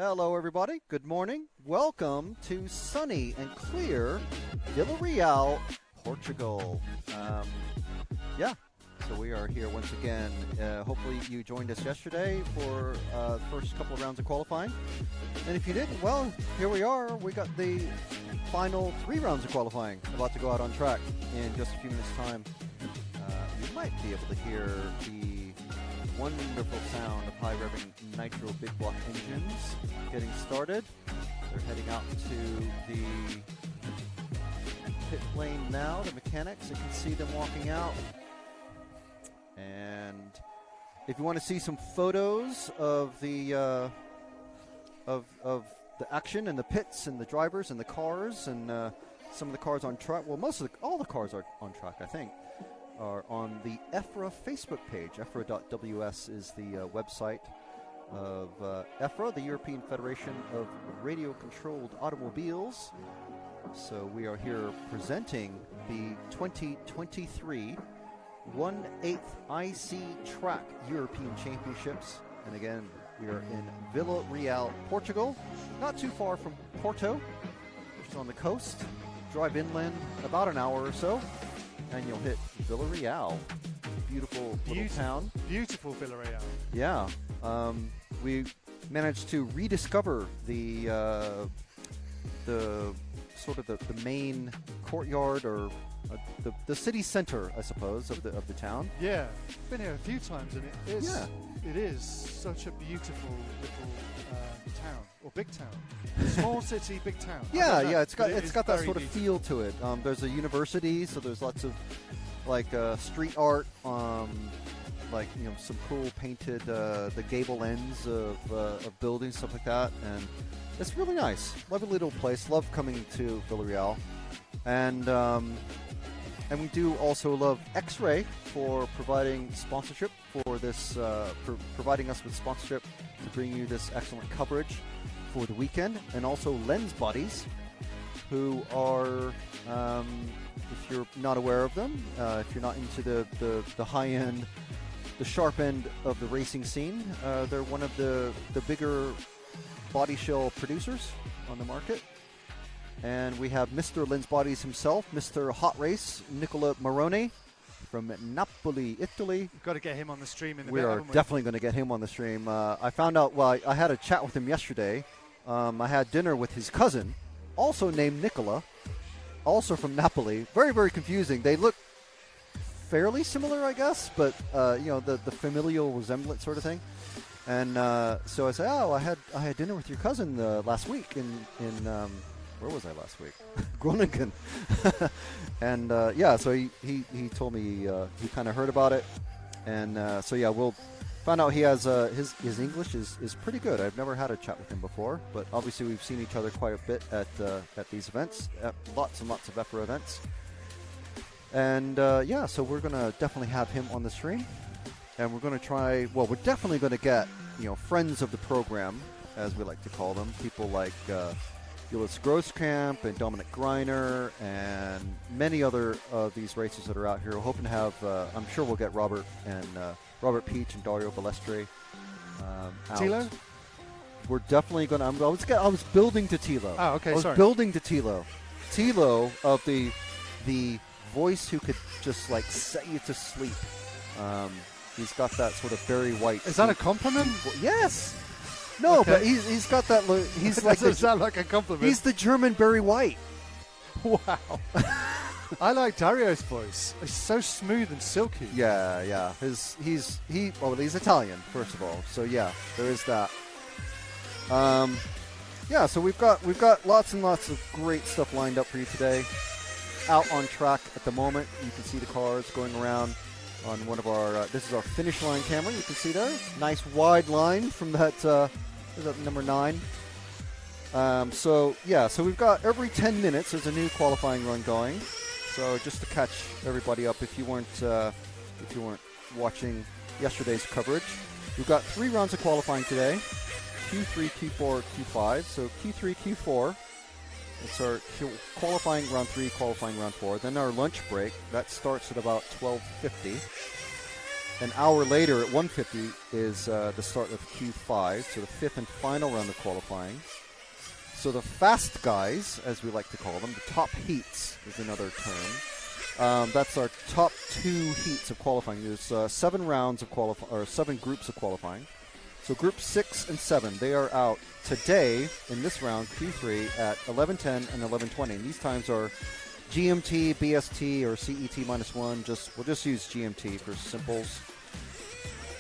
Hello, everybody. Good morning. Welcome to sunny and clear Vila Real, Portugal. So we are here once again. Hopefully you joined us yesterday for the first couple of rounds of qualifying. And if you didn't, well, here we are. We got the final 3 rounds of qualifying about to go out on track in just a few minutes' time. You might be able to hear the wonderful sound of high-revving nitro big block engines getting started. They're heading out to the pit lane now, the mechanics. You can see them walking out. And if you want to see some photos of the action and the pits and the drivers and the cars and some of the cars on track, well, all the cars are on track, I think, are on the EFRA Facebook page. EFRA.ws is the website of EFRA, the European Federation of Radio-Controlled Automobiles. So we are here presenting the 2023 1/8 IC Track European Championships. And again, we are in Vila Real, Portugal, not too far from Porto, which is on the coast. Drive inland about an hour or so, and you'll hit Vila Real. Beautiful little town. Beautiful Vila Real. Yeah. We managed to rediscover the sort of the main courtyard, or the city center, I suppose, of the town. Yeah, been here a few times, and it is such a beautiful little town, or big town, small city, big town. It's got that sort of feel to it. There's a university, so there's lots of like street art, like some cool painted the gable ends of buildings, stuff like that, and it's really nice. Lovely little place. Love coming to Vila Real, and we do also love X-Ray for providing sponsorship for this, providing us with sponsorship to bring you this excellent coverage for the weekend, and also Lens Buddies, who are, if you're not aware of them, if you're not into the high end, the sharp end of the racing scene, they're one of the bigger body shell producers on the market. And we have Mr. Lens Bodies himself, Mr. Hot Race, Nicola Moroni from Napoli, Italy. We've got to get him on the stream in the We are definitely going to get him on the stream. I found out, I had a chat with him yesterday. I had dinner with his cousin, also named Nicola, also from Napoli. Very, very confusing. They look fairly similar, I guess, but, the familial resemblance sort of thing. And so I said, I had dinner with your cousin last week in where was I last week? Groningen. And so he told me he kind of heard about it, and we'll find out. He has his English is pretty good. I've never had a chat with him before, but obviously we've seen each other quite a bit at these events, at lots and lots of EFRA events. And so we're gonna definitely have him on the stream, and we're gonna try. Well, we're definitely gonna get friends of the program, as we like to call them, people like Gillis Grosskamp and Dominic Greiner and many other of these racers that are out here. We're hoping to have, I'm sure we'll get Robert Peach and Dario Balestre out. Tilo? We're definitely going to, I was building to Tilo. Oh, okay, I was building to Tilo. Tilo of the voice who could just like set you to sleep. He's got that sort of Barry White. Is that a compliment? Yes. No, okay. But he's got that look. He's like doesn't sound like a compliment. He's the German Barry White. Wow. I like Dario's voice. It's so smooth and silky. Yeah. He's Italian, first of all. So yeah, there is that. So we've got lots and lots of great stuff lined up for you today. Out on track at the moment. You can see the cars going around on one of our, this is our finish line camera. You can see there, nice wide line from that, is that number 9? So we've got every 10 minutes, there's a new qualifying run going. So just to catch everybody up, if you weren't watching yesterday's coverage, we've got 3 rounds of qualifying today, Q3, Q4, Q5. So Q3, Q4, it's our qualifying round 3, qualifying round 4. Then our lunch break, that starts at about 12:50. an hour later at 1:50 is the start of Q5, so the fifth and final round of qualifying. So the fast guys, as we like to call them, the top heats is another term. That's our top 2 heats of qualifying. There's 7 rounds of or 7 groups of qualifying. So groups 6 and 7, they are out today in this round, Q3, at 11:10 and 11:20. And these times are GMT, BST, or CET -1. We'll just use GMT for simples.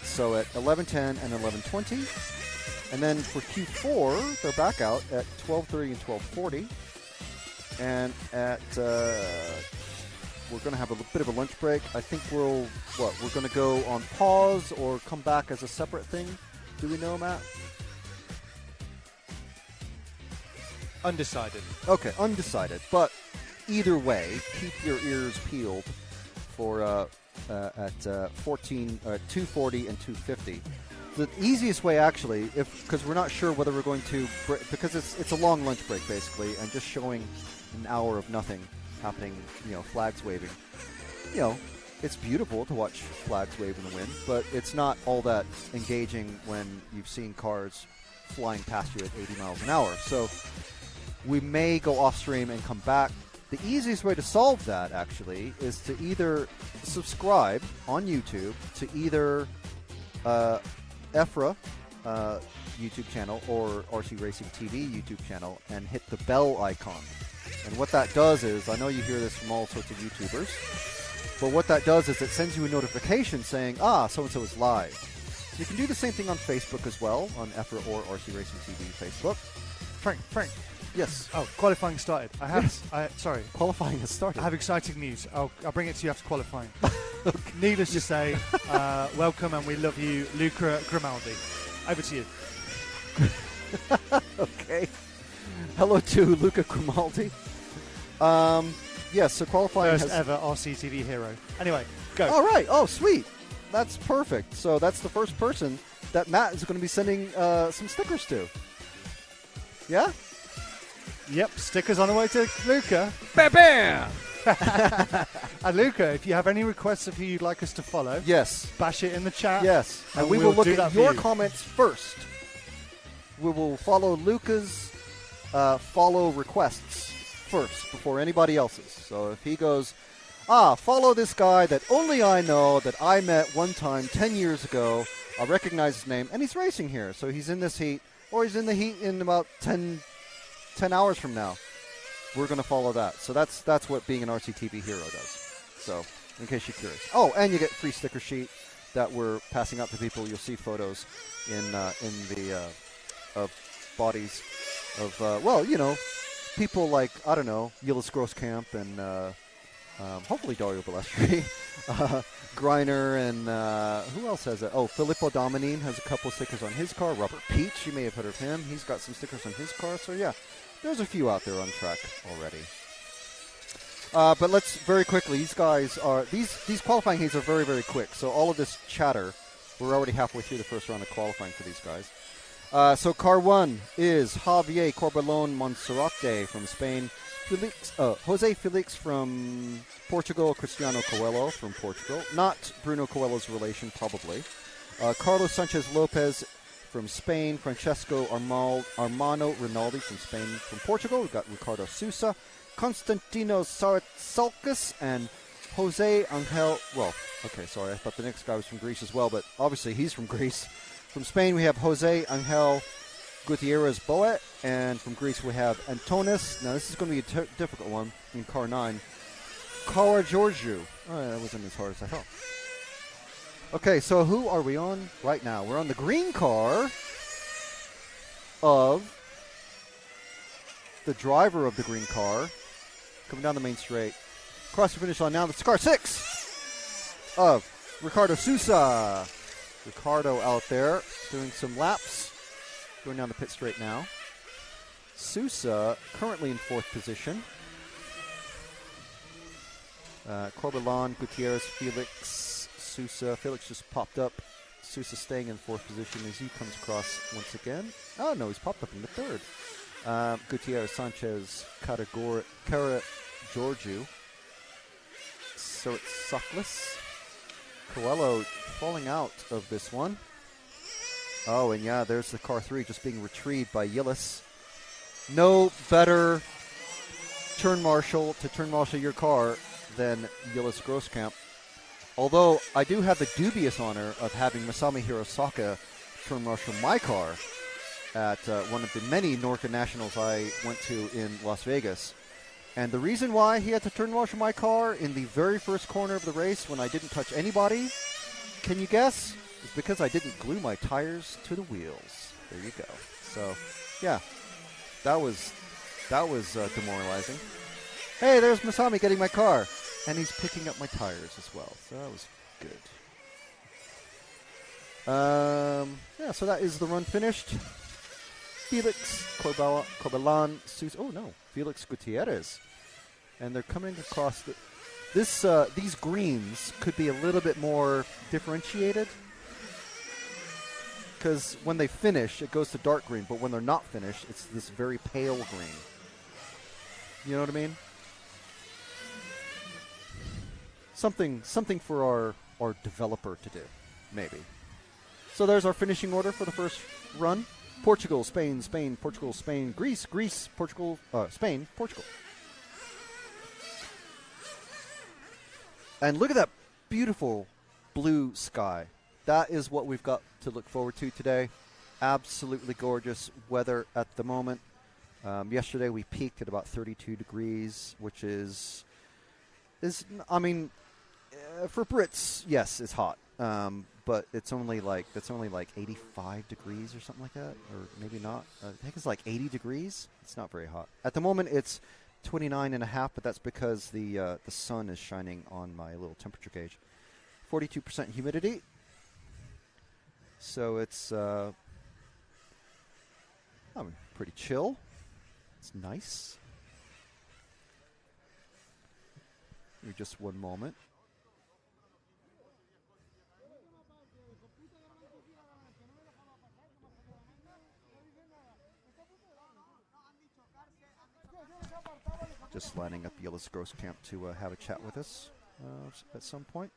So at 11:10 and 11:20. And then for Q4, they're back out at 12:30 and 12:40. And at we're going to have a bit of a lunch break. I think we're going to go on pause or come back as a separate thing. Do we know, Matt? Undecided. Okay, undecided. But either way, keep your ears peeled for at 2:40 and 2:50. The easiest way, actually, because we're not sure whether we're going to, because it's a long lunch break basically, and just showing an hour of nothing happening, flags waving. It's beautiful to watch flags wave in the wind, but it's not all that engaging when you've seen cars flying past you at 80 miles an hour. So we may go off stream and come back. The easiest way to solve that, actually, is to either subscribe on YouTube to either EFRA YouTube channel or RC Racing TV YouTube channel and hit the bell icon. And what that does is, I know you hear this from all sorts of YouTubers, but what that does is it sends you a notification saying, so-and-so is live. So you can do the same thing on Facebook as well, on EFRA or RC Racing TV Facebook. Frank. Yes. Oh, qualifying started. Sorry. Qualifying has started. I have exciting news. I'll bring it to you after qualifying. Okay. Needless to say, welcome and we love you, Luca Grimaldi. Over to you. Okay. Hello to Luca Grimaldi. Yes, so qualifying First ever RCTV hero. Anyway, go. All right. Oh, sweet. That's perfect. So that's the first person that Matt is going to be sending some stickers to. Yeah? Yep, stickers on the way to Luca. Bam, bam! And Luca, if you have any requests of who you'd like us to follow, yes, bash it in the chat. Yes, and we we'll will look do at your comments first. We will follow Luca's follow requests first before anybody else's. So if he goes, follow this guy that only I know, that I met one time 10 years ago, I'll recognize his name, and he's racing here. So he's in this heat, or he's in the heat in about 10 hours from now. We're going to follow that. So that's what being an RCTV hero does. So in case you're curious. Oh, and you get free sticker sheet that we're passing out to people. You'll see photos in the of bodies of people like, I don't know, Gillis Grosskamp and hopefully Dario Balestri, Greiner, and who else has it? Oh, Filippo Dominine has a couple stickers on his car. Robert Peach, you may have heard of him. He's got some stickers on his car. So yeah, there's a few out there on track already. But let's very quickly. These guys are these qualifying heats are very, very quick. So all of this chatter, we're already halfway through the first round of qualifying for these guys. So car 1 is Javier Corbalon Monserrate from Spain. Jose Felix from Portugal. Cristiano Coelho from Portugal. Not Bruno Coelho's relation, probably. Carlos Sanchez Lopez from Spain. Francesco Armano Rinaldi from Spain. From Portugal, we've got Ricardo Sousa. Constantino Salkas and Jose Angel. Well, okay, sorry, I thought the next guy was from Greece as well, but obviously he's from Greece. From Spain, we have Jose Angel Gutierrez Boet, and from Greece we have Antonis. Now this is going to be a difficult one in car 9. Kara Georgiou. Oh, that wasn't as hard as I thought. Okay, so who are we on right now? We're on the green car of the driver of the green car coming down the main straight. Across the finish line now. That's car 6 of Ricardo Sousa. Ricardo out there doing some laps. Going down the pit straight now. Sousa currently in 4th position. Corbalon, Gutierrez, Felix, Sousa. Felix just popped up. Sousa staying in 4th position as he comes across once again. Oh, no, he's popped up in the 3rd. Gutierrez, Sanchez, Kara Georgiou. So it's Soklas. Coelho falling out of this one. Oh, and yeah, there's the car 3 just being retrieved by Gillis. No better turn marshal to turn marshal your car than Gillis Grosskamp. Although I do have the dubious honor of having Masami Hirosaka turn marshal my car at one of the many NORCA Nationals I went to in Las Vegas. And the reason why he had to turn marshal my car in the very first corner of the race when I didn't touch anybody, can you guess? It's because I didn't glue my tires to the wheels. There you go. So, yeah, that was demoralizing. Hey, there's Masami getting my car. And he's picking up my tires as well. So that was good. Yeah, so that is the run finished. Felix Corbelan, Felix Gutierrez. And they're coming across these greens could be a little bit more differentiated. Because when they finish, it goes to dark green. But when they're not finished, it's this very pale green. You know what I mean? Something for our developer to do, maybe. So there's our finishing order for the first run. Portugal, Spain, Spain, Portugal, Spain, Greece, Greece, Portugal, Spain, Portugal. And look at that beautiful blue sky. That is what we've got to look forward to today. Absolutely gorgeous weather at the moment. Yesterday we peaked at about 32 degrees, which is for Brits, yes, it's hot. But it's only like 85 degrees or something like that, or maybe not. I think it's like 80 degrees. It's not very hot. At the moment, it's 29.5, but that's because the sun is shining on my little temperature gauge. 42% humidity. So it's pretty chill. It's nice. Give me just one moment. Just lining up Gillis Grosskamp to have a chat with us at some point.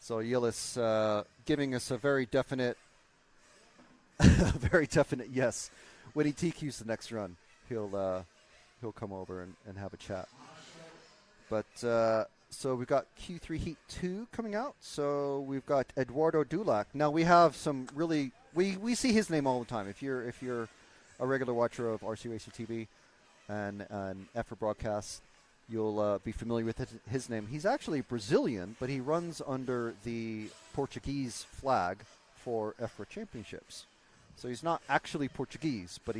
So Gillis giving us a very definite, yes. When he TQs the next run, he'll come over and have a chat. But so we've got Q3 Heat 2 coming out. So we've got Eduardo Dulac. Now we have some really we see his name all the time. If you're a regular watcher of RC Racer TV and EFRA broadcasts, you'll be familiar with his name. He's actually Brazilian, but he runs under the Portuguese flag for EFRA championships. So he's not actually Portuguese, but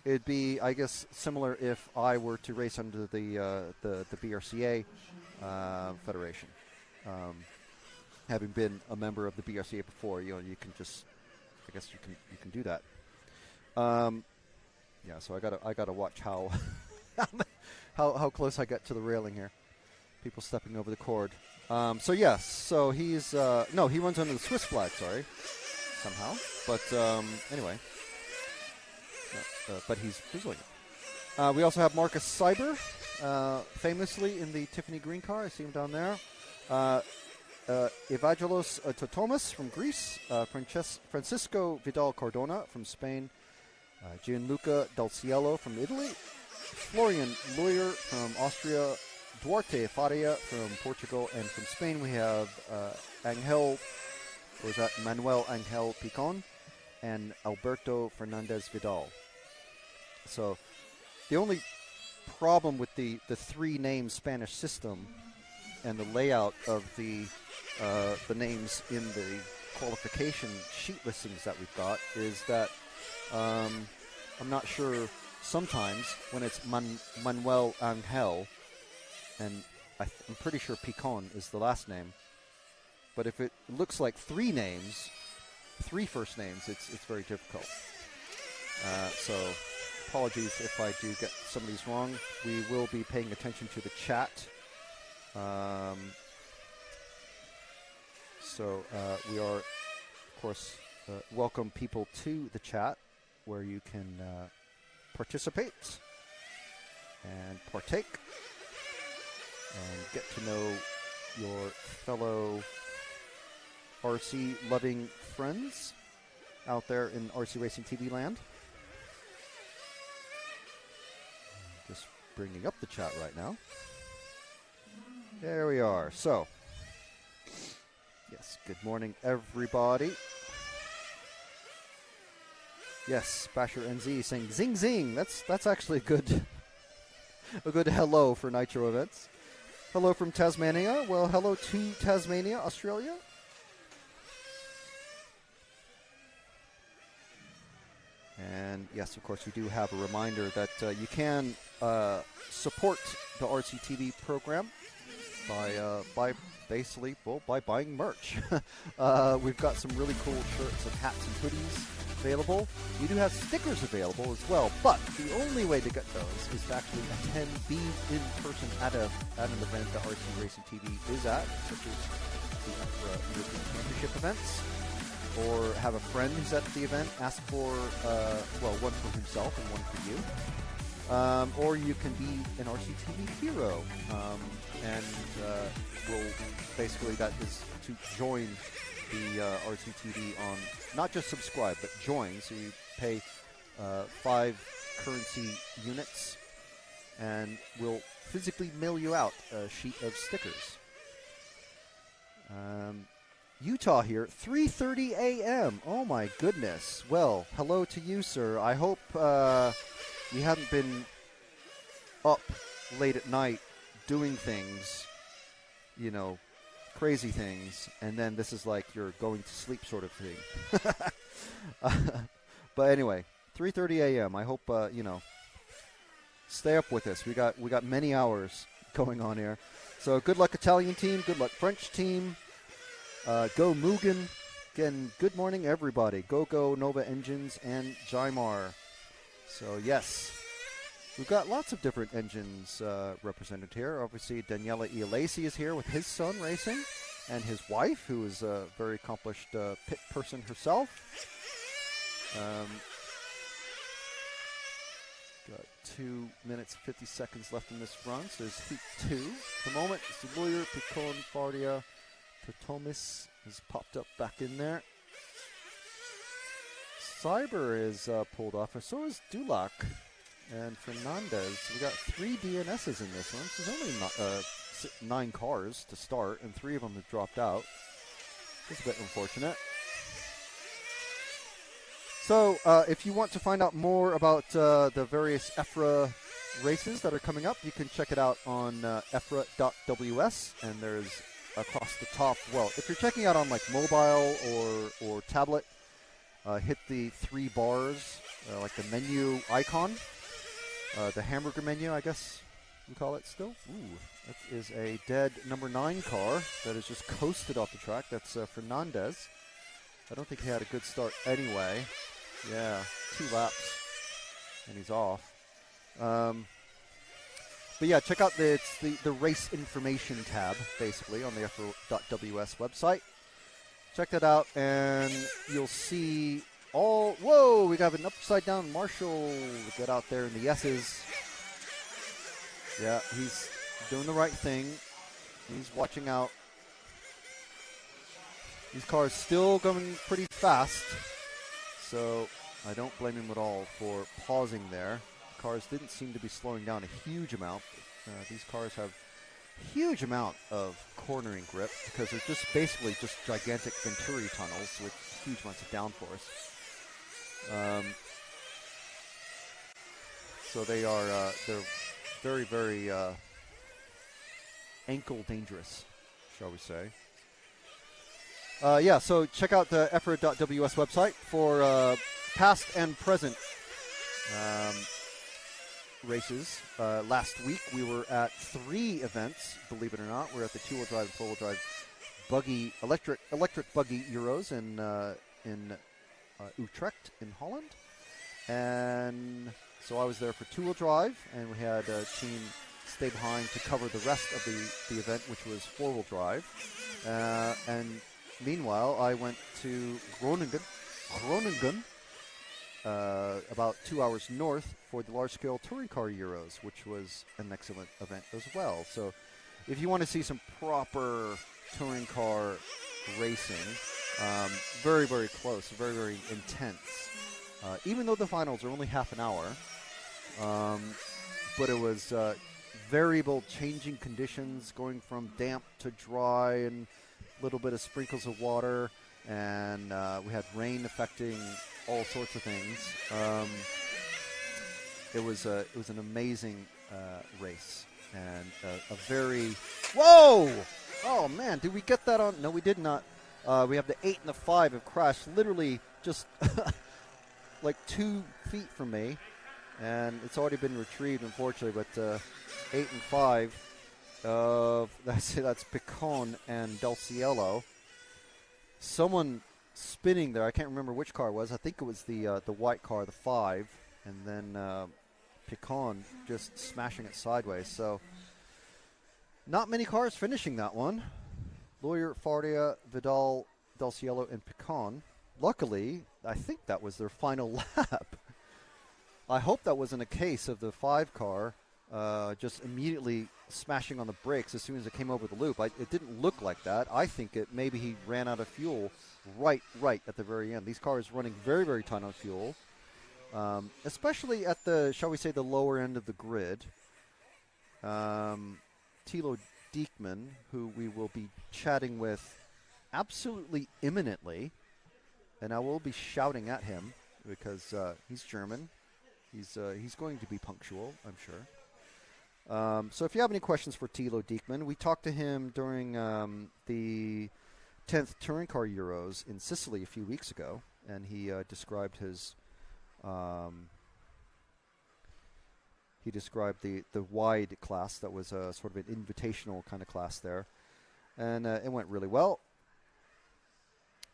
it'd be, I guess, similar if I were to race under the BRCA federation. Having been a member of the BRCA before, you can just, I guess you can do that. Yeah, so I gotta watch how. How close I get to the railing here. People stepping over the cord. So yes, so he's no, he runs under the Swiss flag, sorry, somehow. But anyway, but he's Brazilian. We also have Marcus Seiber, famously in the Tiffany green car. I see him down there. Evangelos Totomas from Greece. Francisco Vidal Cardona from Spain. Gianluca Del Cielo from Italy. Florian Lawyer from Austria, Duarte Faria from Portugal, and from Spain we have Manuel Angel Picon and Alberto Fernandez Vidal. So the only problem with the three-name Spanish system and the layout of the names in the qualification sheet listings that we've got is that I'm not sure. Sometimes when it's Manuel Angel, and I'm pretty sure Picon is the last name, but if it looks like three first names, it's very difficult. So apologies if I do get some of these wrong. We will be paying attention to the chat. So we are, of course, welcome people to the chat where you can participate and partake and get to know your fellow RC-loving friends out there in RC Racing TV land. Just bringing up the chat right now. There we are. So, yes, good morning, everybody. Yes, Basher NZ saying zing zing. That's actually a good hello for Nitro events. Hello from Tasmania. Well, hello to Tasmania, Australia. And yes, of course, we do have a reminder that you can support the RCTV program by basically, well, by buying merch. We've got some really cool shirts and hats and hoodies available. We do have stickers available as well, but the only way to get those is to actually attend, be in person at an event that RC Racing TV is at, such as the European Championship events, or have a friend who's at the event, ask for, well, one for himself and one for you. Or you can be an RCTV hero, and we'll basically, that is to join the RCTV on, not just subscribe, but join. So you pay 5 currency units, and we'll physically mail you out a sheet of stickers. Utah here, 3:30 a.m. Oh my goodness. Well, hello to you, sir. I hope you haven't been up late at night doing things, you know, crazy things, and then this is like you're going to sleep sort of thing. But anyway, 3:30 a.m. I hope you know, stay up with us. We got many hours going on here. So good luck Italian team, good luck French team. Go Mugen. Again, good morning everybody. Go Nova Engines and Jymar. So yes, we've got lots of different engines represented here. Obviously, Daniela Ialesi is here with his son racing, and his wife, who is a very accomplished pit person herself. Got 2 minutes, 50 seconds left in this run, so there's heat 2. At the moment, it's the Lawyer, Picon, Fardia, Totomis has popped up back in there. Cyber is pulled off, and so is Dulac and Fernandez. We got 3 DNSs in this one. So there's only 9 cars to start, and 3 of them have dropped out. It's a bit unfortunate. So if you want to find out more about the various EFRA races that are coming up, you can check it out on EFRA.ws, and there's across the top. Well, if you're checking out on like mobile or tablet, hit the 3 bars, like the menu icon, the hamburger menu, I guess you call it still. Ooh, that is a dead number 9 car that has just coasted off the track. That's Fernandez. I don't think he had a good start anyway. Yeah, 2 laps, and he's off. But yeah, check out the race information tab, basically, on the EFRA.ws website. Check that out, and you'll see all... Whoa, we got an upside-down Marshall. Get out there in the S's. Yeah, he's doing the right thing. He's watching out. These cars still going pretty fast, so I don't blame him at all for pausing there. Cars didn't seem to be slowing down a huge amount. These cars have a huge amount of cornering grip because they're just basically just gigantic Venturi tunnels with huge amounts of downforce. So they are they're very, very ankle dangerous, shall we say. Yeah, so check out the EFRA.ws website for past and present races. Last week we were at 3 events, believe it or not. We're at the 2-wheel drive and 4-wheel drive buggy, electric buggy Euros in Utrecht in Holland. And so I was there for two-wheel drive, and we had a team stay behind to cover the rest of the event, which was four-wheel drive. And meanwhile, I went to Groningen, about 2 hours north for the large-scale touring car Euros, which was an excellent event as well. So if you want to see some proper touring car racing, very, very close, very, very intense. Even though the finals are only half an hour, but it was variable changing conditions, going from damp to dry and a little bit of sprinkles of water, and we had rain affecting all sorts of things. It was an amazing race, and a very oh man, did we get that on? No, we did not. We have the 8 and the 5 have crashed literally just like 2 feet from me, and it's already been retrieved, unfortunately. But 8 and 5, that's Picon and Del Cielo. Someone spinning there. I can't remember which car it was. I think it was the white car, the 5, and then Picon just smashing it sideways. So not many cars finishing that one. Lawyer, Fardia, Vidal, Del Cielo, and Picon. Luckily, I think that was their final lap. I hope that wasn't a case of the 5 car just immediately smashing on the brakes as soon as it came over the loop. It didn't look like that. I think maybe he ran out of fuel right at the very end. These cars running very, very tight on fuel, especially at the, shall we say, the lower end of the grid. Tilo Dickman, who we will be chatting with absolutely imminently, and I will be shouting at him because he's German. He's going to be punctual, I'm sure. So if you have any questions for Tilo Dickman, we talked to him during the 10th Touring Car Euros in Sicily a few weeks ago, and he described his the wide class that was a sort of an invitational kind of class there, and it went really well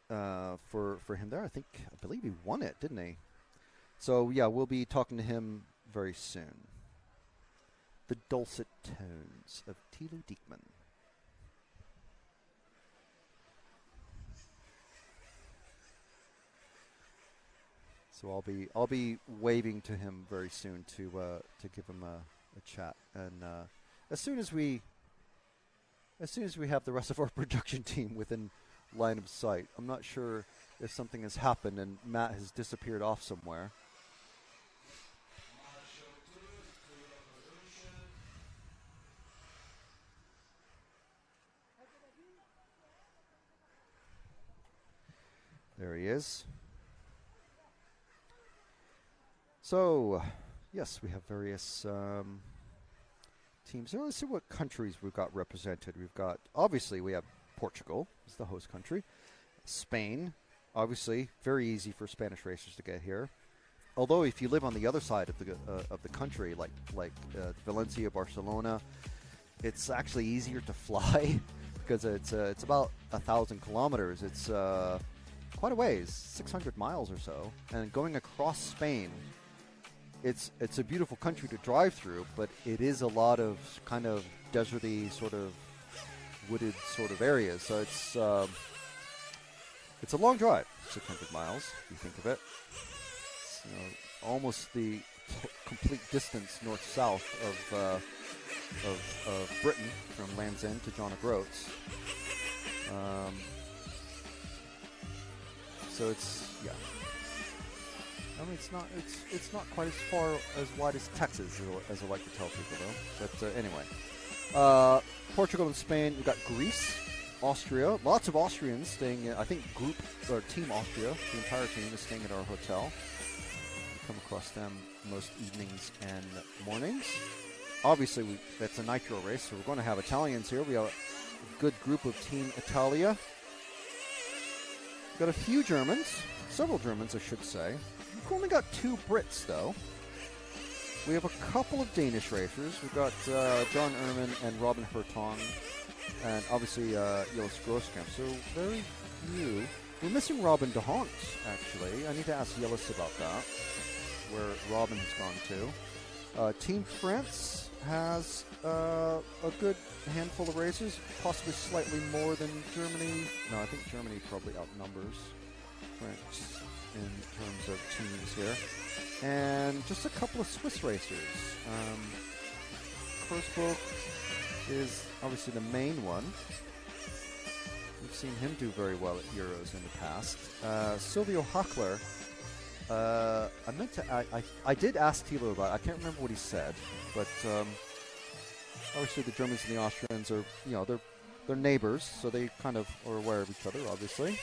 for him there. I believe he won it, didn't he? So yeah, we'll be talking to him very soon. The dulcet tones of Tilo Dickman. So I'll be waving to him very soon to give him a chat, and as soon as we have the rest of our production team within line of sight. I'm not sure if something has happened and Matt has disappeared off somewhere. There he is. So, yes, we have various teams. So let's see what countries we've got represented. Obviously, we have Portugal as the host country. Spain, obviously, very easy for Spanish racers to get here. Although, if you live on the other side of the country, like Valencia, Barcelona, it's actually easier to fly because it's about 1,000 kilometers. It's quite a ways, 600 miles or so, and going across Spain. It's a beautiful country to drive through, but it is a lot of kind of deserty, sort of wooded sort of areas. So it's a long drive, 600 miles, if you think of it. It's, almost the complete distance north-south of Britain, from Land's End to John O'Groats. So it's, yeah. I mean, it's not quite as far as wide as Texas, as I like to tell people, though. But anyway, Portugal and Spain. We've got Greece, Austria. Lots of Austrians staying in. I think Team Austria, the entire team is staying at our hotel. We come across them most evenings and mornings. Obviously, that's a nitro race, so we're going to have Italians here. We have a good group of Team Italia. We've got a few Germans, several Germans, I should say. We've only got 2 Brits, though. We have a couple of Danish racers. We've got John Ehrman and Robin Hertong, and obviously Gillis Grosskamp. So very few. We're missing Robin de Hont, actually. I need to ask Gillis about that. where Robin has gone to. Team France has a good handful of racers, possibly slightly more than Germany. No, I think Germany probably outnumbers France in terms of teams here. And just a couple of Swiss racers. Kurzburg is obviously the main one. We've seen him do very well at Euros in the past. Silvio Hackler, I did ask Tilo about it. I can't remember what he said, but obviously the Germans and the Austrians are, they're neighbors, so they kind of are aware of each other, obviously.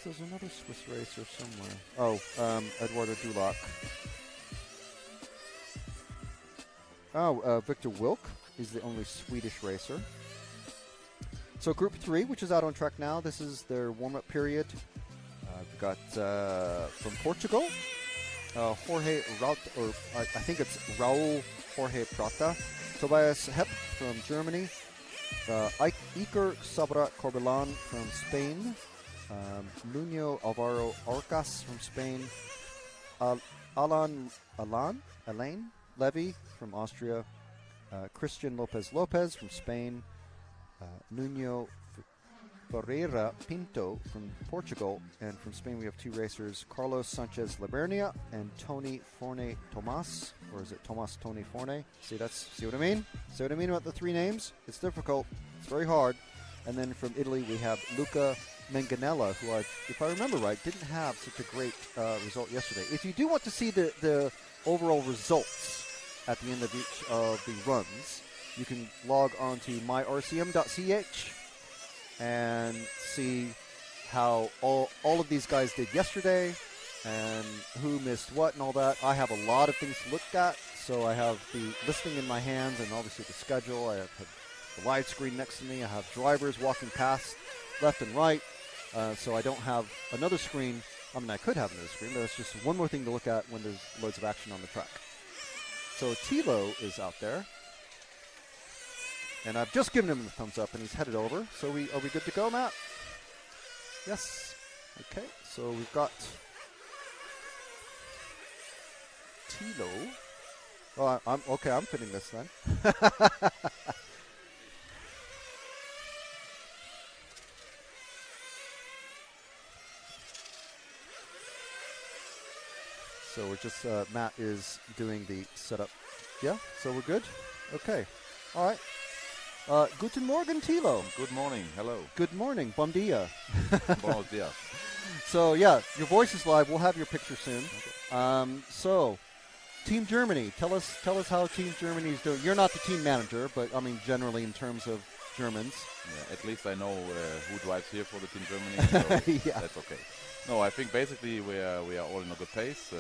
There's another Swiss racer somewhere. Oh, Eduardo Dulac. Oh, Victor Wilk is the only Swedish racer. So Group 3, which is out on track now, this is their warm-up period. We've got from Portugal, Jorge Raut, or I think it's Raul Jorge Prata. Tobias Hepp from Germany. Iker Sabra Corbelan from Spain. Nuno Alvaro Orcas from Spain. Alain Levy from Austria. Christian Lopez from Spain. Nuno Ferreira Pinto from Portugal, and from Spain we have two racers, Carlos Sanchez Labernia and Tony Forne Tomas, or is it Tomas Tony Forne? See what I mean? See what I mean about the three names? It's difficult. It's very hard. And then from Italy we have Luca Manganella, who if I remember right, didn't have such a great result yesterday. If you do want to see the overall results at the end of each of the runs, you can log on to myrcm.ch and see how all of these guys did yesterday and who missed what and all that. I have a lot of things to look at, so I have the listing in my hands and obviously the schedule. I have the live screen next to me. I have drivers walking past left and right, so I don't have another screen. I mean, I could have another screen, but it's just one more thing to look at when there's loads of action on the track. So Tilo is out there. And I've just given him the thumbs up, and he's headed over. So are we good to go, Matt? Yes. Okay. So we've got Tilo. Oh, I'm fitting this then. So we're just Matt is doing the setup. Yeah. So we're good. Okay. All right. Guten Morgen, Tilo. Good morning. Hello. Good morning. Bom dia. Buenos dias. So, yeah, your voice is live. We'll have your picture soon. Okay. So, Team Germany. Tell us how Team Germany is doing. You're not the team manager, but, I mean, generally in terms of Germans. Yeah, at least I know who drives here for the Team Germany, so yeah. That's okay. No, I think basically we are all in a good pace.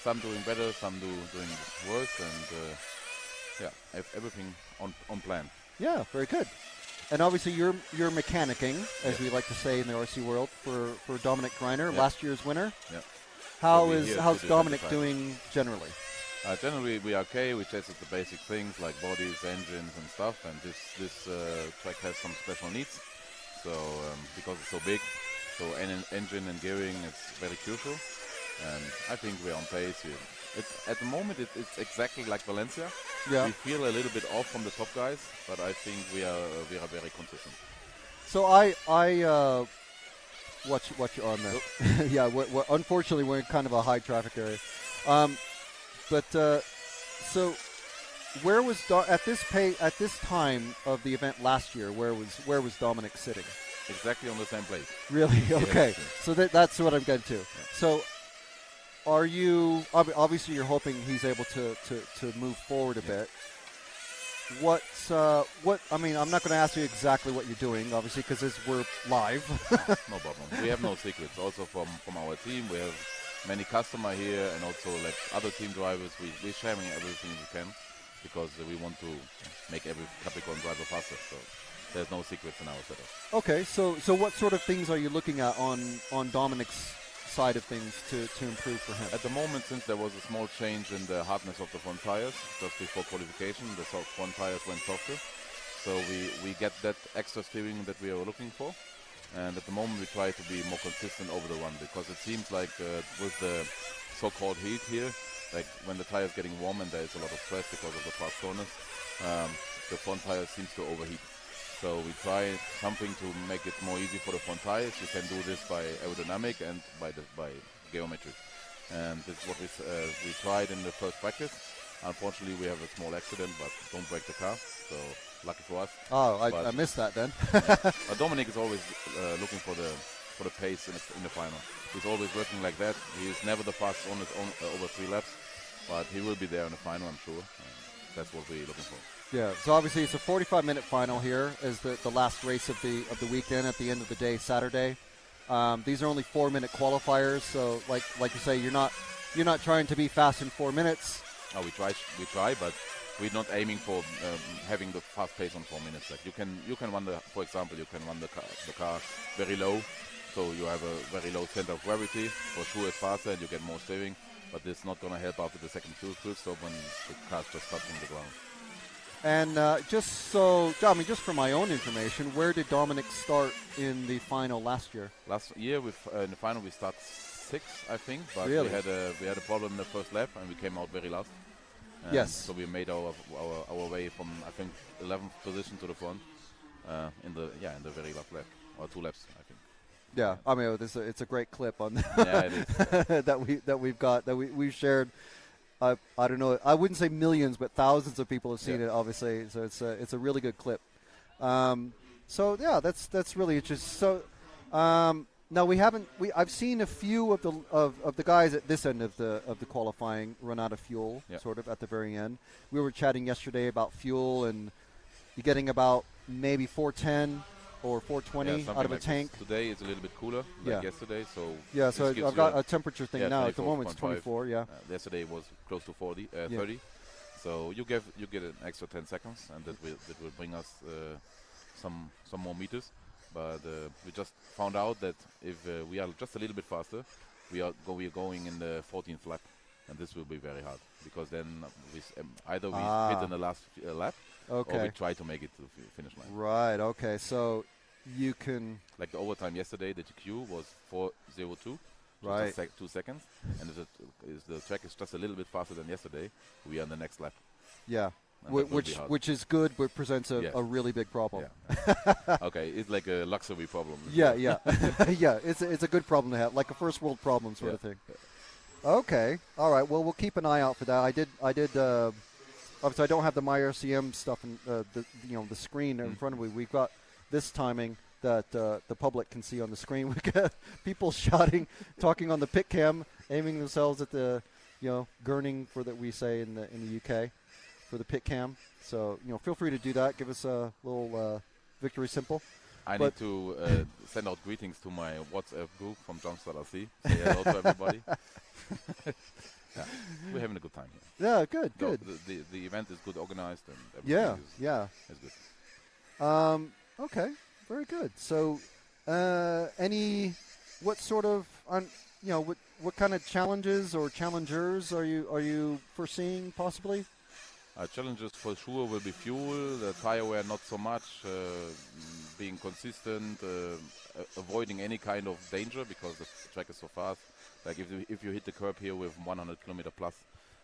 Some doing better, some doing worse, and everything on plan. Yeah, very good. And obviously you're mechanicking, as we like to say in the RC world, for Dominic Greiner, last year's winner. Yeah. How's Dominic doing generally? Generally we are okay. We tested the basic things like bodies, engines and stuff, and this track has some special needs. So because it's so big, so engine and gearing is very crucial. And I think we're on pace here. At the moment, it's exactly like Valencia. Yeah. We feel a little bit off from the top guys, but I think we are very consistent. So I watch your arm there. Yeah, unfortunately we're in kind of a high traffic area. So where was at this time of the event last year? Where was Dominic sitting? Exactly on the same place. Really? Okay. Yes. So that's what I'm getting to. Yeah. So. Are you obviously you're hoping he's able to move forward a bit? What I mean, I'm not going to ask you exactly what you're doing, obviously, because we're live. No problem. We have no secrets. Also from our team, we have many customers here, and also like other team drivers. We're sharing everything we can because we want to make every Capricorn driver faster. So there's no secrets in our setup. Okay, so what sort of things are you looking at on Dominic's side of things to improve for him? At the moment, since there was a small change in the hardness of the front tires just before qualification, the front tires went softer. So we get that extra steering that we are looking for. And at the moment, we try to be more consistent over the run because it seems like with the so-called heat here, like when the tire is getting warm and there is a lot of stress because of the fast corners, the front tire seems to overheat. So we try something to make it more easy for the front tires. You can do this by aerodynamic and by geometry. And this is what we tried in the first practice. Unfortunately, we have a small accident, but don't break the car. So lucky for us. Oh, I missed that then. Dominic is always looking for the pace in the final. He's always working like that. He is never the fastest on his own over 3 laps, but he will be there in the final, I'm sure. That's what we're looking for. Yeah, so obviously it's a 45-minute final here as the last race of the weekend at the end of the day, Saturday. These are only 4-minute qualifiers, so like you say, you're not trying to be fast in 4 minutes. Oh, we try, but we're not aiming for having the fast pace on 4 minutes. Like you can run for example, you can run the car very low, so you have a very low center of gravity. For sure, it's faster and you get more steering, but it's not going to help after the second fuel stop when the car's just touching the ground. And just for my own information, where did Dominic start in the final last year? Last year, in the final, we started 6th, I think, but really? we had a problem in the first lap, and we came out very last. Yes. So we made our way from, I think, 11th position to the front in the very last lap, or 2 laps, I think. Yeah, I mean it's a great clip on yeah, it is. that we've shared. I don't know. I wouldn't say millions, but thousands of people have seen it. Obviously, so it's a really good clip. So yeah, that's really interesting. So now I've seen a few of the guys at this end of the qualifying run out of fuel, sort of at the very end. We were chatting yesterday about fuel, and you're getting about maybe 410 or 420 out of a tank. Today it's a little bit cooler than yesterday, so so I've got a temperature thing now. At the moment it's 24. Yesterday was close to 30. So you get an extra 10 seconds, and that will bring us some more meters. But we just found out that if we are just a little bit faster, we are going in the 14th lap, and this will be very hard because then either we hit in the last lap, or we try to make it to the finish line. Right. Okay. So you can, like the overtime yesterday, the TQ was 4:02. Right. 2 seconds, and if the track is just a little bit faster than yesterday, we are on the next lap. Yeah. Which is good, but presents a really big problem. Yeah. Okay, it's like a luxury problem. Yeah. It's a good problem to have, like a first world problem sort of thing. Okay, all right. Well, we'll keep an eye out for that. I did. Obviously, I don't have the MyRCM stuff in the screen in front of me. We've got this timing that the public can see on the screen. We got people shouting, talking on the pit cam, aiming themselves at the gurning for that we say in the UK. For the pit cam, so feel free to do that. Give us a little victory symbol. I need to send out greetings to my WhatsApp group from Jumpstart RC. Say hello to everybody. We're having a good time here. Yeah, good. The event is good organized and everything is good. Okay, very good. So, what sort of what kind of challenges or challengers are you foreseeing possibly? Challenges for sure will be fuel, the tire wear not so much, being consistent, avoiding any kind of danger because the track is so fast. Like if you hit the curb here with 100 km plus,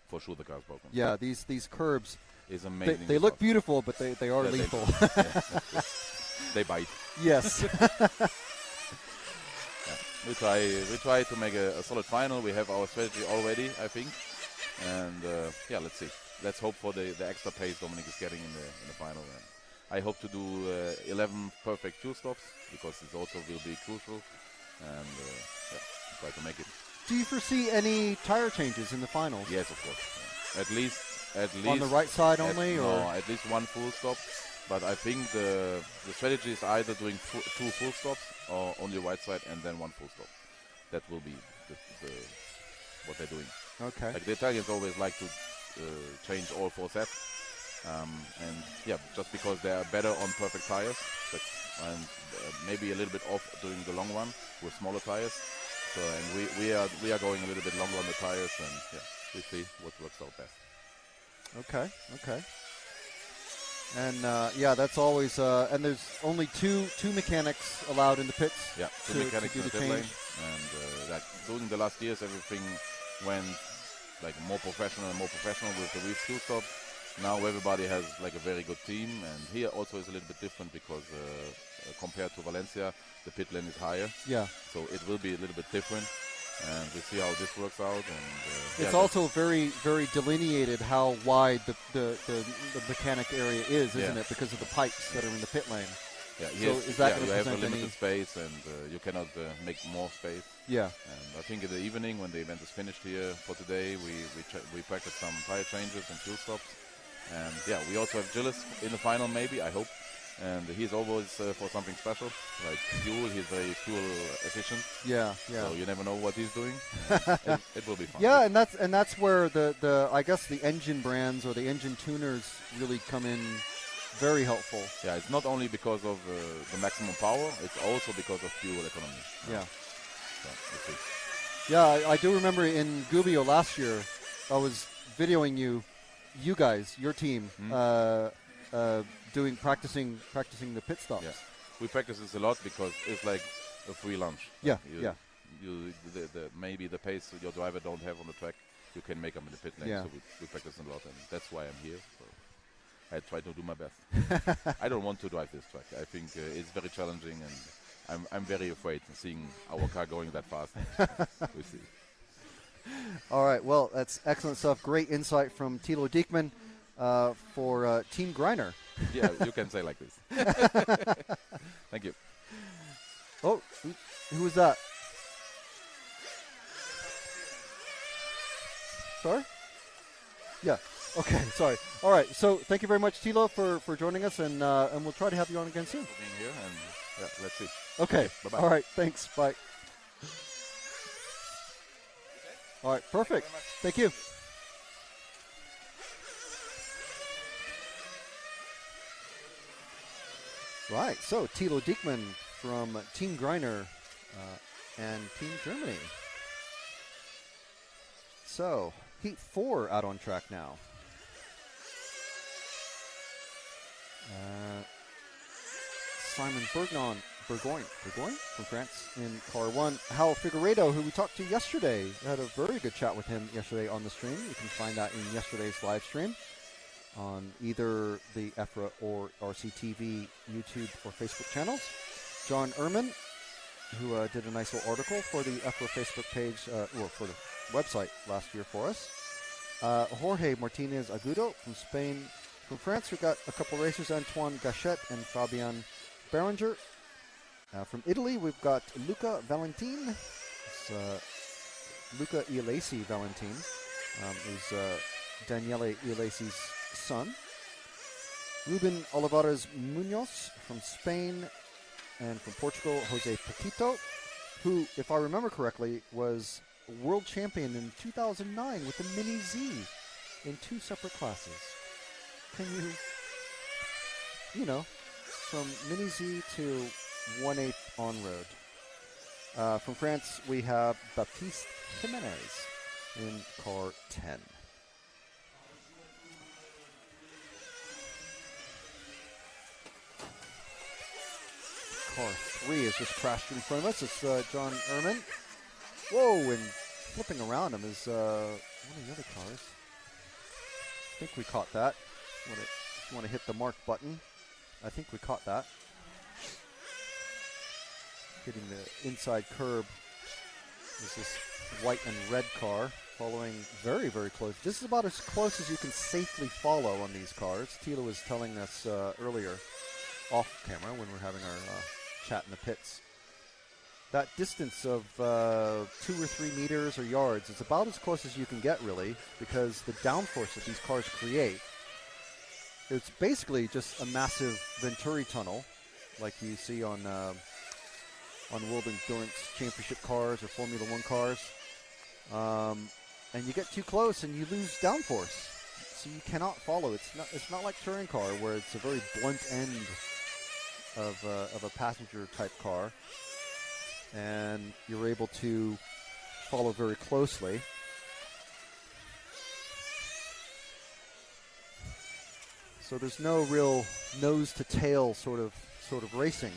for sure the car's broken. Yeah, these curbs is amazing. They look beautiful, but they are lethal. They bite. Yes. We try to make a solid final. We have our strategy already, I think, and let's see. Let's hope for the extra pace Dominic is getting in the final. And I hope to do 11 perfect fuel stops because it also will be crucial. And try to make it. Do you foresee any tire changes in the final? Yes, of course. Yeah. At least on the right side only, at least one full stop. But I think the strategy is either doing 2 full stops or only right side and then 1 full stop. That will be what they're doing. Okay. Like the Italians always like to change all 4 sets, just because they are better on perfect tires, and maybe a little bit off during the long run with smaller tires. So, and we are going a little bit longer on the tires, and we see what works out best. Okay. And yeah, that's always and there's only two mechanics allowed in the pits. Yeah, two to mechanics do in the the pit lane, change. and like during the last years, everything went like more professional and more professional with the wheel skill stop. Now everybody has like a very good team, and here also is a little bit different because compared to Valencia, the pit lane is higher, Yeah. so it will be a little bit different, and we'll see how this works out. And It's yeah, also very, very delineated how wide the mechanic area is, isn't Yeah. it? Because of the pipes that are in the pit lane. yeah, So here's- is that yeah, gonna you have a present limited any- space, and you cannot make more space. Yeah. And I think in the evening, when the event is finished here for today, we practice some tire changes and fuel stops. And yeah, we also have Gillis in the final, maybe, I hope. And he's always for something special, like fuel. He's very fuel efficient, Yeah. Yeah. so you never know what he's doing. It will be fun. Yeah, and that's where the I guess the engine brands or the engine tuners really come in very helpful. Yeah, it's not only because of the maximum power, it's also because of fuel economy. Yeah. So, we'll see. Yeah, I do remember in Gubbio last year, I was videoing you guys, your team, practicing the pit stops. Yeah. We practice this a lot because it's like a free lunch. Yeah, You, yeah. Maybe the pace your driver don't have on the track, you can make them in the pit lane. Yeah. So we practice a lot, and that's why I'm here. So I try to do my best. I don't want to drive this track. I think it's very challenging, and I'm very afraid of seeing our car going that fast. We'll see. All right, well, that's excellent stuff. Great insight from Tilo Dickman for Team Greiner. Yeah, you can say like this. Thank you. Oh, who was that? Sorry? Yeah. Okay, sorry. All right, so thank you very much, Tilo, for joining us, and we'll try to have you on again soon. For being here, and yeah, let's see. Okay. Bye-bye. All right, thanks. Bye. All right, perfect. Thank you. Right, so Tilo Dickman from Team Greiner and Team Germany. So, Heat 4 out on track now. Simon Burgoyne from France in car 1. Hal Figueiredo, who we talked to yesterday, had a very good chat with him yesterday on the stream. You can find that in yesterday's live stream on either the EFRA or RCTV YouTube or Facebook channels. John Ehrman, who did a nice little article for the EFRA Facebook page, for the website last year for us. Jorge Martinez Agudo from Spain. From France, we've got a couple racers, Antoine Gachette and Fabian Berenger. From Italy, we've got Luca Valentin. Luca Ielesi Valentin is Daniele Ielesi's son. Ruben Olivares Munoz from Spain, and from Portugal, Jose Paquito, who, if I remember correctly, was world champion in 2009 with the Mini Z in 2 separate classes. Can you know, from Mini Z to 1/8 on road. From France, we have Baptiste Jimenez in car 10. Car 3 has just crashed in front of us. It's John Ehrman. Whoa, and flipping around him is one of the other cars. I think we caught that. Want to hit the mark button. I think we caught that. Hitting the inside curb is this white and red car following very, very close. This is about as close as you can safely follow on these cars. Tilo was telling us earlier off camera when we were having our chat in the pits. That distance of 2 or 3 meters or yards is about as close as you can get, really, because the downforce that these cars create, it's basically just a massive Venturi tunnel, like you see on World Endurance Championship cars or Formula One cars. And you get too close and you lose downforce, so you cannot follow. It's not like touring car where it's a very blunt end of a passenger type car, and you're able to follow very closely. So there's no real nose to tail sort of racing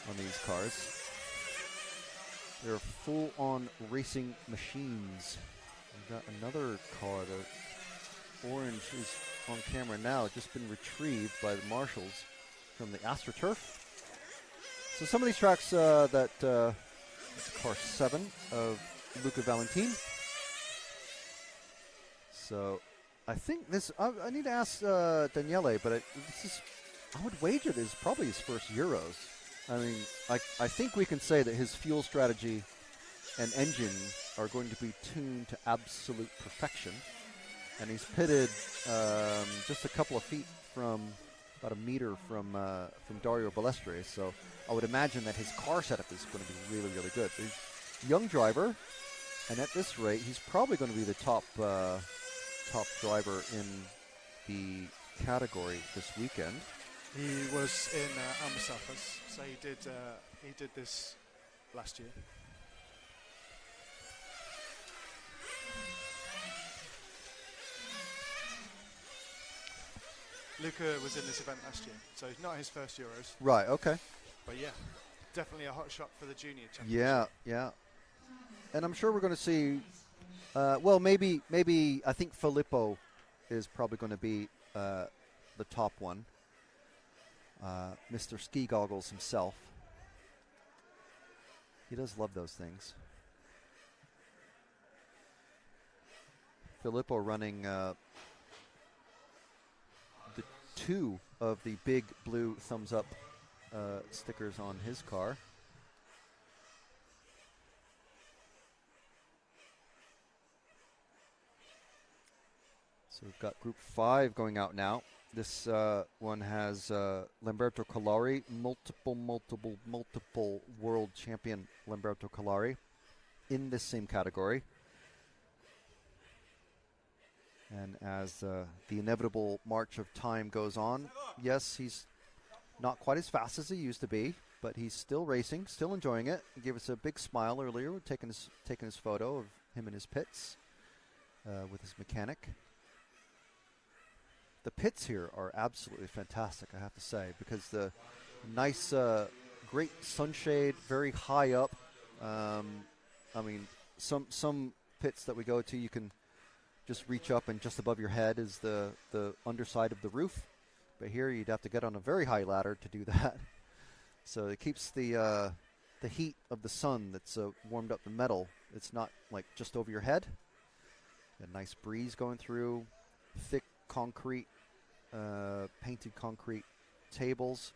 on these cars. They're full-on racing machines. We've got another car. The orange is on camera now. It's just been retrieved by the marshals from the AstroTurf. So some of these tracks it's car 7 of Luca Valentin. So I think this, I need to ask Daniele, but I would wager this is probably his first Euros. I mean, I think we can say that his fuel strategy and engine are going to be tuned to absolute perfection. And he's pitted just a couple of feet from, about a meter from Dario Balestre. So I would imagine that his car setup is going to be really, really good. He's a young driver, and at this rate, he's probably going to be the top driver in the category this weekend. He was in Almusafas, so he did this last year. Luca was in this event last year, so it's not his first Euros. Right, okay. But yeah, definitely a hot shot for the junior championship. Yeah, yeah. And I'm sure we're going to see, well, maybe I think Filippo is probably going to be the top one. Mr. Ski Goggles himself. He does love those things. Filippo running the 2 of the big blue thumbs up stickers on his car. So we've got Group 5 going out now. This one has Lamberto Collari, multiple world champion Lamberto Collari in this same category. And as the inevitable march of time goes on, yes, he's not quite as fast as he used to be, but he's still racing, still enjoying it. He gave us a big smile earlier, taking his photo of him in his pits with his mechanic. The pits here are absolutely fantastic, I have to say, because the nice, great sunshade, very high up. I mean, some pits that we go to, you can just reach up and just above your head is the underside of the roof. But here you'd have to get on a very high ladder to do that. So it keeps the heat of the sun that's warmed up the metal. It's not like just over your head. A nice breeze going through, thick concrete, painted concrete tables.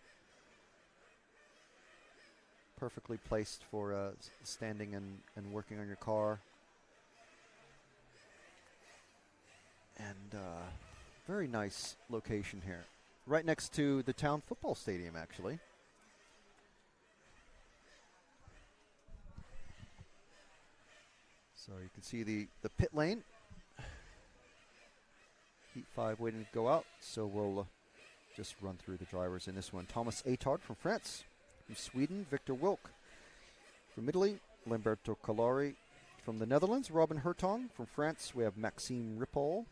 Perfectly placed for standing and working on your car. And very nice location here. Right next to the town football stadium, actually. So you can see the pit lane. Heat 5 waiting to go out. So we'll just run through the drivers in this one. Thomas Atard from France. From Sweden, Victor Wilk. From Italy, Lamberto Collari. From the Netherlands, Robin Hertong. From France, we have Maxime Ripoll.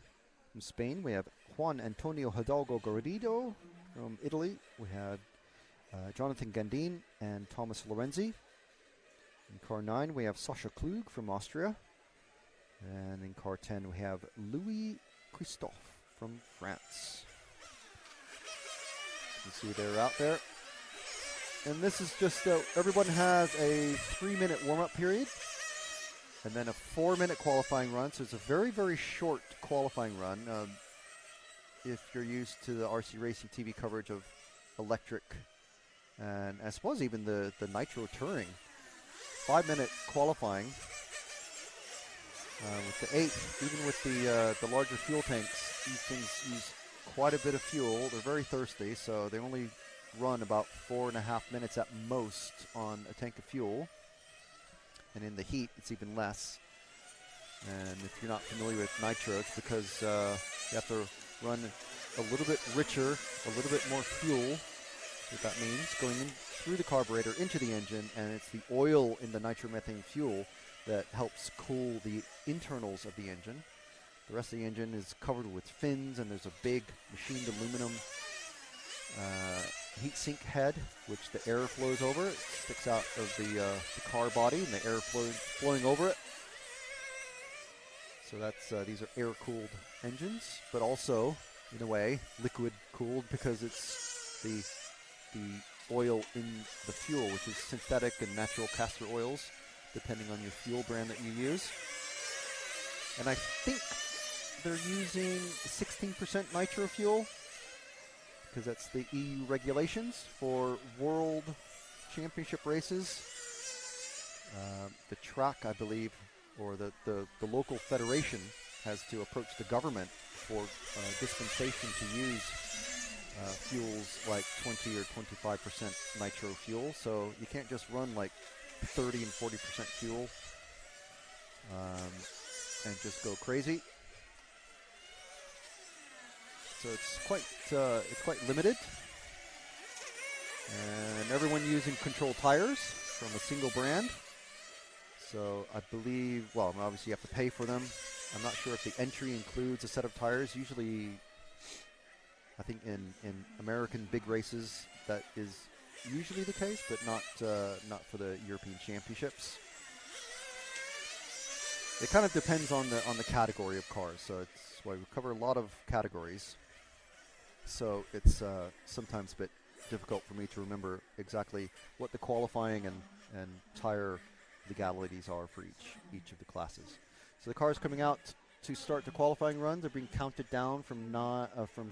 From Spain, we have Juan Antonio Hidalgo Garrido. From Italy, we have Jonathan Gandin and Thomas Lorenzi. In car 9, we have Sascha Klug from Austria. And in car 10, we have Louis Christophe from France. You see they're out there. And this is just, everyone has a 3-minute warm-up period. And then a 4-minute qualifying run. So it's a very, very short qualifying run. If you're used to the RC Racing TV coverage of electric, and I suppose even the Nitro Touring. 5-minute qualifying. With the 8, even with the larger fuel tanks, these things use quite a bit of fuel. They're very thirsty, so they only run about 4.5 minutes at most on a tank of fuel. And in the heat, it's even less. And if you're not familiar with nitro, it's because you have to run a little bit richer, a little bit more fuel. What that means, going in through the carburetor into the engine, and it's the oil in the nitromethane fuel that helps cool the internals of the engine. The rest of the engine is covered with fins, and there's a big machined aluminum heat sink head, which the air flows over. It sticks out of the car body, and the air flowing over it. So that's these are air-cooled engines, but also, in a way, liquid-cooled because it's the oil in the fuel, which is synthetic and natural castor oils, depending on your fuel brand that you use. And I think they're using 16% nitro fuel, because that's the EU regulations for world championship races. The track, I believe, or the local federation has to approach the government for dispensation to use fuels like 20 or 25% nitro fuel. So you can't just run like 30 and 40% fuel and just go crazy. So it's quite limited, and everyone using controlled tires from a single brand. So I believe, well, obviously you have to pay for them. I'm not sure if the entry includes a set of tires. Usually, I think in American big races that is usually the case, but not for the European Championships. It kind of depends on the category of cars. So it's why we cover a lot of categories. So it's sometimes a bit difficult for me to remember exactly what the qualifying and tire legalities are for each of the classes. So the cars coming out to start the qualifying runs are being counted down from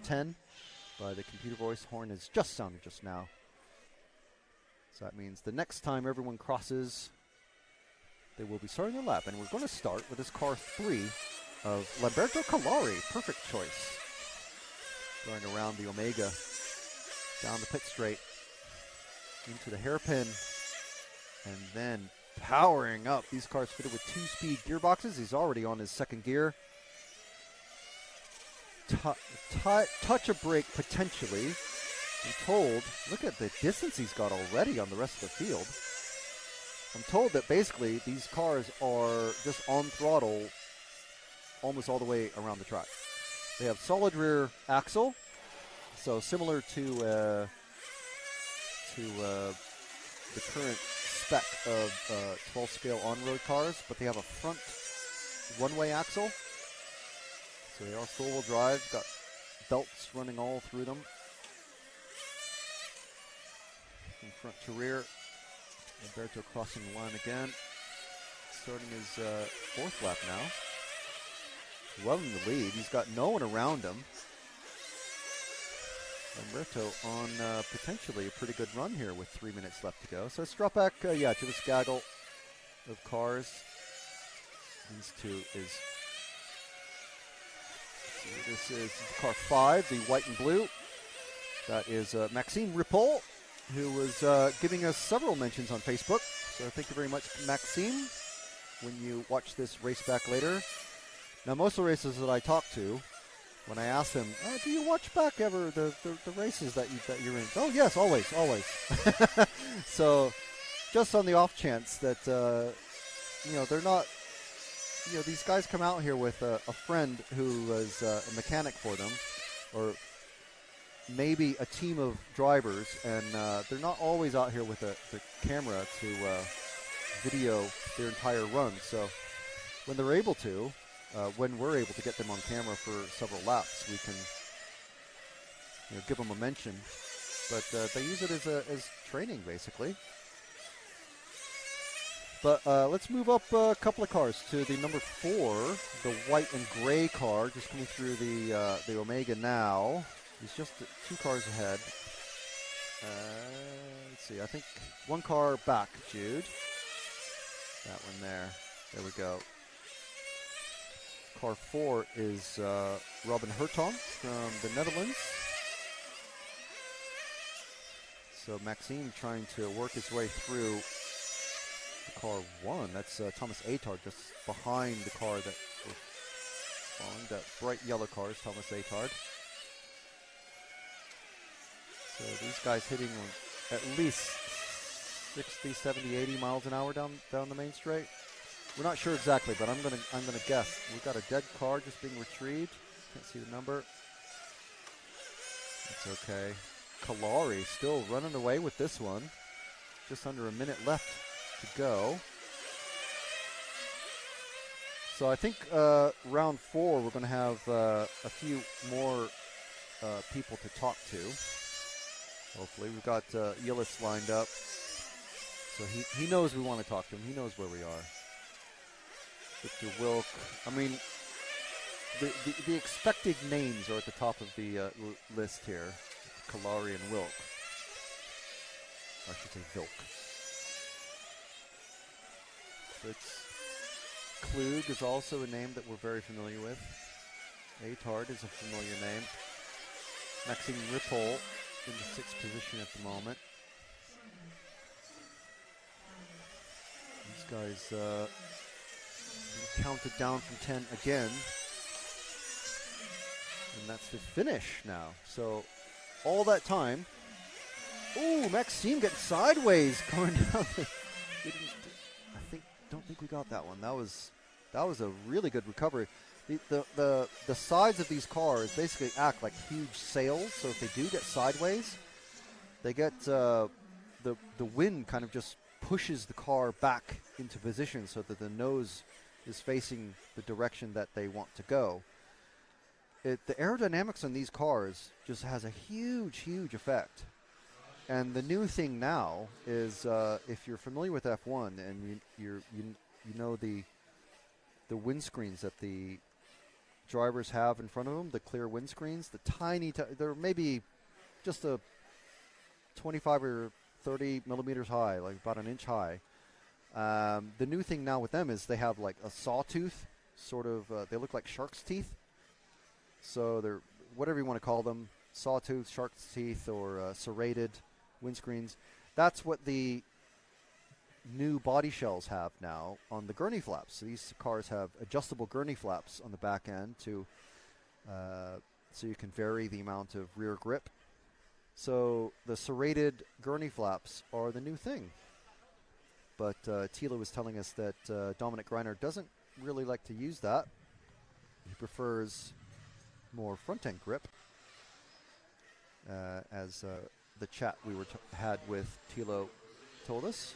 10 by the computer voice. Horn has just sounded just now. So that means the next time everyone crosses, they will be starting their lap. And we're going to start with this car 3 of Lamberto Calari. Perfect choice. Going around the Omega, down the pit straight, into the hairpin, and then powering up. These cars fitted with 2-speed gearboxes. He's already on his second gear. Touch a brake potentially. I'm told, look at the distance he's got already on the rest of the field. I'm told that basically these cars are just on throttle almost all the way around the track. They have solid rear axle, so similar to the current spec of 12-scale on-road cars, but they have a front one-way axle. So they are four-wheel drive, got belts running all through them. From front to rear. Alberto crossing the line again. Starting his fourth lap now. Well in the lead. He's got no one around him. Alberto on potentially a pretty good run here with 3 minutes left to go. So let's drop back to this gaggle of cars. These two is... This is car 5, the white and blue. That is Maxime Ripoll, who was giving us several mentions on Facebook. So thank you very much, Maxime, when you watch this race back later. Now, most of the races that I talk to, when I ask them, do you watch back ever the races that you're in? Oh, yes, always. So just on the off chance that, they're not, these guys come out here with a friend who is a mechanic for them, or maybe a team of drivers, and they're not always out here with the camera to video their entire run. So when they're able to, when we're able to get them on camera for several laps, we can give them a mention. But they use it as training, basically. But let's move up a couple of cars to the number 4, the white and gray car, just coming through the Omega now. He's just 2 cars ahead. Let's see, I think one car back, Jude. That one there. There we go. Car 4 is Robin Hertong from the Netherlands. So Maxime trying to work his way through car 1. That's Thomas Atard just behind the car that we're following. That bright yellow car is Thomas Atard. So these guys hitting at least 60, 70, 80 miles an hour down the main straight. We're not sure exactly, but I'm gonna guess. We've got a dead car just being retrieved. Can't see the number. That's okay. Kalari still running away with this one. Just under a minute left to go. So I think round 4 we're going to have a few more people to talk to. Hopefully we've got Gillis lined up, so he knows we want to talk to him. He knows where we are. Victor Wilk. I mean, the expected names are at the top of the list here. Kalari and Wilk. I should say Vilk. Fritz Klug is also a name that we're very familiar with. Atard is a familiar name. Maxime Ripoll in the 6th position at the moment. These guys counted down from 10 again. And that's the finish now. So all that time. Ooh, Maxime getting sideways going down. Don't think we got that one. That was a really good recovery. The sides of these cars basically act like huge sails. So if they do get sideways, they get the wind kind of just pushes the car back into position so that the nose is facing the direction that they want to go. The aerodynamics on these cars just has a huge effect. And the new thing now is, if you're familiar with F1 and you know the windscreens that the drivers have in front of them, the clear windscreens, the they're maybe just a 25 or 30 millimeters high, like about an inch high. The new thing now with them is they have like a sawtooth, sort of. They look like shark's teeth. So they're whatever you want to call them, sawtooth, shark's teeth, or serrated windscreens. That's what the new body shells have now on the gurney flaps. So these cars have adjustable gurney flaps on the back end to so you can vary the amount of rear grip. So the serrated gurney flaps are the new thing. But Tilo was telling us that Dominic Greiner doesn't really like to use that. He prefers more front-end grip, as the chat we had with Tilo told us.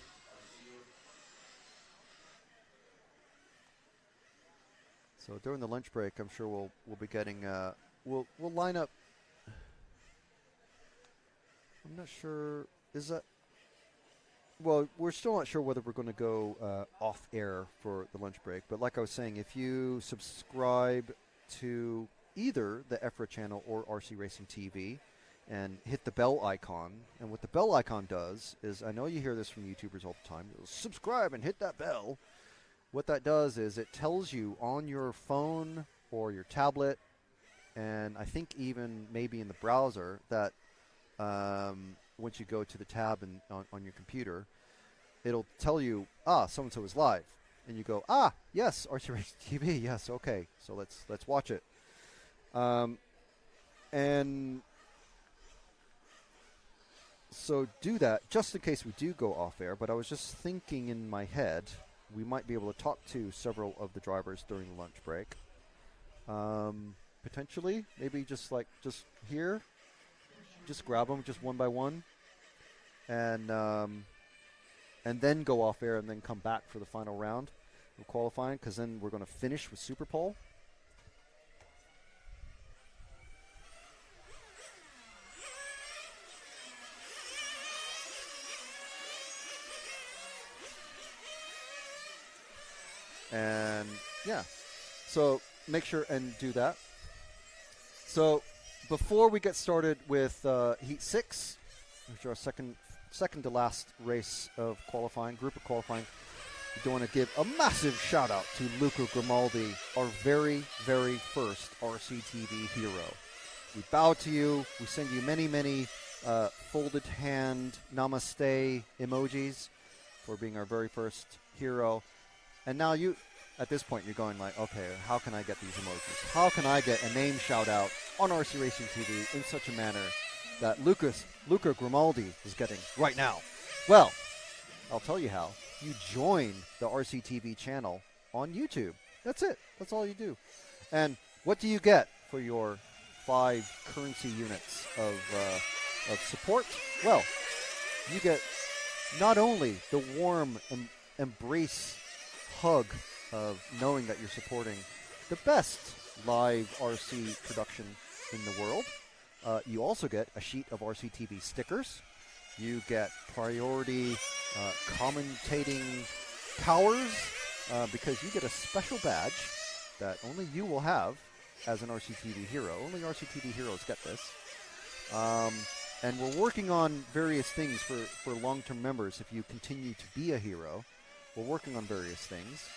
So during the lunch break, I'm sure we'll be getting we'll line up. I'm not sure. Is that? Well, we're still not sure whether we're going to go off air for the lunch break. But like I was saying, if you subscribe to either the EFRA channel or RC Racing TV and hit the bell icon, and what the bell icon does is, I know you hear this from YouTubers all the time, you'll subscribe and hit that bell. What that does is it tells you on your phone or your tablet, and I think even maybe in the browser, that once you go to the tab and on your computer, it'll tell you, so-and-so is live. And you go, yes, RC Racing TV, yes, okay, so let's watch it. And so do that just in case we do go off air. But I was just thinking in my head, we might be able to talk to several of the drivers during the lunch break. Potentially, maybe just here, just grab them just one by one, and then go off air and then come back for the final round of qualifying, because then we're going to finish with SUPERPOLE. And yeah, so make sure and do that. So before we get started with Heat 6, which are our second to last race of qualifying, group of qualifying, we do want to give a massive shout out to Luca Grimaldi, our very, very first RCTV hero. We bow to you. We send you many, many folded hand namaste emojis for being our very first hero. And now you, at this point, you're going like, okay, how can I get these emojis? How can I get a name shout out on RC Racing TV in such a manner that Luca Grimaldi is getting right now? Well, I'll tell you how. you join the RCTV channel on YouTube. That's it. That's all you do. And what do you get for your 5 currency units of support? Well, you get not only the warm embrace hug of knowing that you're supporting the best live RC production in the world, you also get a sheet of RCTV stickers. You get priority commentating powers because you get a special badge that only you will have as an RCTV hero. Only RCTV heroes get this. And we're working on various things for long-term members. If you continue to be a hero, we're working on various things.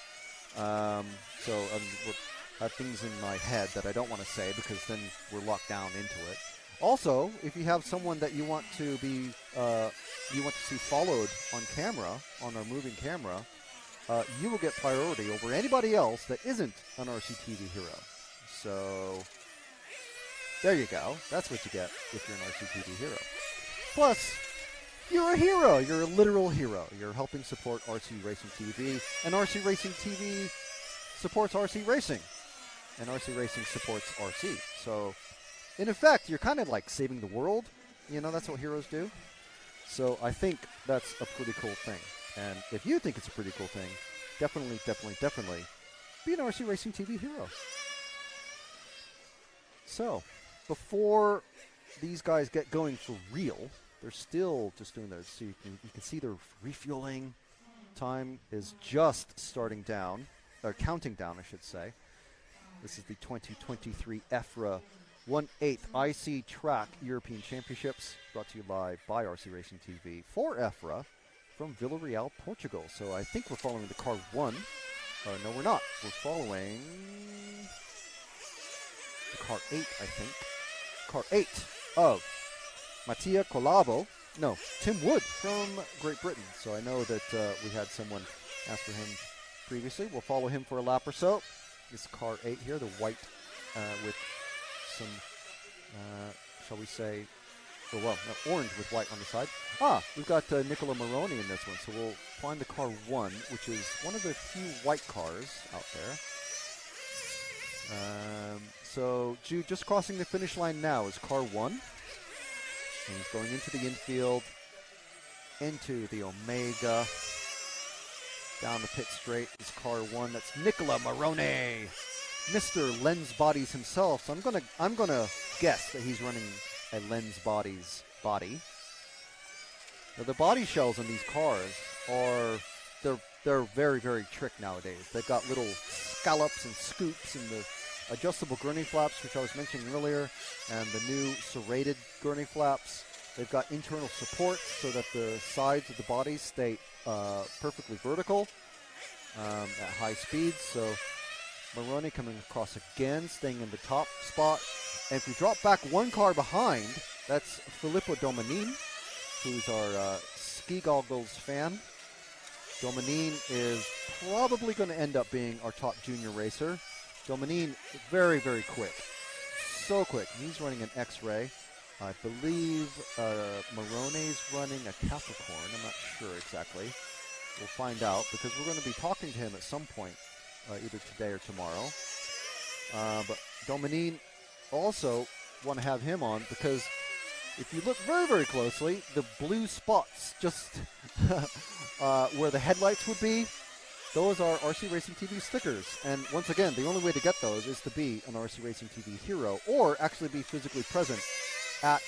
So I have things in my head that I don't want to say because then we're locked down into it. Also, if you have someone that you want to be, you want to see followed on camera, on our moving camera, you will get priority over anybody else that isn't an RCTV hero. So there you go. That's what you get if you're an RCTV hero. Plus, you're a hero. You're a literal hero. You're helping support RC Racing TV, and RC Racing TV supports RC Racing, and RC Racing supports RC. So, in effect, you're kind of like saving the world. You know, that's what heroes do. So I think that's a pretty cool thing. And if you think it's a pretty cool thing, definitely be an RC Racing TV hero. So, before these guys get going for real, they're still just doing their, so you can see their refueling time is just starting down, or counting down, I should say. This is the 2023 EFRA 1/8 IC Track European Championships, brought to you live by RC Racing TV for EFRA from Vila Real, Portugal. So I think we're following the car 1. No, we're not. We're following the car 8, I think. Car 8 of Mattia Colavo. No, Tim Wood from Great Britain. So I know that we had someone ask for him previously. We'll follow him for a lap or so. This car 8 here, the white with some, shall we say, orange with white on the side. We've got Nicola Moroni in this one. So we'll find the car 1, which is one of the few white cars out there. So Jude just crossing the finish line now is car 1. And he's going into the infield, into the Omega. Down the pit straight is car 1. That's Nicola Moroni, Mr. Lens Bodies himself. So I'm gonna guess that he's running a Lens Bodies body. Now the body shells on these cars are they're very, very trick nowadays. They've got little scallops and scoops and the adjustable gurney flaps, which I was mentioning earlier, and the new serrated gurney flaps. They've got internal support so that the sides of the bodies stay perfectly vertical at high speeds. So Moroni coming across again, staying in the top spot. And if we drop back one car behind, that's Filippo Domanin, who's our ski goggles fan. Domanin is probably going to end up being our top junior racer. Domanin, very, very quick. So quick. He's running an X-Ray. I believe Moroni's running a Capricorn. I'm not sure exactly. We'll find out because we're going to be talking to him at some point, either today or tomorrow. But Domanin also want to have him on because if you look very, very closely, the blue spots just where the headlights would be, those are RC Racing TV stickers. And once again, the only way to get those is to be an RC Racing TV hero or actually be physically present at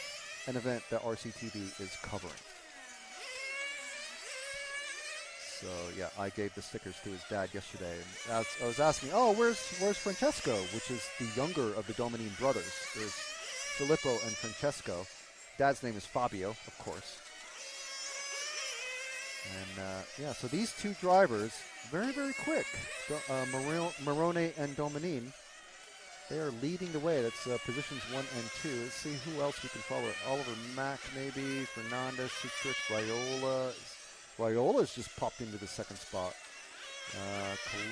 an event that RCTV is covering. So yeah, I gave the stickers to his dad yesterday. And I was asking, where's Francesco, which is the younger of the Domanin brothers. There's Filippo and Francesco. Dad's name is Fabio, of course. And so these two drivers, very, very quick. Moroni and Domanin, they are leading the way. That's positions 1 and 2. Let's see who else we can follow. Oliver Mack, maybe. Fernandez, Citrix, Viola. Viola's just popped into the second spot.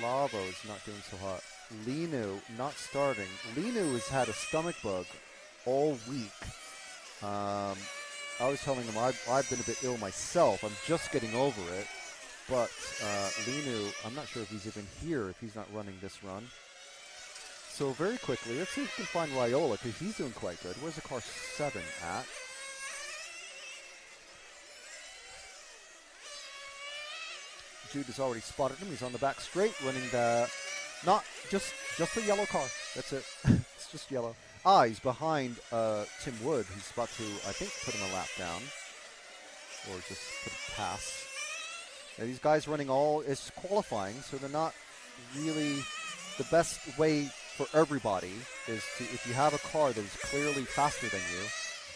Calavo's not doing so hot. Linu not starting. Linu has had a stomach bug all week. I was telling him I've been a bit ill myself. I'm just getting over it. but Linu, I'm not sure if he's even here, if he's not running this run. So very quickly, let's see if we can find Raiola, because he's doing quite good. Where's the car 7 at? Jude has already spotted him. He's on the back straight, running the, not just the yellow car. That's it. It's just yellow. He's behind Tim Wood, who's about to, I think, put him a lap down, or just put a pass. Now, these guys running it's qualifying, so they're not really the best way for everybody is to, if you have a car that is clearly faster than you,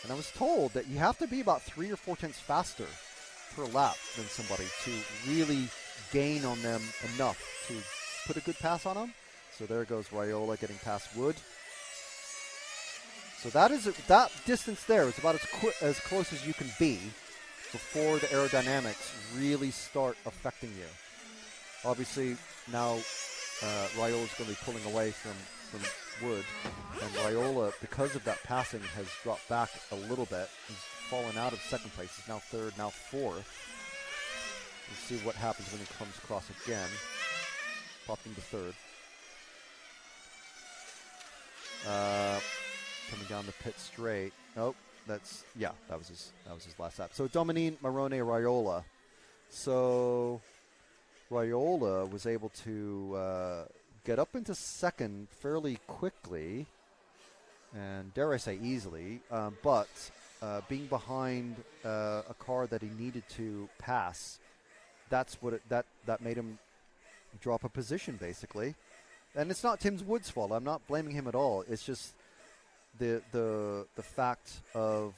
and I was told that you have to be about 3 or 4 tenths faster per lap than somebody to really gain on them enough to put a good pass on them. So there goes Raiola getting past Wood. So that distance there is about as close as you can be before the aerodynamics really start affecting you. Obviously now Raiola's going to be pulling away from Wood, and Raiola, because of that passing, has dropped back a little bit. He's fallen out of second place. He's now third, now fourth. We'll see what happens when he comes across again. Popped into third. Coming down the pit straight. Oh, that was his last lap. So Dominique Marone Raiola. So Raiola was able to get up into second fairly quickly, and dare I say easily, but being behind a car that he needed to pass, that made him drop a position basically. And it's not Tim Wood's fault. I'm not blaming him at all. It's just the fact of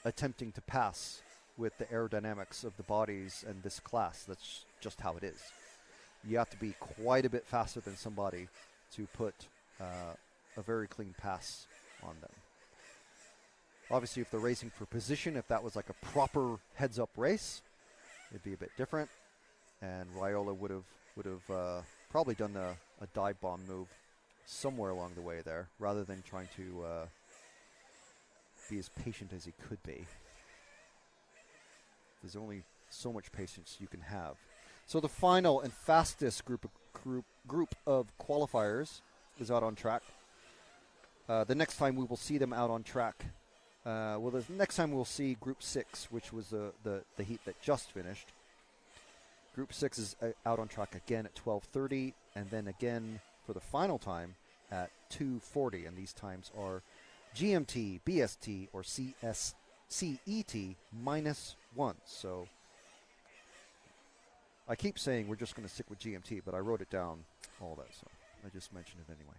attempting to pass with the aerodynamics of the bodies and this class. That's just how it is. You have to be quite a bit faster than somebody to put a very clean pass on them. Obviously, if they're racing for position, if that was like a proper heads-up race, it'd be a bit different. And Raiola would have probably done a dive bomb move somewhere along the way there, rather than trying to be as patient as he could be. There's only so much patience you can have. So the final and fastest group of qualifiers is out on track. The next time we will see them out on track, the next time we'll see Group 6, which was the heat that just finished. Group 6 is out on track again at 12:30, and then again for the final time at 2:40, and these times are GMT, BST, or CET -1. So I keep saying we're just going to stick with GMT, but I wrote it down, all that, so I just mentioned it anyway.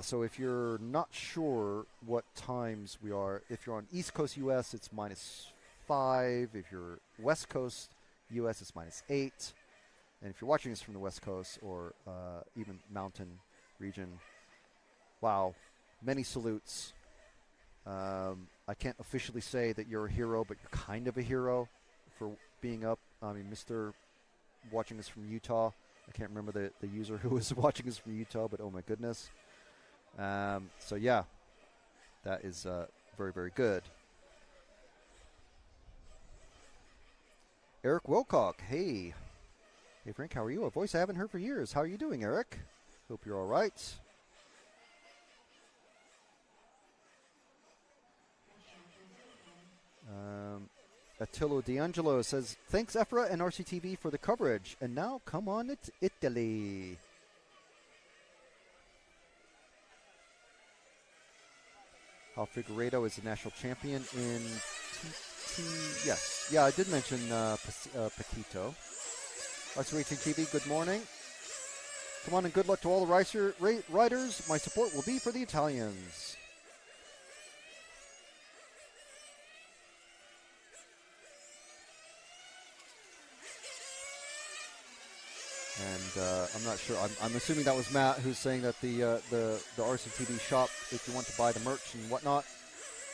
So if you're not sure what times we are, if you're on East Coast US, it's -5. If you're West Coast US, it's -8. And if you're watching this from the West Coast or even mountain region, wow, many salutes. I can't officially say that you're a hero, but you're kind of a hero for being up. I mean, Mr. watching us from Utah. I can't remember the user who was watching us from Utah, but oh my goodness. So yeah, that is very, very good. Eric Wilcock, hey. Hey Frank, how are you? A voice I haven't heard for years. How are you doing, Eric? Hope you're all right. Tilo D'Angelo says, thanks EFRA and RCTV for the coverage. And now, come on, it's Italy. Hal Figueiredo is the national champion in TT. Yes. Yeah, I did mention Paquito. RC18TV, good morning. Come on and good luck to all the riders. My support will be for the Italians. And I'm not sure. I'm assuming that was Matt who's saying that the RCTV shop, if you want to buy the merch and whatnot,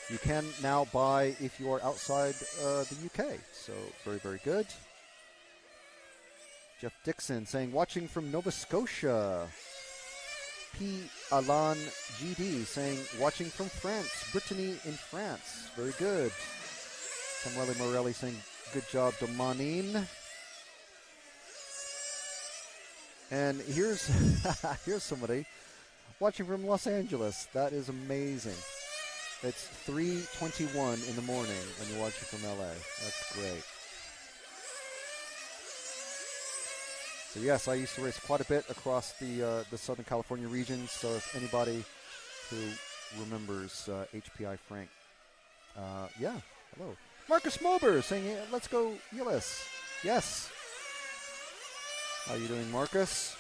you can now buy if you are outside the UK. So very, very good. Jeff Dixon saying, watching from Nova Scotia. P. Alan GD saying, watching from France. Brittany in France. Very good. Samuele Morelli saying, good job, Domanin. And here's here's somebody watching from Los Angeles. That is amazing. It's 3:21 in the morning and you're watching from LA. That's great. So yes, I used to race quite a bit across the Southern California region. So if anybody who remembers HPI Frank, yeah, hello. Marcus Mober saying, let's go Gillis. Yes. How you doing, Marcus?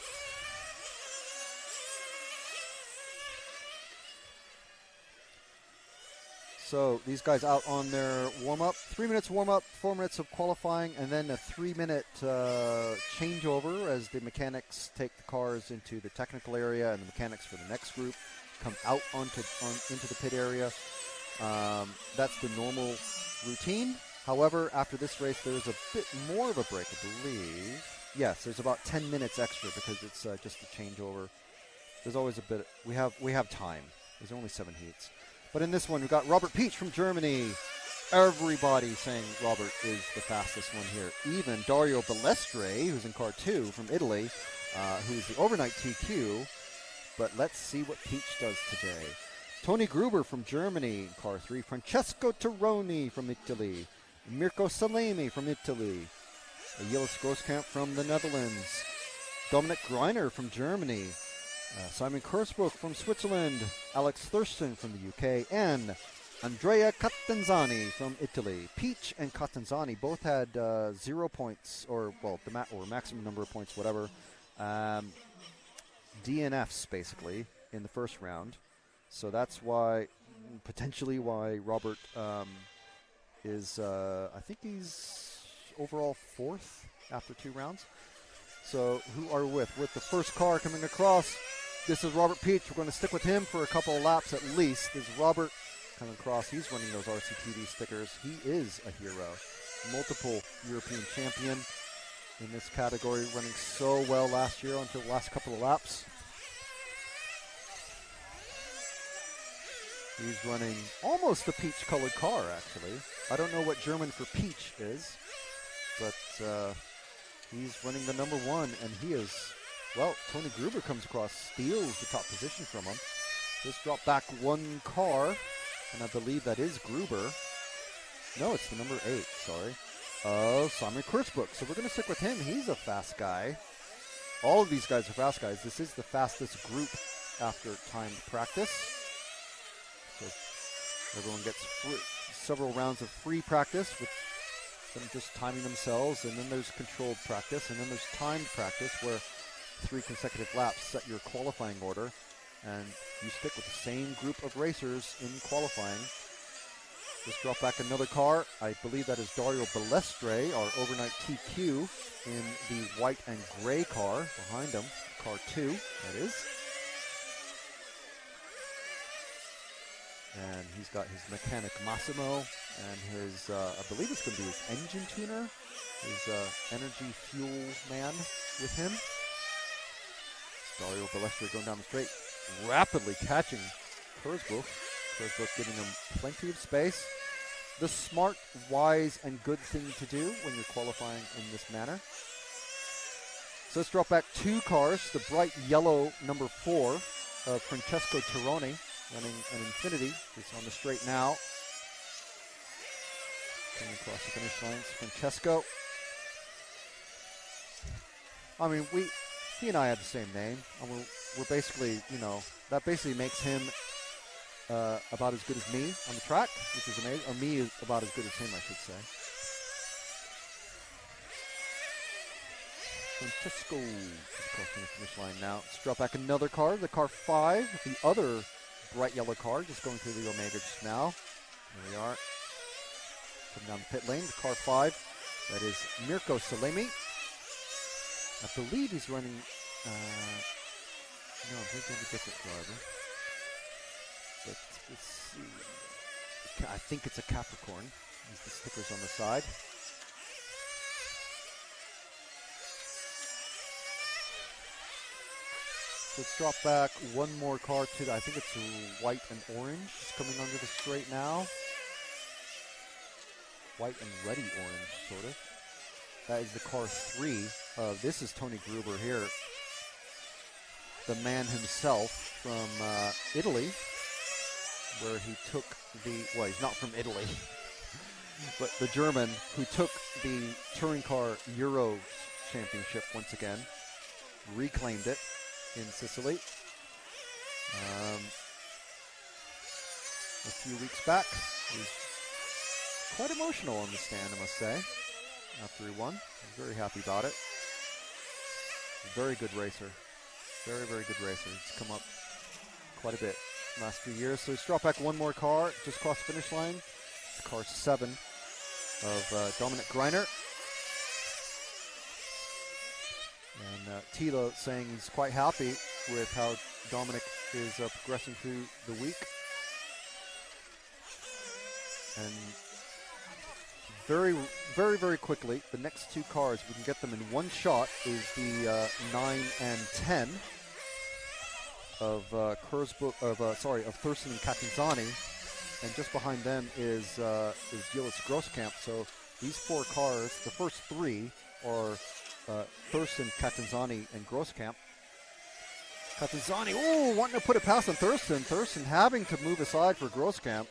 So these guys out on their warm-up. 3 minutes warm-up, 4 minutes of qualifying, and then a 3-minute changeover as the mechanics take the cars into the technical area, and the mechanics for the next group come out into the pit area. That's the normal routine. However, after this race, there's a bit more of a break, I believe. Yes, there's about 10 minutes extra because it's just a changeover. There's always a bit. We have time. There's only 7 heats. But in this one, we've got Robert Peach from Germany. Everybody saying Robert is the fastest one here. Even Dario Balestre, who's in car 2 from Italy, who's the overnight TQ. But let's see what Peach does today. Tony Gruber from Germany in car 3. Francesco Tironi from Italy. Mirko Salemi from Italy. Gillis Grosskamp from the Netherlands. Dominic Greiner from Germany. Simon Kurzbruch from Switzerland. Alex Thurston from the UK. And Andrea Catanzani from Italy. Peach and Catanzani both had 0 points, or maximum number of points, whatever. DNFs, basically, in the first round. So that's potentially why Robert is, I think he's overall 4th after 2 rounds. So who are we with? With the first car coming across, this is Robert Peach. We're going to stick with him for a couple of laps at least. This is Robert coming across. He's running those RCTV stickers. He is a hero. Multiple European champion in this category, running so well last year until the last couple of laps. He's running almost a peach-colored car, actually. I don't know what German for peach is, but he's running the number 1, and he is, well, Tony Gruber comes across, steals the top position from him. Just dropped back 1 car, and I believe that is Gruber. No, it's the number 8, sorry. Simon Kurzbruch. So we're going to stick with him. He's a fast guy. All of these guys are fast guys. This is the fastest group after timed practice. So everyone gets several rounds of free practice with them just timing themselves, and then there's controlled practice, and then there's timed practice where 3 consecutive laps set your qualifying order, and you stick with the same group of racers in qualifying. Just drop back another car. I believe that is Dario Balestre, our overnight TQ, in the white and gray car behind him, car 2, that is. And he's got his mechanic Massimo and his, I believe it's going to be his engine tuner, his energy fuel man with him. Dario Balestre going down the straight, rapidly catching Kurzbruch. Kurzbruch giving him plenty of space. The smart, wise, and good thing to do when you're qualifying in this manner. So let's drop back 2 cars. The bright yellow number 4 of Francesco Tironi, running an Infinity. He's on the straight now. Coming across the finish lines, Francesco. I mean, he and I had the same name. And we're basically, that basically makes him about as good as me on the track, which is amazing. Or me is about as good as him, I should say. Francesco is crossing the finish line now. Let's drop back another car, the car 5, the other bright yellow car, just going through the Omega just now. There we are. Coming down the pit lane, the car 5. That is Mirko Salemi. I believe he's running, no, I think a different driver. But let's see. I think it's a Capricorn. There's the stickers on the side. Let's drop back 1 more car to, I think it's white and orange. It's coming under the straight now. White and reddy orange, sort of. That is the car 3. This is Tony Gruber here. the man himself from Italy, where he took well, he's not from Italy, but the German who took the touring car Euro championship once again, reclaimed it in Sicily. A few weeks back, he was quite emotional on the stand, I must say, after he won. He was very happy about it. Very good racer. Very, very good racer. He's come up quite a bit last few years. So he's dropped back one more car, just crossed the finish line. It's car 7 of Dominic Greiner. And Tilo saying he's quite happy with how Dominic is progressing through the week. And very, very, very quickly, the next 2 cars, we can get them in one shot, is the 9 and 10 of Thurston and Catanzani, and just behind them is Gillis Grosskamp. So these 4 cars, the first 3 are Thurston, Catanzani, and Grosskamp. Catanzani, wanting to put it past on Thurston. Thurston having to move aside for Grosskamp.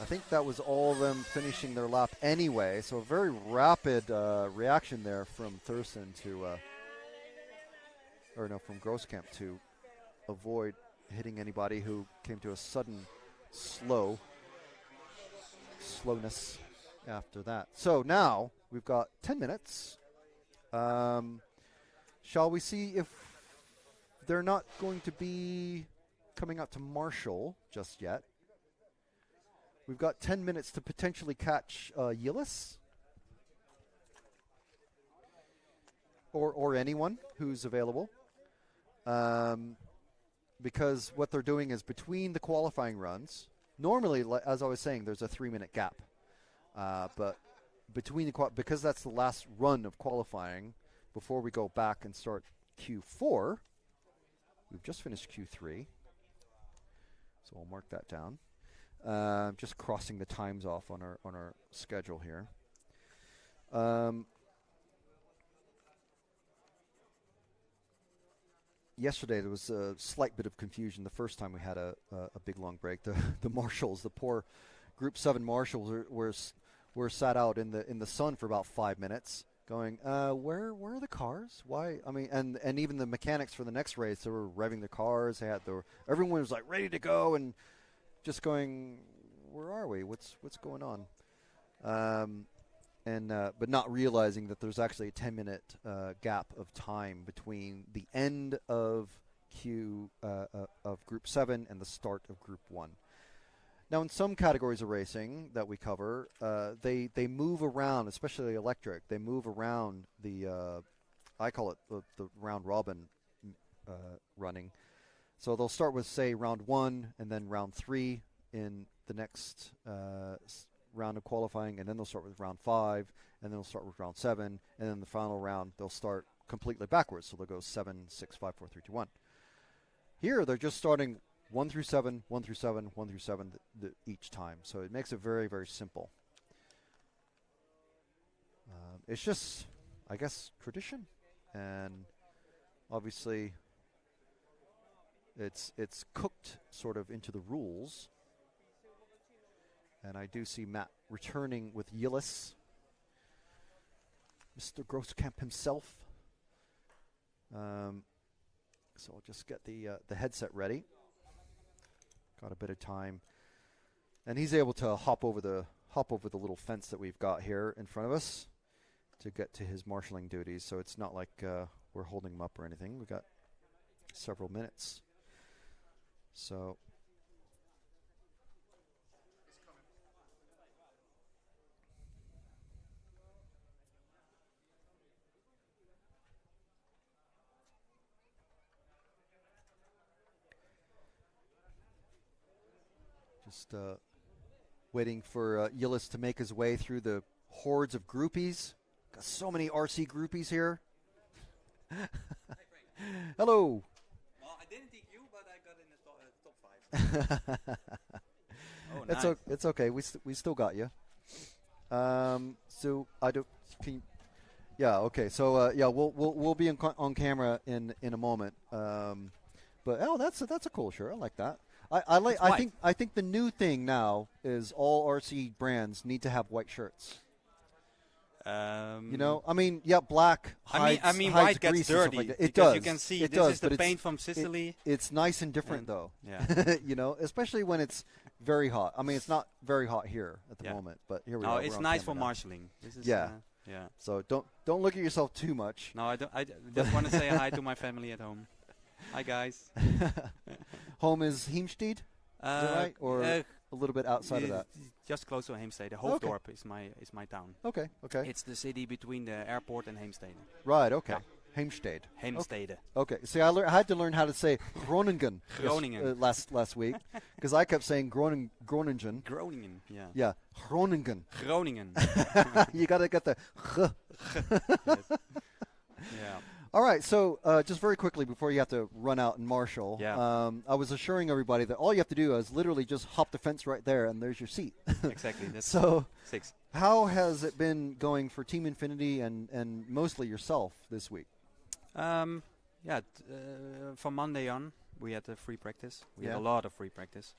I think that was all of them finishing their lap anyway, so a very rapid reaction there from Thurston from Grosskamp to avoid hitting anybody who came to a sudden slowness after that. So now we've got 10 minutes. Shall we see if they're not going to be coming out to Marshall just yet? We've got 10 minutes to potentially catch Gillis or anyone who's available, because what they're doing is between the qualifying runs. Normally, as I was saying, there's a 3-minute gap, but between because that's the last run of qualifying before we go back and start Q4. We've just finished Q3, so I'll mark that down. Just crossing the times off on our schedule here. Yesterday there was a slight bit of confusion the first time we had a big long break. The marshals, the poor Group 7 marshals were sat out in the sun for about 5 minutes, going, where are the cars? Why? I mean, and even the mechanics for the next race, they were revving their cars. Everyone was like ready to go and just going, where are we? What's going on? But not realizing that there's actually a 10-minute gap of time between the end of of Group 7 and the start of Group 1. Now, in some categories of racing that we cover, they move around, especially electric. They move around I call it the round robin running. So they'll start with, say, round 1 and then round 3 in the next round of qualifying, and then they'll start with round 5, and then they'll start with round 7, and then the final round they'll start completely backwards. So they'll go 7, 6, 5, 4, 3, 2, 1. Here they're just starting 1 through 7, 1 through 7, 1 through 7 each time. So it makes it very, very simple. It's just, I guess, tradition, and obviously it's cooked sort of into the rules. And I do see Matt returning with Gillis, Mr. Grosskamp himself. So I'll just get the headset ready. Got a bit of time, and he's able to hop over the little fence that we've got here in front of us to get to his marshalling duties. So it's not like we're holding him up or anything. We've got several minutes. So. Just waiting for Gillis to make his way through the hordes of groupies. Got so many RC groupies here. Hello. Well, I didn't take you, but I got in the top 5. Oh, nice. It's okay. We still got you. So I don't. Yeah. Okay. So yeah, we'll be on camera in a moment. But that's a cool shirt. I like that. I think the new thing now is all RC brands need to have white shirts. You know, I mean, yeah, black hides, I mean, hides white gets grease and stuff dirty. like that. It because does. You can see it this does, is the but paint from Sicily. It's nice and different, though. Yeah. You know, especially when it's very hot. I mean, it's not very hot here at the moment, but here we are. It's we're on nice for camera now. marshalling. This is, Yeah. yeah. So don't look at yourself too much. No, I don't. I just want to say hi to my family at home. Hi, guys. Home is Heemstede, is that right? Or a little bit outside of that? Just close to Heemstede. Hoofddorp is my town. Okay. Okay. It's the city between the airport and Heemstede. Right. Okay. Yeah. Heemstede. Heemstede. Okay. See, I had to learn how to say Groningen. Groningen. Last week, because I kept saying Groningen. Groningen. Yeah. Yeah. Groningen. Groningen. You got to get the. Yes. Yeah. All right, so just very quickly before you have to run out and marshal, Yeah. I was assuring everybody that all you have to do is literally just hop the fence right there, and there's your seat. Exactly. That's So 6. how has it been going for Team Infinity and mostly yourself this week? From Monday on, we had a free practice. We had Yeah. a lot of free practice.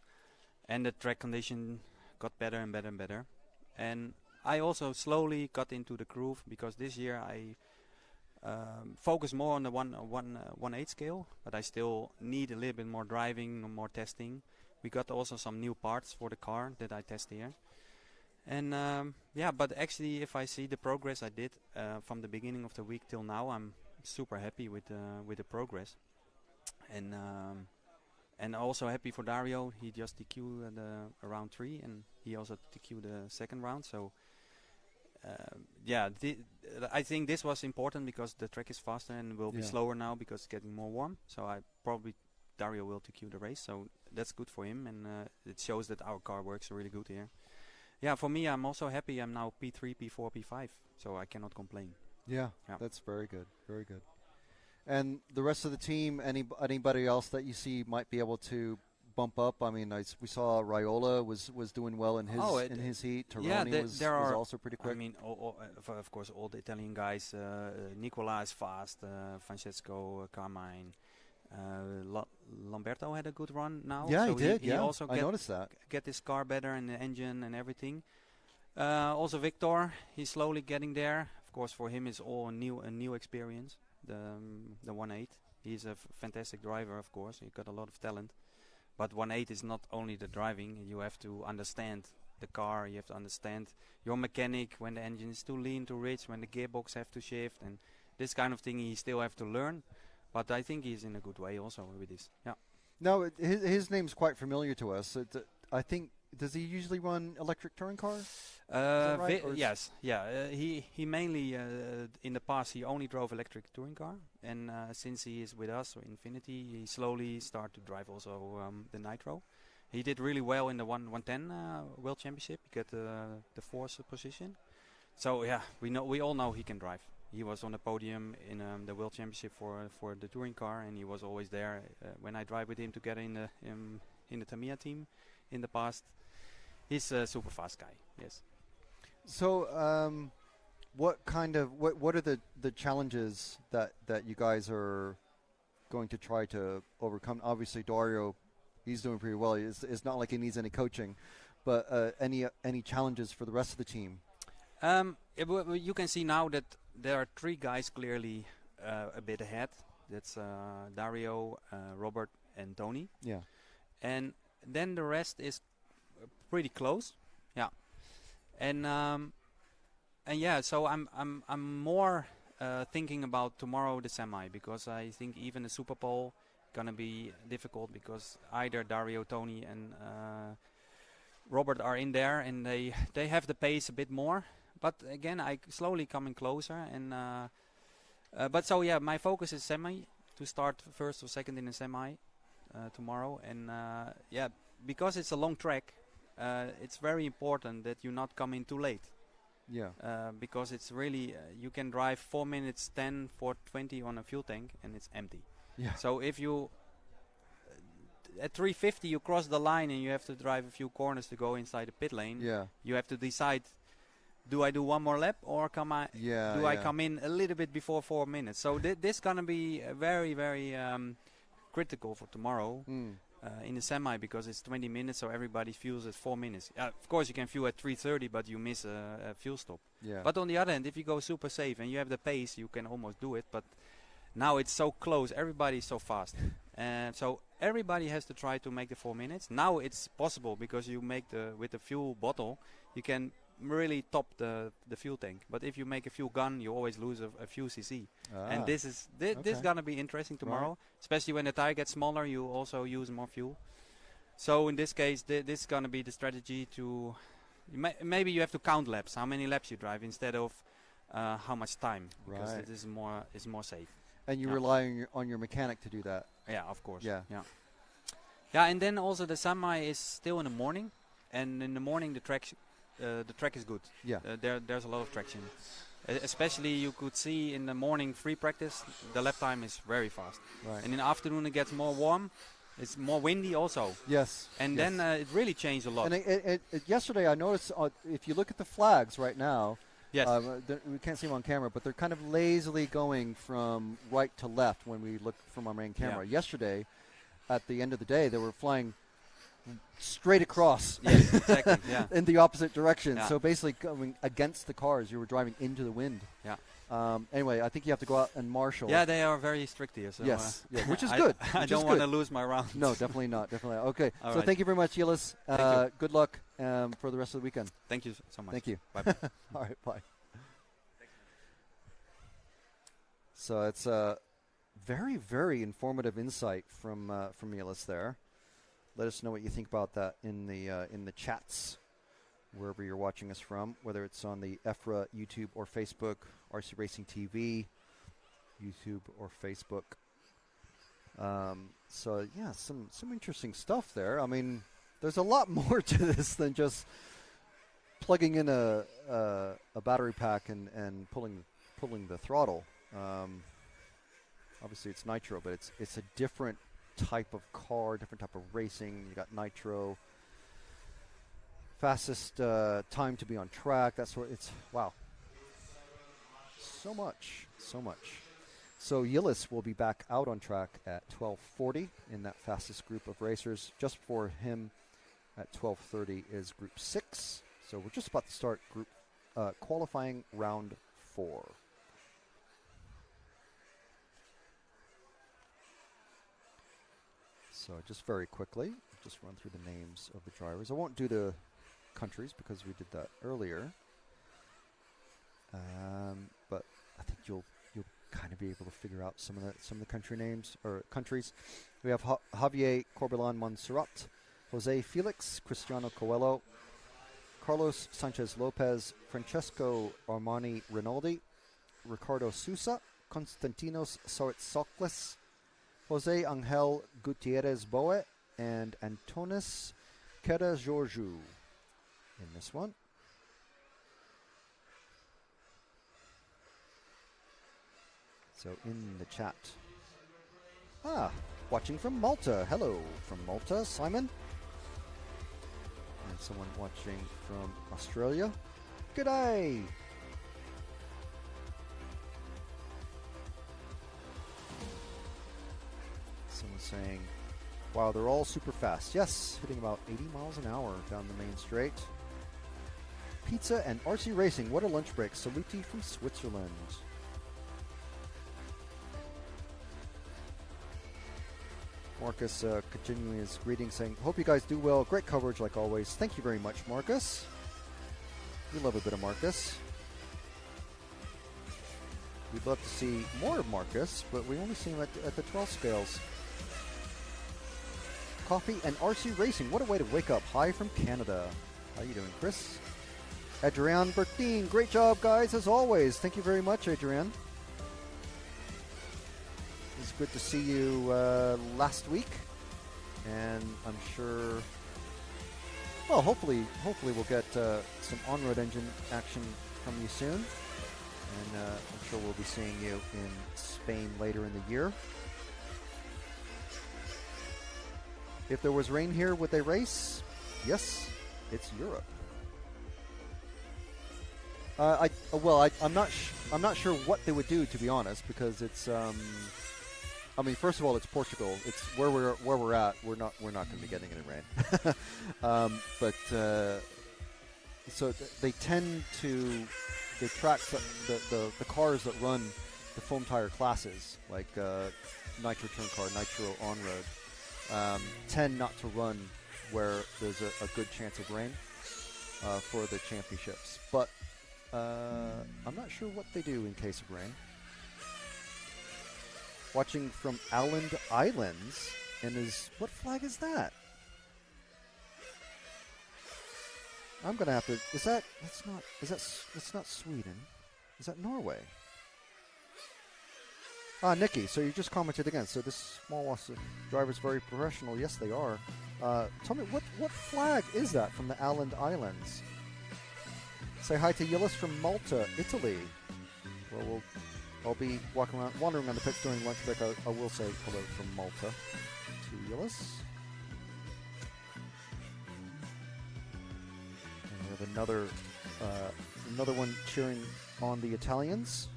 And the track condition got better and better and better. And I also slowly got into the groove because this year I focus more on the 1/8 scale, but I still need a little bit more driving, more testing. We got also some new parts for the car that I test here. And but actually if I see the progress I did from the beginning of the week till now, I'm super happy with the progress. And also happy for Dario. He just DQ'd round 3 and he also DQ'd the second round. So I think this was important because the track is faster and will be slower now because it's getting more warm. So I probably Dario will DQ the race. So that's good for him and it shows that our car works really good here. Yeah, for me, I'm also happy. I'm now P3, P4, P5, so I cannot complain. Yeah, that's very good, very good. And the rest of the team, anybody else that you see might be able to bump up? I mean, we saw Raiola was doing well in his heat. Terroni was also pretty quick. I mean, of course, all the Italian guys. Nicola is fast. Francesco, Carmine. Lamberto had a good run now. Yeah, so he did. He also I noticed that. Get his car better and the engine and everything. Also Victor, he's slowly getting there. Of course, for him it's all a new experience. The 1/8. He's a fantastic driver, of course. He got a lot of talent. But 1/8 is not only the driving. You have to understand the car. You have to understand your mechanic when the engine is too lean, too rich, when the gearbox have to shift, and this kind of thing he still have to learn. But I think he's in a good way also with this. Yeah. No, his name's quite familiar to us. I think, does he usually run electric touring cars? Right? Yes. Yeah. He mainly in the past he only drove electric touring car, and since he is with us or Infinity, he slowly start to drive also the Nitro. He did really well in the 110 World Championship. He got the 4th position. So yeah, we all know he can drive. He was on the podium in the World Championship for the touring car, and he was always there when I drive with him together in the Tamiya team in the past. He's a super fast guy. Yes. So, what are the challenges that you guys are going to try to overcome? Obviously, Dario, he's doing pretty well. It's not like he needs any coaching, but any challenges for the rest of the team? You can see now that there are 3 guys clearly a bit ahead. That's Dario, Robert, and Tony. Yeah. And then the rest is pretty close. Yeah. And yeah, so I'm more thinking about tomorrow the semi, because I think even the SUPERPOLE gonna be difficult because either Dario, Tony, and Robert are in there, and they have the pace a bit more. But again, I slowly coming closer, and but so yeah, my focus is semi to start first or second in the semi tomorrow, and yeah, because it's a long track, it's very important that you not come in too late. Yeah. Because it's really you can drive 4 minutes 10 for 20 on a fuel tank and it's empty. Yeah. So if you at 350 you cross the line and you have to drive a few corners to go inside the pit lane. Yeah. You have to decide do I do one more lap or do I yeah. come in a little bit before 4 minutes? So this gonna be very very critical for tomorrow in the semi, because it's 20 minutes, so everybody fuels at 4 minutes. Of course, you can fuel at 3:30, but you miss a fuel stop. Yeah. But on the other hand, if you go super safe and you have the pace, you can almost do it. But now it's so close, everybody's so fast, and so everybody has to try to make the 4 minutes. Now it's possible because you make with the fuel bottle, you can really top the fuel tank. But if you make a fuel gun, you always lose a few cc. And this is this gonna be interesting tomorrow, especially when the tire gets smaller. You also use more fuel. So in this case, this is gonna be the strategy to maybe you have to count laps, how many laps you drive instead of how much time, because it is more safe. And you rely on your mechanic to do that. Yeah, of course. Yeah. And then also the semi is still in the morning, and in the morning the track is good. Yeah. There's a lot of traction. Especially you could see in the morning free practice, the lap time is very fast. Right. And in the afternoon it gets more warm. It's more windy also. Yes. And then it really changed a lot. And yesterday I noticed, if you look at the flags right now, yes. We can't see them on camera, but they're kind of lazily going from right to left when we look from our main camera. Yeah. Yesterday, at the end of the day, they were flying straight across exactly, yeah. in the opposite direction. Yeah. So basically going against the cars, you were driving into the wind. Yeah. Anyway, I think you have to go out and marshal. Yeah, they are very strict here. So yes, which is good. I don't want to lose my round. No, definitely not. Definitely not. Okay, All so right. thank you very much, Gillis. Thank you. Good luck for the rest of the weekend. Thank you so much. Thank you. Bye. All right, bye. So it's a very, very informative insight from Gillis there. Let us know what you think about that in the chats, wherever you're watching us from, whether it's on the EFRA YouTube or Facebook, RC Racing TV, YouTube or Facebook. So yeah, some interesting stuff there. I mean, there's a lot more to this than just plugging in a battery pack and pulling the throttle. Obviously it's nitro, but it's a different type of car, different type of racing. You got nitro, fastest time to be on track. That's where it's wow. So much. So Gillis will be back out on track at 12:40 in that fastest group of racers. Just for him at 12:30 is Group 6. So we're just about to start group qualifying round 4. So just very quickly, just run through the names of the drivers. I won't do the countries because we did that earlier. But I think you'll kind of be able to figure out some of the country names or countries. We have Javier Corbelan Montserrat, Jose Felix, Cristiano Coelho, Carlos Sanchez Lopez, Francesco Armani Rinaldi, Ricardo Sousa, Konstantinos Soitsoklis, Jose Angel Gutierrez Boe, and Antonis Kera Georgiou in this one. So in the chat. Watching from Malta. Hello from Malta, Simon. And someone watching from Australia. Good day. Someone saying, wow, they're all super fast. Yes, hitting about 80 miles an hour down the main straight. Pizza and RC Racing. What a lunch break. Saluti from Switzerland. Marcus continuing his greeting saying, hope you guys do well. Great coverage like always. Thank you very much, Marcus. We love a bit of Marcus. We'd love to see more of Marcus, but we only see him at the 12 scales. Coffee and RC Racing. What a way to wake up. Hi from Canada. How you doing, Chris? Adrian Bertin. Great job, guys, as always. Thank you very much, Adrian. It's good to see you last week, and I'm sure, well, hopefully we'll get some on-road engine action from you soon, and I'm sure we'll be seeing you in Spain later in the year. If there was rain here, would they race? Yes, it's Europe. I'm not sure what they would do, to be honest, because it's. I mean, first of all, it's Portugal. It's where we're at. We're not going to be getting any rain. So they tend to the tracks the cars that run the foam tire classes like nitro turn car, nitro on road tend not to run where there's a good chance of rain for the championships. But I'm not sure what they do in case of rain. Watching from Island Islands, and what flag is that? I'm gonna have to. That's not Sweden. Is that Norway? Nikki. So you just commented again. So this small driver's very professional. Yes, they are. Tell me what flag is that from the Island Islands? Say hi to Gillis from Malta, Italy. Well, I'll be wandering around the pitch during lunch break. I will say hello from Malta to Gillis. And we have another one cheering on the Italians.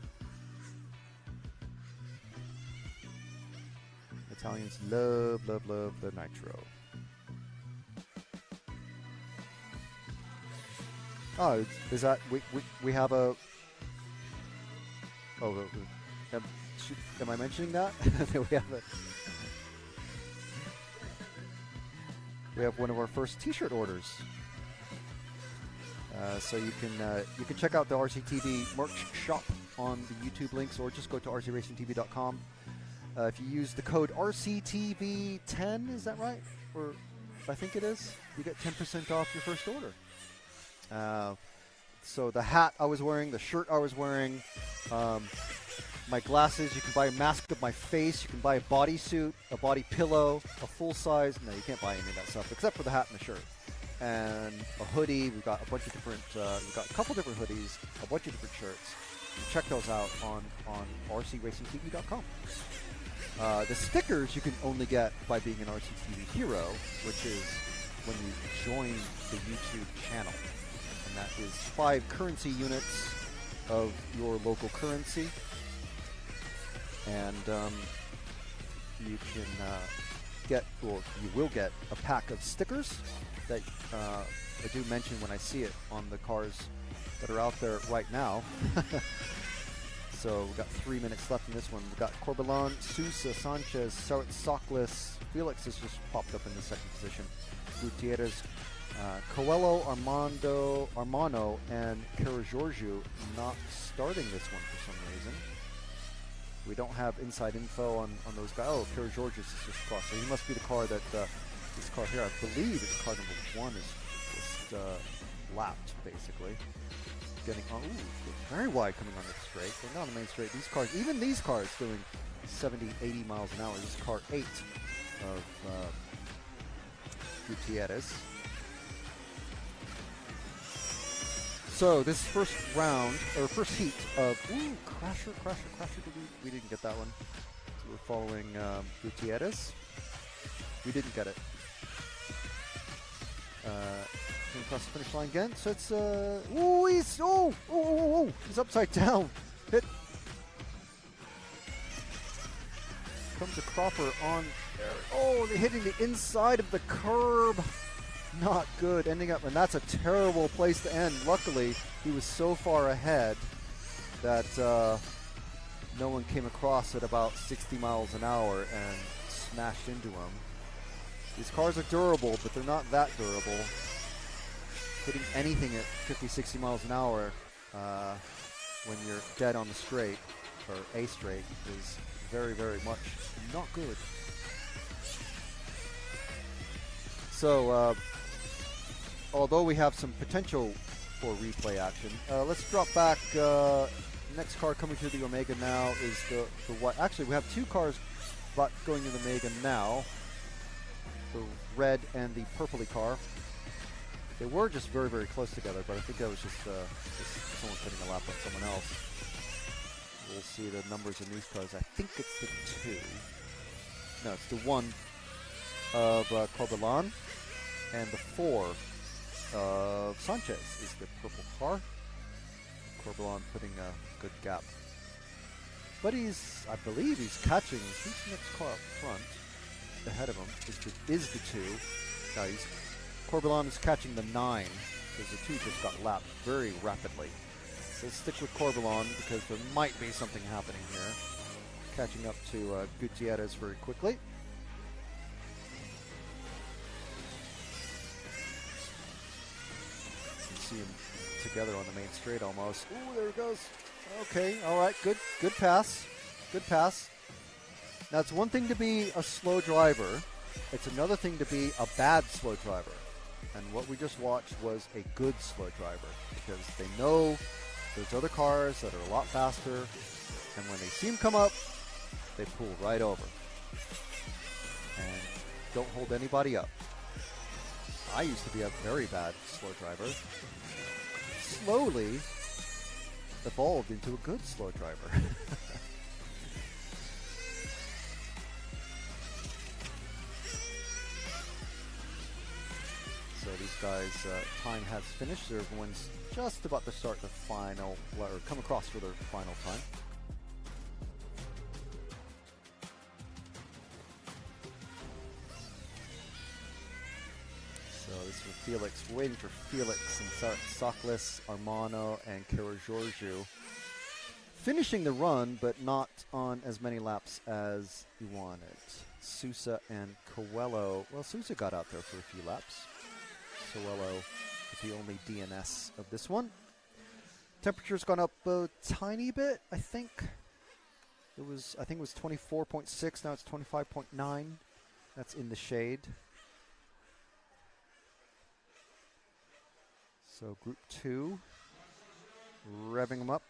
Italians love the nitro. Oh, is that we have a? Oh, am I mentioning that? we have one of our first T-shirt orders. So you can check out the RCTV merch shop on the YouTube links, or just go to rcracingtv.com. If you use the code RCTV10, is that right? Or I think it is. You get 10% off your first order. So the hat I was wearing, the shirt I was wearing, my glasses, you can buy a mask of my face, you can buy a bodysuit, a body pillow, a full size. No, you can't buy any of that stuff except for the hat and the shirt. And a hoodie. We've got a bunch of different, we've got a couple different hoodies, a bunch of different shirts. You check those out on rcracingtv.com. The stickers you can only get by being an RCTV hero, which is when you join the YouTube channel. And that is 5 currency units of your local currency. And you can you will get a pack of stickers that I do mention when I see it on the cars that are out there right now. So we've got 3 minutes left in this one. We've got Corbalán, Sousa, Sanchez, Soklis, Felix has just popped up in the second position. Gutierrez, Coelho, Armano, and Karagiorgio not starting this one for some reason. We don't have inside info on those guys. Oh, Karagiorgio is just crossed. So he must be the car that, this car here, I believe it's car number 1 is just lapped, basically. Getting on, very wide coming on the straight. Going down the main straight. These cars, even these cars doing 70, 80 miles an hour. This is car 8 of Gutierrez. So this first round, or first heat of, Crasher, we didn't get that one. So we're following Gutierrez. We didn't get it. Across the finish line again. So it's, he's upside down. Hit. Comes a Cropper on there. Oh, they're hitting the inside of the curb. Not good. Ending up, and that's a terrible place to end. Luckily, he was so far ahead that no one came across at about 60 miles an hour and smashed into him. These cars are durable, but they're not that durable. Hitting anything at 50, 60 miles an hour when you're dead on the straight, or a straight, is very, very much not good. So, although we have some potential for replay action, let's drop back. Next car coming through the Omega now is the white. Actually, we have 2 cars going to the Omega now. The red and the purpley car. They were just very, very close together, but I think that was just someone putting a lap on someone else. We'll see the numbers in these cars. I think it's the 2. No, it's the 1 of Corbalán, and the 4 of Sanchez is the purple car. Corbalon putting a good gap. But I believe he's catching. Who's the next car up front? Ahead of him is the 2. No, Corbalon is catching the 9 because the 2 just got lapped very rapidly. So stick with Corbalon because there might be something happening here. Catching up to Gutierrez very quickly. You can see him together on the main straight almost. Ooh, there it goes. Okay, all right, good pass. Good pass. Now, it's one thing to be a slow driver. It's another thing to be a bad slow driver. And what we just watched was a good slow driver because they know there's other cars that are a lot faster. And when they see them come up, they pull right over. And don't hold anybody up. I used to be a very bad slow driver. Slowly evolved into a good slow driver. So these guys' time has finished. Everyone's just about to start the final, or come across for their final time. So this is for Felix. We're waiting for Felix and Soklis, Armano, and Karagiorgio. Finishing the run, but not on as many laps as he wanted. Sousa and Coelho. Well, Sousa got out there for a few laps. Coelho is the only DNS of this one. Temperature's gone up a tiny bit, I think. It was 24.6, now it's 25.9. That's in the shade. So Group 2, revving them up.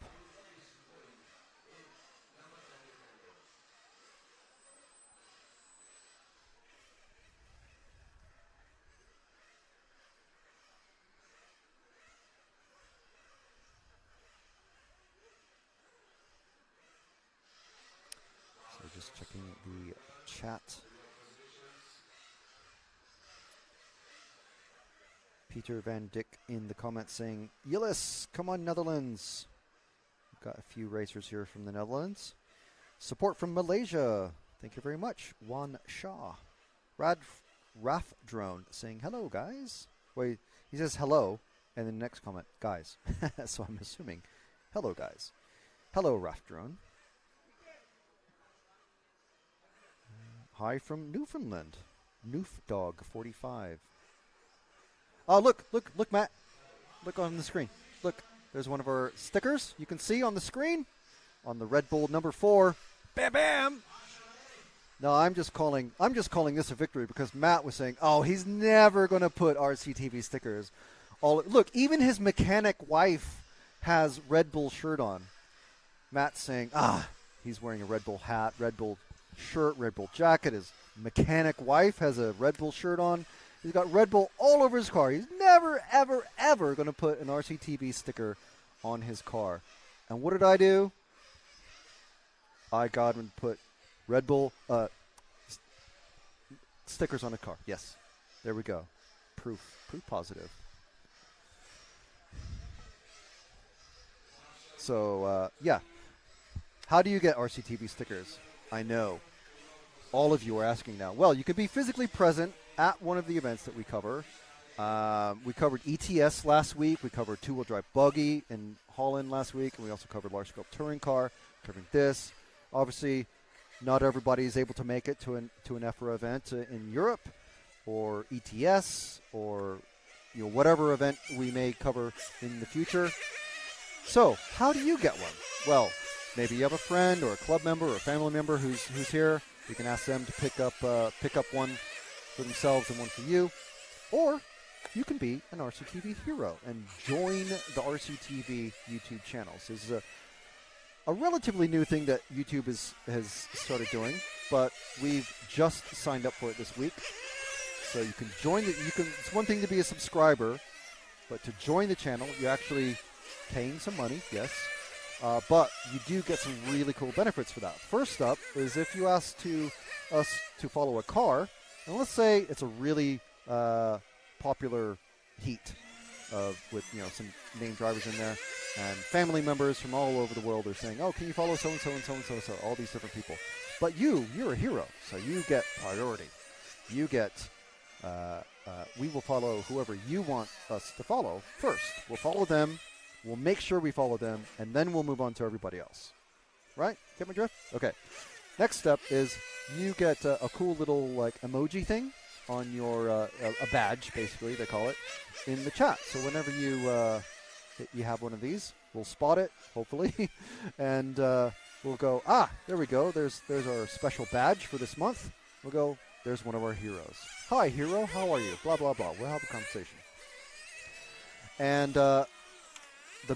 So just checking the chat. Peter Van Dyck in the comments saying, Gillis, come on Netherlands. We've got a few racers here from the Netherlands. Support from Malaysia. Thank you very much. Juan Shaw. Raf Drone saying, hello, guys. Wait, he says hello, and then the next comment, guys. So I'm assuming, hello, guys. Hello, Raf Drone. Hi from Newfoundland. Noofdog45. Oh, look, Matt. Look on the screen. Look, there's one of our stickers. You can see on the screen on the Red Bull number 4. Bam, bam. No, I'm just calling this a victory because Matt was saying, oh, he's never going to put RCTV stickers. Look, even his mechanic wife has Red Bull shirt on. Matt's saying, he's wearing a Red Bull hat, Red Bull shirt, Red Bull jacket. His mechanic wife has a Red Bull shirt on. He's got Red Bull all over his car. He's never, ever, ever going to put an RCTV sticker on his car. And what did I do? I got him to put Red Bull stickers on a car. Yes. There we go. Proof positive. So, yeah. How do you get RCTV stickers? I know. All of you are asking now. Well, you can be physically present at one of the events that we cover. We covered ETS last week. We covered two-wheel drive buggy in Holland last week. And we also covered large-scale touring car, covering this. Obviously, not everybody is able to make it to an EFRA event in Europe or ETS or whatever event we may cover in the future. So how do you get one? Well, maybe you have a friend or a club member or a family member who's here. You can ask them to pick up one for themselves and one for you. Or you can be an RCTV hero and join the RCTV YouTube channels. This is a relatively new thing that YouTube has started doing, but we've just signed up for it this week. So you can join it's one thing to be a subscriber, but to join the channel, you're actually paying some money, yes. But you do get some really cool benefits for that. First up is if you ask us to follow a car, and let's say it's a really popular heat, with some named drivers in there, and family members from all over the world are saying, "Oh, can you follow so and so and so and so and so?" All these different people. But you're a hero, so you get priority. You get. We will follow whoever you want us to follow first. We'll follow them. We'll make sure we follow them, and then we'll move on to everybody else. Right? Get my drift? Okay. Next step is you get a cool little emoji thing on your a badge, basically they call it, in the chat. So whenever you have one of these, we'll spot it, hopefully, and we'll go, there we go. There's our special badge for this month. We'll go, there's one of our heroes. Hi, hero. How are you? Blah, blah, blah. We'll have a conversation. And the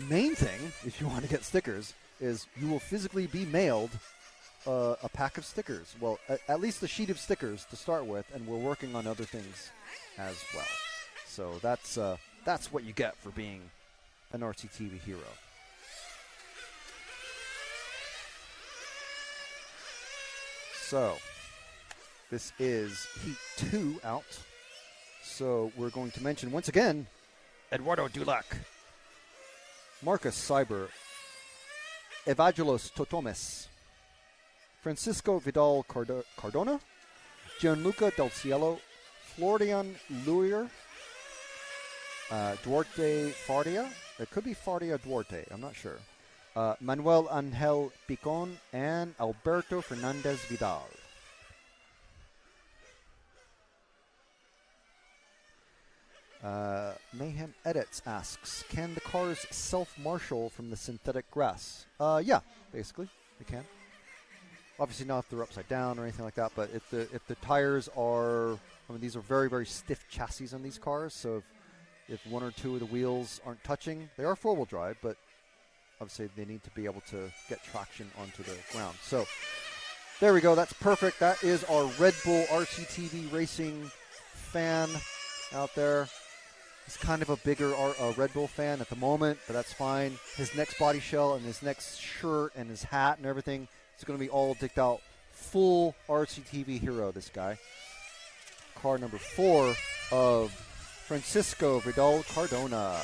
main thing, if you want to get stickers, is you will physically be mailed a pack of stickers. Well, at least a sheet of stickers to start with, and we're working on other things as well. So that's what you get for being an RCTV hero. So this is Heat 2 out. So we're going to mention once again Eduardo Dulac, Marcus Cyber, Evangelos Totomes, Francisco Vidal Cardona, Gianluca Del Cielo, Florian Luyer, Duarte Fardia. It could be Fardia Duarte, I'm not sure. Manuel Angel Picon, and Alberto Fernandez Vidal. Mayhem Edits asks, can the cars self-marshal from the synthetic grass? Yeah, basically, they can. Obviously not if they're upside down or anything like that, but if the tires are, these are very, very stiff chassis on these cars, so if one or two of the wheels aren't touching, they are four-wheel drive, but obviously they need to be able to get traction onto the ground. So there we go, that's perfect. That is our Red Bull RCTV Racing fan out there. He's kind of a bigger Red Bull fan at the moment, but that's fine. His next body shell and his next shirt and his hat and everything, it's going to be all decked out. Full RCTV hero, this guy. Car number 4 of Francisco Vidal Cardona.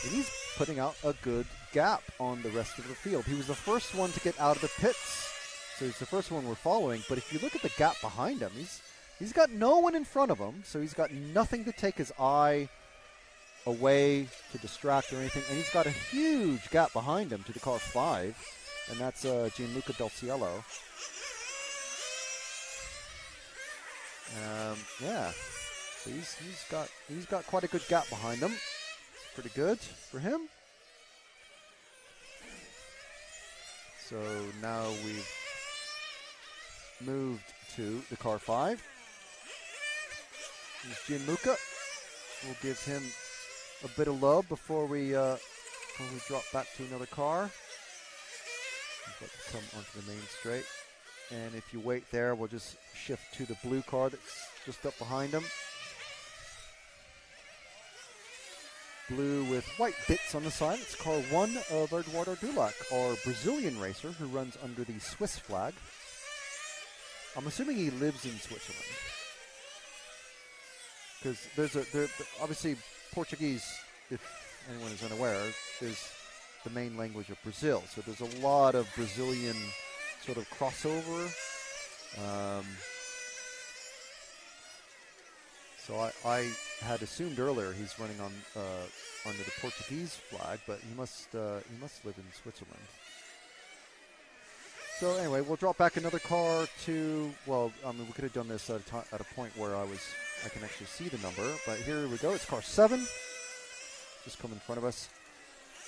And he's putting out a good gap on the rest of the field. He was the first one to get out of the pits, so he's the first one we're following. But if you look at the gap behind him, he's got no one in front of him, so he's got nothing to take his eye away to distract or anything. And he's got a huge gap behind him to the car 5, and that's Gianluca Del Cielo. Yeah, so he's got quite a good gap behind him. It's pretty good for him. So now we've moved to the car 5. Here's Gianluca. We'll give him a bit of love before we drop back to another car. He's about to come onto the main straight. And if you wait there, we'll just shift to the blue car that's just up behind him. Blue with white bits on the side. It's car 1 of Eduardo Dulac, our Brazilian racer who runs under the Swiss flag. I'm assuming he lives in Switzerland, because obviously Portuguese, if anyone is unaware, is the main language of Brazil. So there's a lot of Brazilian sort of crossover. So I had assumed earlier he's running on under the Portuguese flag, but he must live in Switzerland. So anyway, we'll drop back another car to, well, we could have done this at a point where I can actually see the number, but here we go. It's car 7, just come in front of us.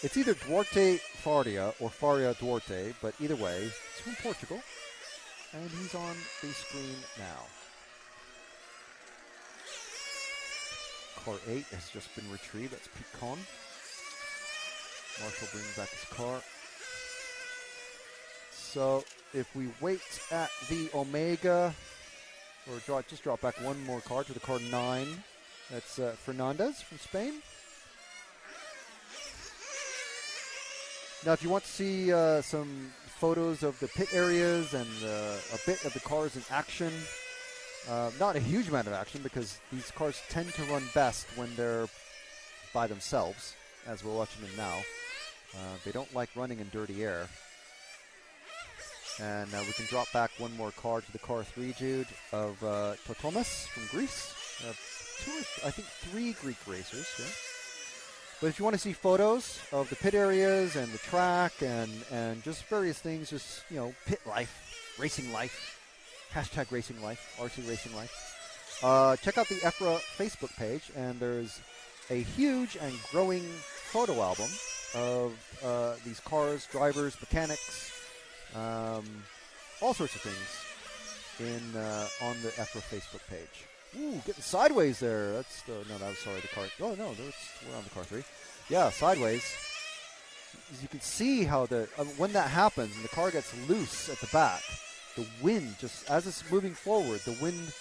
It's either Duarte Fardia or Faria Duarte, but either way, it's from Portugal, and he's on the screen now. Car 8 has just been retrieved. That's Picon. Marshall brings back his car. So if we wait at the Omega, or just drop back one more car to the car 9, that's Fernandez from Spain. Now, if you want to see some photos of the pit areas and a bit of the cars in action, not a huge amount of action, because these cars tend to run best when they're by themselves, as we're watching them now. They don't like running in dirty air. And we can drop back one more card to the car 3, Jude, of Totomas from Greece. I think 3 Greek racers. Yeah. But if you want to see photos of the pit areas and the track and just various things, just, you know, pit life, racing life, hashtag racing life, RC racing life, check out the EFRA Facebook page, and there's a huge and growing photo album of these cars, drivers, mechanics, all sorts of things on the EFRA Facebook page. Ooh, getting sideways there. That's the car. Oh no, we're on the car 3. Yeah, sideways. As you can see how when that happens and the car gets loose at the back, the wind just as it's moving forward, the wind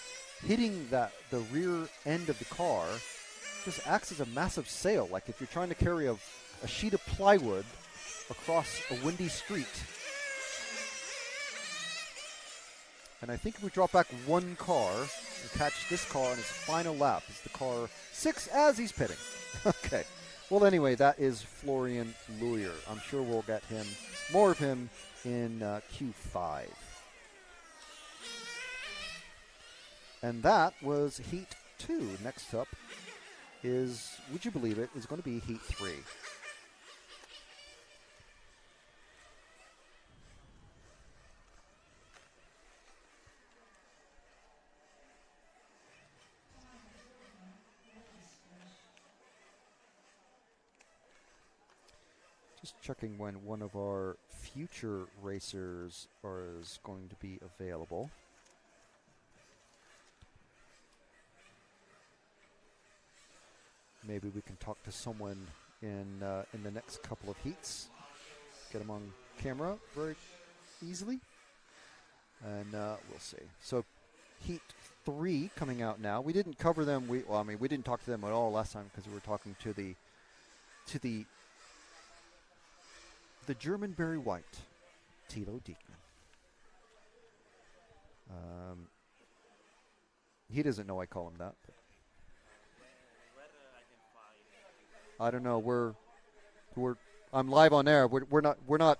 hitting the rear end of the car just acts as a massive sail. Like if you're trying to carry a sheet of plywood across a windy street. And I think if we drop back one car and catch this car on his final lap, it's the car 6 as he's pitting. Okay. Well, anyway, that is Florian Luyer. I'm sure we'll get more of him in Q5. And that was Heat 2. Next up is, would you believe it, is going to be Heat 3. Just checking when one of our future racers is going to be available. Maybe we can talk to someone in the next couple of heats. Get them on camera very easily. And we'll see. So Heat 3 coming out now. We didn't cover them. We didn't talk to them at all last time because we were talking to the German Barry White, Tilo Dickman. He doesn't know I call him that. But I don't know. I'm live on air. We're not.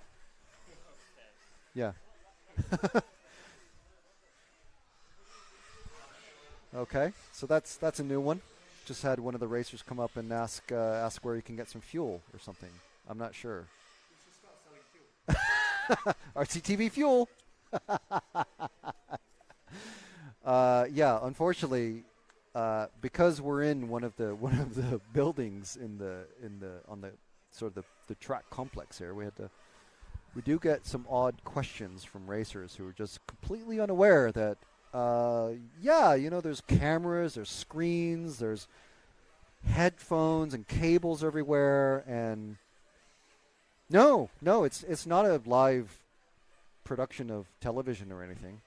Yeah. Okay, so that's a new one. Just had one of the racers come up and ask where you can get some fuel or something. I'm not sure. RCTV fuel. Yeah, unfortunately, because we're in one of the buildings on the sort of the track complex here, we do get some odd questions from racers who are just completely unaware that there's cameras, there's screens, there's headphones and cables everywhere, and no, it's not a live production of television or anything.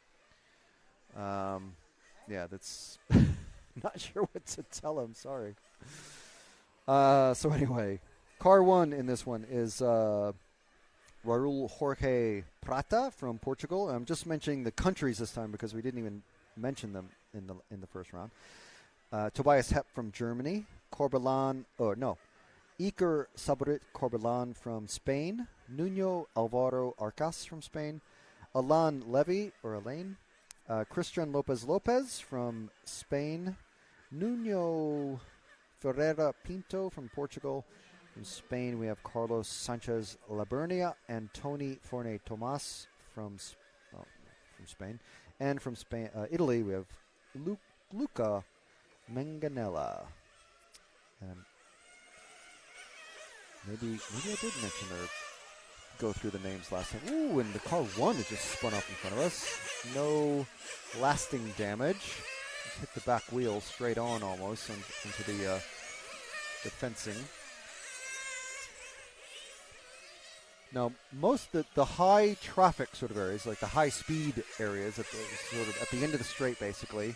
That's not sure what to tell him. Sorry. So anyway, car 1 in this one is Raul Jorge Prata from Portugal. I'm just mentioning the countries this time because we didn't even mention them in the first round. Tobias Hepp from Germany. Iker Sabrit Corbelan from Spain. Nuno Alvaro Arcas from Spain. Alain Levy, Christian Lopez from Spain. Nuno Ferreira Pinto from Portugal. From Spain, we have Carlos Sanchez Labernia and Tony Forne Tomas from Spain. And from Spain, Italy, we have Luca Manganella. Maybe I did mention or go through the names last time. Ooh, and the car 1 has just spun off in front of us. No lasting damage. Just hit the back wheel straight on almost into the fencing. Now, most the high traffic sort of areas, like the high speed areas at the end of the straight, basically,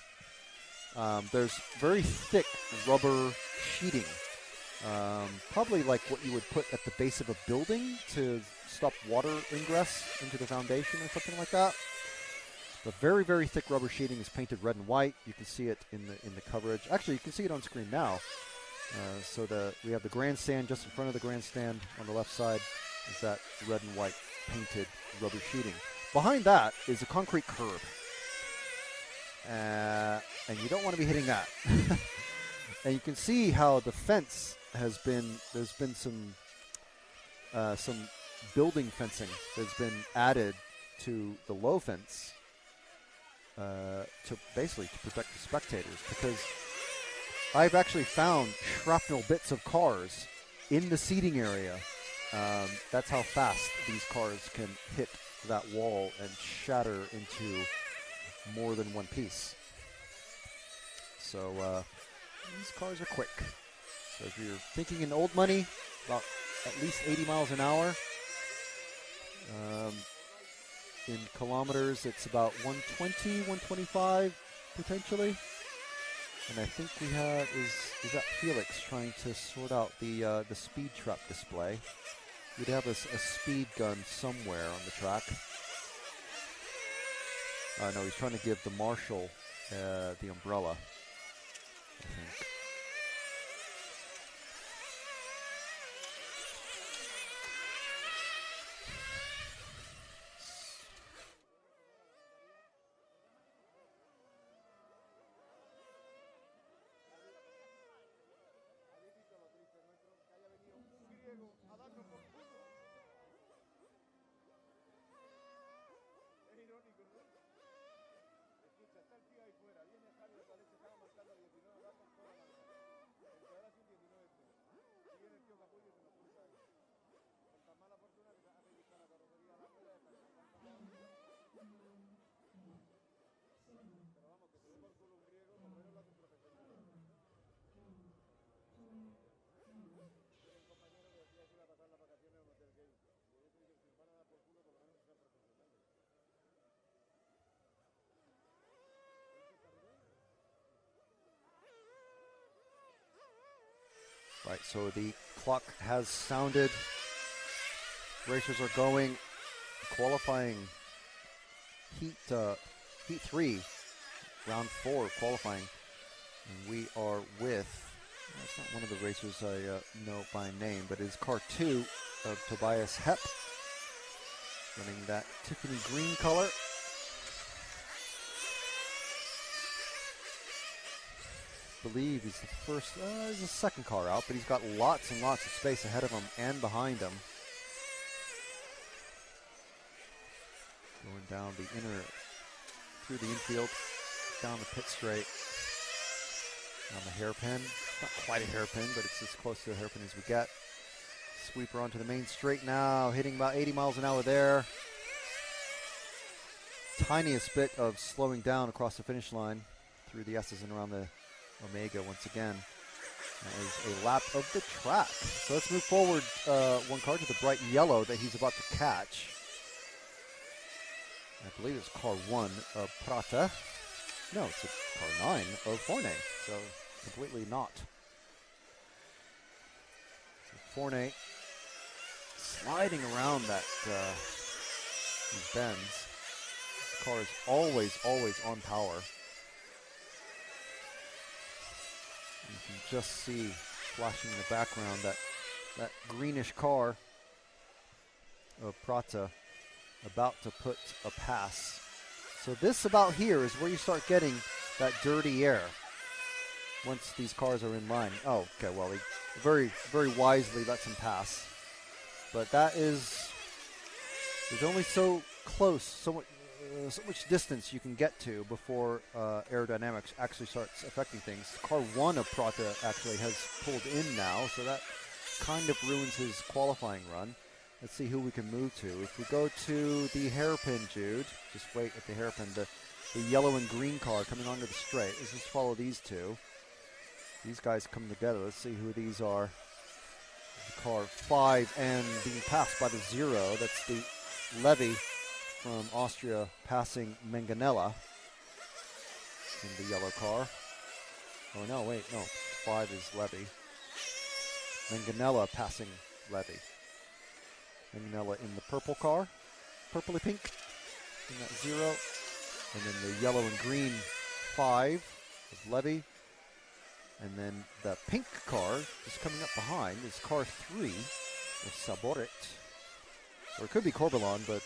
there's very thick rubber sheeting. Probably like what you would put at the base of a building to stop water ingress into the foundation or something like that. The very, very thick rubber sheeting is painted red and white. You can see it in the coverage. Actually, you can see it on screen now. So we have the grandstand just in front of the grandstand. On the left side is that red and white painted rubber sheeting. Behind that is a concrete curb. And you don't want to be hitting that. And you can see how the fence there's been some building fencing that's been added to the low fence to protect the spectators, because I've actually found shrapnel bits of cars in the seating area. That's how fast these cars can hit that wall and shatter into more than one piece. So these cars are quick. So if you're thinking in old money, about at least 80 miles an hour. In kilometers, it's about 120, 125 potentially. And I think we have is that Felix trying to sort out the speed trap display. We'd have a speed gun somewhere on the track. No, he's trying to give the marshal the umbrella, I think. Right, so the clock has sounded. Racers are going. Qualifying heat 3, round 4 of qualifying. And we are with, it's not one of the racers I know by name, but it's car 2 of Tobias Hepp, running that Tiffany green color. Believe he's the first, he's the second car out, but he's got lots and lots of space ahead of him and behind him. Going down the inner, through the infield, down the pit straight, on the hairpin. Not quite a hairpin, but it's as close to a hairpin as we get. Sweeper onto the main straight now, hitting about 80 miles an hour there. Tiniest bit of slowing down across the finish line through the S's and around the Omega once again. That is a lap of the track. So let's move forward one car to the bright yellow that he's about to catch. I believe it's car 1 of Prata. No, it's car 9 of Forney. So completely not. So Forney sliding around that these bends. The car is always on power. You can just see flashing in the background that greenish car of Prata about to put a pass. So this about here is where you start getting that dirty air once these cars are in line. Oh, okay, well, he very, very wisely lets him pass. But that is, there's only so close, so much distance you can get to before aerodynamics actually starts affecting things. Car 1 of Prata actually has pulled in now, so that kind of ruins his qualifying run. Let's see who we can move to. If we go to the hairpin, Jude, just wait at the hairpin, the yellow and green car coming onto the straight. Let's just follow these two. These guys come together. Let's see who these are. The car 5 and being passed by the 0. That's the Levy from Austria passing Manganella in the yellow car. Oh, no, wait, no. 5 is Levy. Manganella passing Levy. Manganella in the purple car, purpley pink in that 0. And then the yellow and green 5 of Levy. And then the pink car just coming up behind is car 3 with Saborit. Or it could be Corbalon, but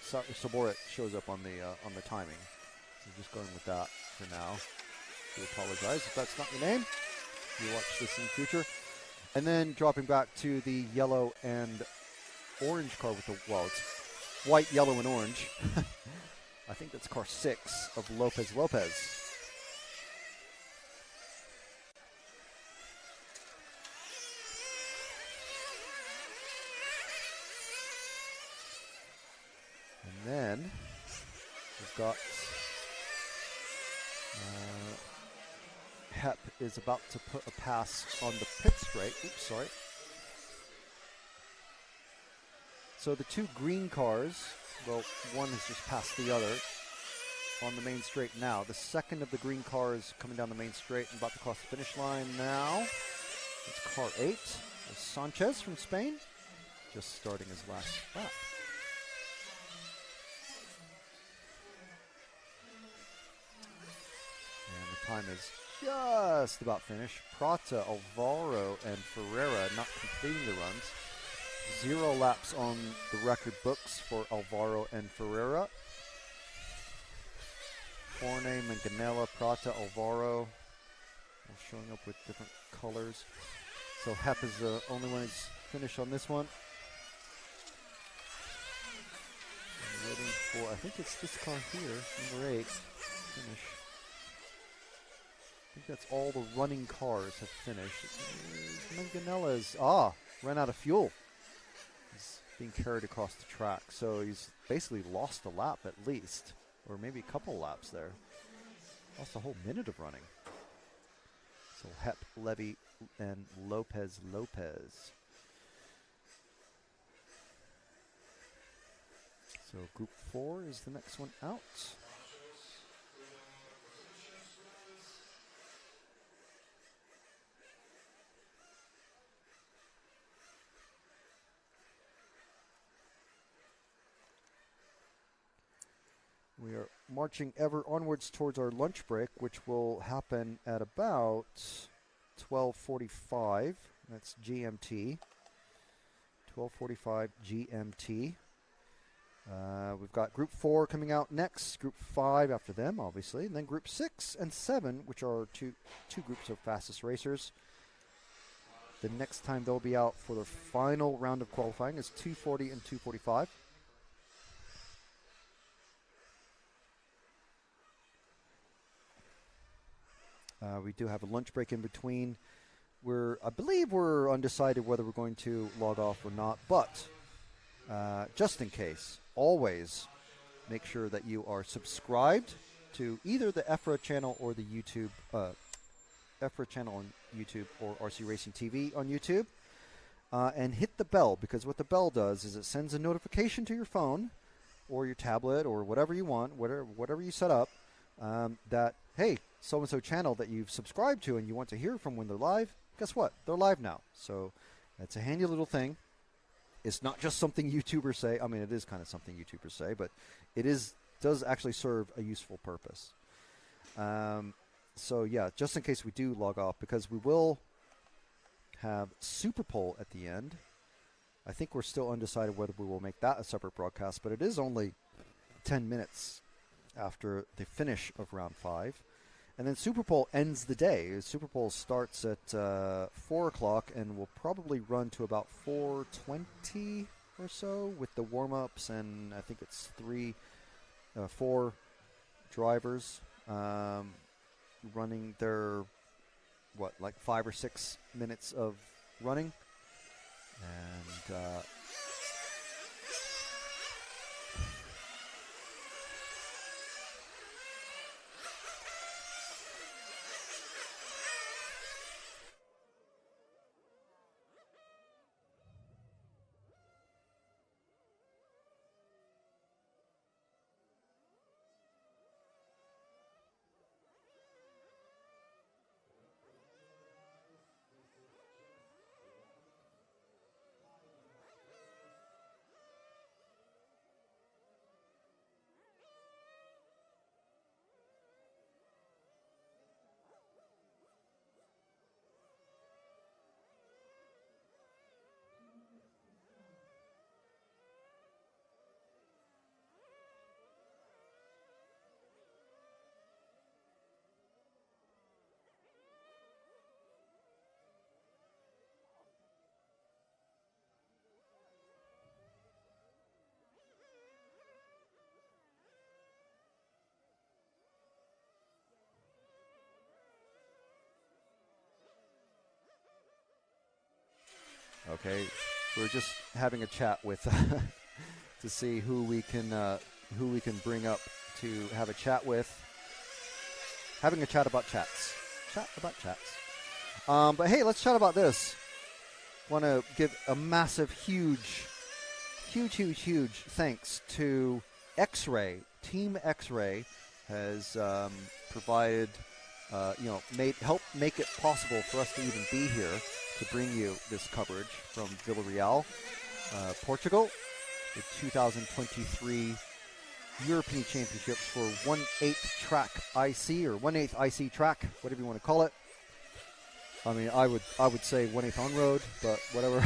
Saborit shows up on the timing. So just going with that for now. I apologize if that's not your name. You watch this in the future. And then dropping back to the yellow and orange car with the, well, it's white, yellow, and orange. I think that's car 6 of Lopez Lopez. And then we've got Hep is about to put a pass on the pit straight. Oops, sorry. So the 2 green cars, well, one has just passed the other on the main straight now. The second of the green cars coming down the main straight and about to cross the finish line now. It's car 8. There's Sanchez from Spain, just starting his last lap. And the time is just about finished. Prata, Alvaro, and Ferreira not completing the runs. 0 laps on the record books for Alvaro and Ferreira. Forne, Manganella, Prata, Alvaro, all showing up with different colors. So Hep is the only one who's finished on this one. I'm waiting for, I think it's this car here, number 8, finish. I think that's all the running cars have finished. Manganella's, ran out of fuel. He's being carried across the track. So he's basically lost a lap at least, or maybe a couple laps there. Lost a whole minute of running. So Hep, Levy, and Lopez. So Group 4 is the next one out. We are marching ever onwards towards our lunch break, which will happen at about 12:45. That's GMT. 12:45 GMT. We've got Group 4 coming out next, Group 5 after them, obviously, and then Group 6 and 7, which are two groups of fastest racers. The next time they'll be out for the final round of qualifying is 2:40 and 2:45. We do have a lunch break in between. I believe we're undecided whether we're going to log off or not, but just in case, always make sure that you are subscribed to either the EFRA channel or the YouTube, EFRA channel on YouTube or RC Racing TV on YouTube, and hit the bell, because what the bell does is it sends a notification to your phone or your tablet or whatever you want, whatever you set up, that, hey, so-and-so channel that you've subscribed to and you want to hear from when they're live, guess what? They're live now. So it's a handy little thing. It's not just something YouTubers say. I mean, it is kind of something YouTubers say, but it does actually serve a useful purpose. So, yeah, just in case we do log off, because we will have SUPERPOLE at the end. I think we're still undecided whether we will make that a separate broadcast, but it is only 10 minutes after the finish of round 5. And then SUPERPOLE ends the day. SUPERPOLE starts at 4 o'clock and will probably run to about 4:20 or so with the warm-ups, and I think it's 4 drivers running their, like 5 or 6 minutes of running. And Okay, we're just having a chat with to see who we can bring up to have a chat with. Having a chat about chats. Chat about chats. But hey, let's chat about this. Want to give a massive, huge thanks to X-Ray. Team X-Ray has provided, helped make it possible for us to even be here to bring you this coverage from Vila Real, Portugal, the 2023 European Championships for 1/8 track IC or 1/8 IC track, whatever you want to call it. I mean, I would say 1/8 on road, but whatever.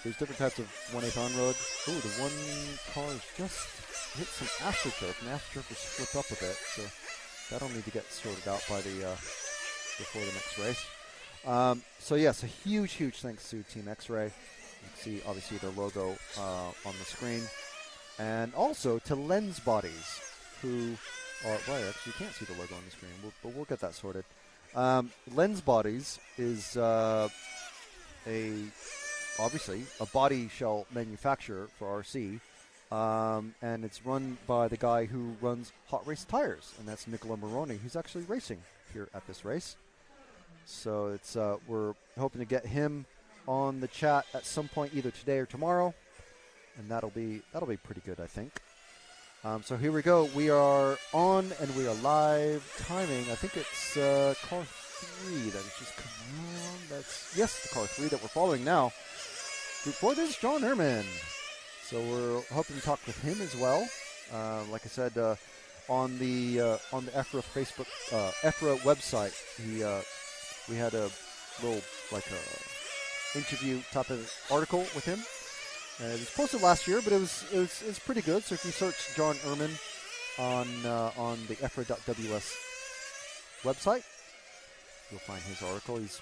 There's different types of 1/8 on road. Oh, the one car has just hit some AstroTurf, and AstroTurf is split up a bit, so that'll need to get sorted out by before the next race. So yes, a huge thanks to Team X-Ray. You can see obviously their logo on the screen, and also to Lens Bodies, who are actually you can't see the logo on the screen, but we'll get that sorted. Lens Bodies is obviously a body shell manufacturer for RC, and it's run by the guy who runs Hot Race Tires, and that's Nicola Moroni, who's actually racing here at this race. So it's we're hoping to get him on the chat at some point, either today or tomorrow, and that'll be pretty good, I think. So here we go. We are on and we are live. Timing, I think it's car 3 that is just coming on. That's the car 3 that we're following now. Before this, John Herman. So we're hoping to talk with him as well. Like I said, on the EFRA Facebook EFRA website, we had a little interview type of article with him. It was posted last year, but it was pretty good. So if you search John Ehrman on the EFRA.ws website, you'll find his article. He's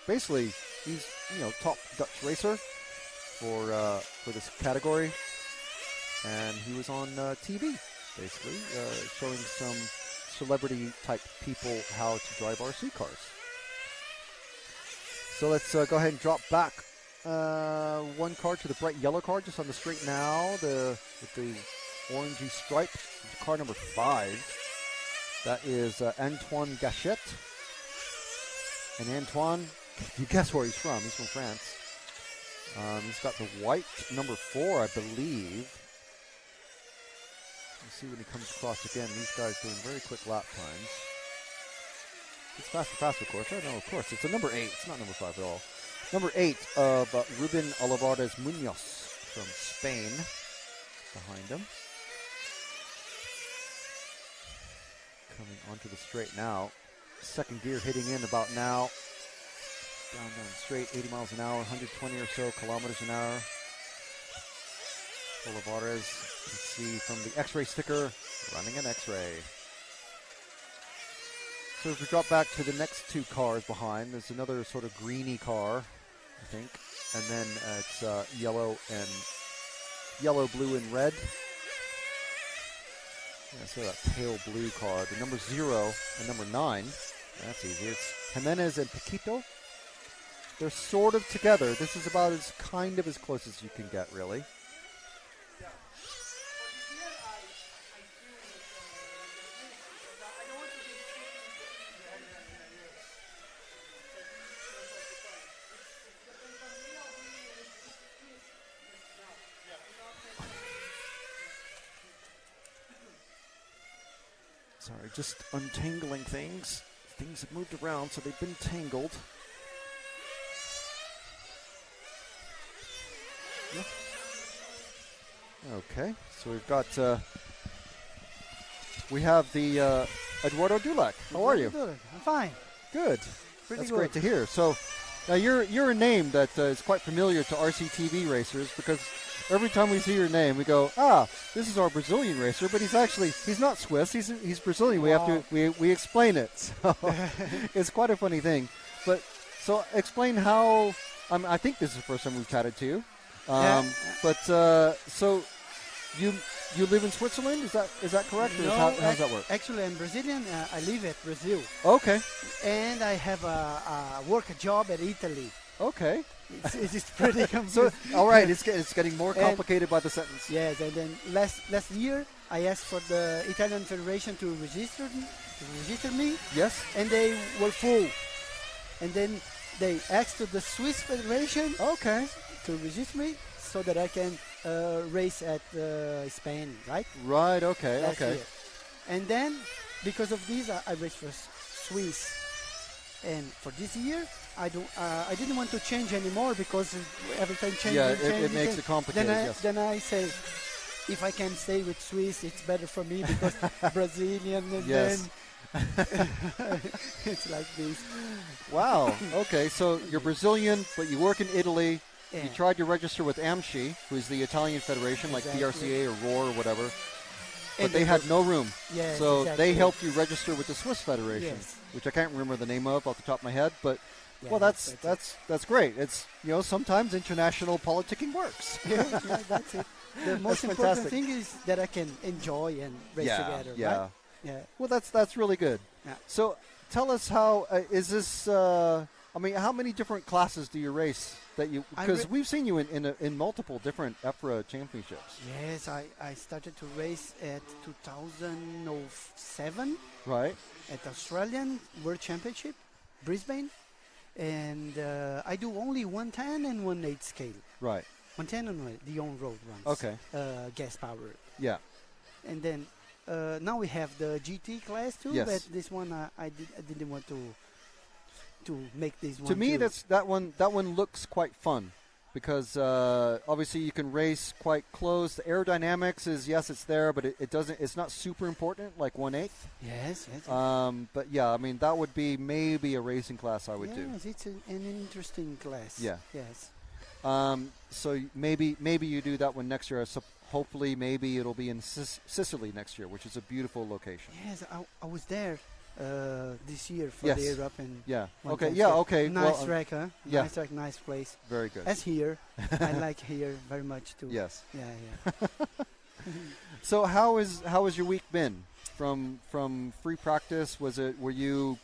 top Dutch racer for this category, and he was on TV basically showing some celebrity type people how to drive RC cars. So let's go ahead and drop back one car to the bright yellow car just on the straight now, with the orangey stripe, car number 5. That is Antoine Gachette. And Antoine, you guess where he's from? He's from France. He's got the white number 4, I believe. Let's see when he comes across again. These guys doing very quick lap times. It's fast, of course. I know, of course. It's a number 8. It's not number 5 at all. Number 8 of Ruben Olivares Munoz from Spain behind him. Coming onto the straight now. Second gear hitting in about now. Down straight, 80 miles an hour, 120 or so kilometers an hour. Olivares, you can see from the X-ray sticker, running an X-ray. So if we drop back to the next 2 cars behind, there's another sort of greeny car, I think, and then it's yellow, blue, and red. Yeah, so that pale blue car, the number 0 and number 9. That's easy. It's Jimenez and Paquito. They're sort of together. This is about as close as you can get, really. Sorry, just untangling things. Things have moved around, so they've been tangled. Okay, so we've got, we have the Eduardo Dulac. How are you? I'm fine. Good. Pretty That's good. great to hear. So now you're a name that is quite familiar to RCTV racers, because every time we see your name, we go, this is our Brazilian racer, but he's not Swiss. He's Brazilian. Wow. We explain it. So it's quite a funny thing. But so explain how. I think this is the first time we've chatted to you. Yeah. But so you live in Switzerland? Is that correct? Or No, how's that work? Actually, I'm Brazilian. I live at Brazil, Okay. and I have a work job at Italy. Okay. It's pretty So, confusing. all right, it's getting more And- complicated by the sentence. Yes, and then last year I asked for the Italian Federation to register me, Yes. and they were full. And then they asked to the Swiss Federation Okay. to register me so that I can race at Spain, right? Right. Okay. Last Okay. year. And then because of this, I raced for Swiss. And for this year, I didn't want to change anymore because every time changing, Yeah, changing, it makes changing. it complicated. Yes. Then I say, if I can stay with Swiss, it's better for me because Brazilian, and Yes. then it's like this. Wow. Okay. So you're Brazilian, but you work in Italy. Yeah. You tried to register with AMSCI, who's the Italian federation, like Exactly. BRCA or ROAR or whatever. But And they had no room. Yes, So exactly. they helped you register with the Swiss Federation, Yes. which I can't remember the name of off the top of my head. But Yeah, well, that's great. It's sometimes international politicking works. yeah, that's it. The most That's important fantastic. thing is that I can enjoy and race together. Yeah. Right? Yeah. Well, that's really good. Yeah. So tell us how is this? I mean, how many different classes do you race? That you because we've seen you in multiple different EFRA championships. Yes, I started to race at 2007 Right. at Australian World Championship, Brisbane, and I do only 110 and 1/8 scale. Right. 110 and the on-road ones. Okay. Gas power. Yeah. And then now we have the GT class too, Yes. but this one I didn't want to make this one. To me, too. that one looks quite fun because obviously you can race quite close. The aerodynamics is it's there, but it doesn't. It's not super important like 1/8. Yes. But yeah, I mean that would be maybe a racing class I would do. Yes, it's an interesting class. Yeah. Yes. So maybe you do that one next year. So hopefully maybe it'll be in Sicily next year, which is a beautiful location. Yes, I was there this year for Yes. the European. Yeah. one Okay. time Yeah. step. Okay. Nice well, track, huh? yeah. Nice track, nice place. very good. As here, I like here very much too. Yes. Yeah. So how has your week been from free practice? Were you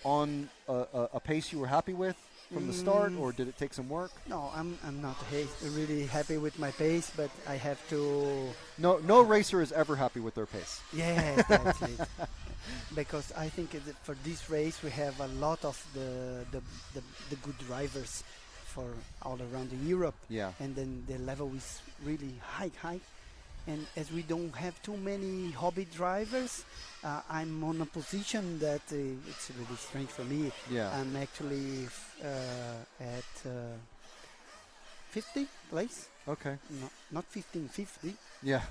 on a pace you were happy with from the start, or did it take some work? No, I'm not really happy with my pace, but I have to. No racer is ever happy with their pace. Yes, that's it. Because I think for this race we have a lot of the good drivers for all around Europe. Yeah. And then the level is really high. And as we don't have too many hobby drivers, I'm on a position that it's really strange for me. Yeah. I'm actually at 50th place. Okay. No, not 15, 50. Yeah.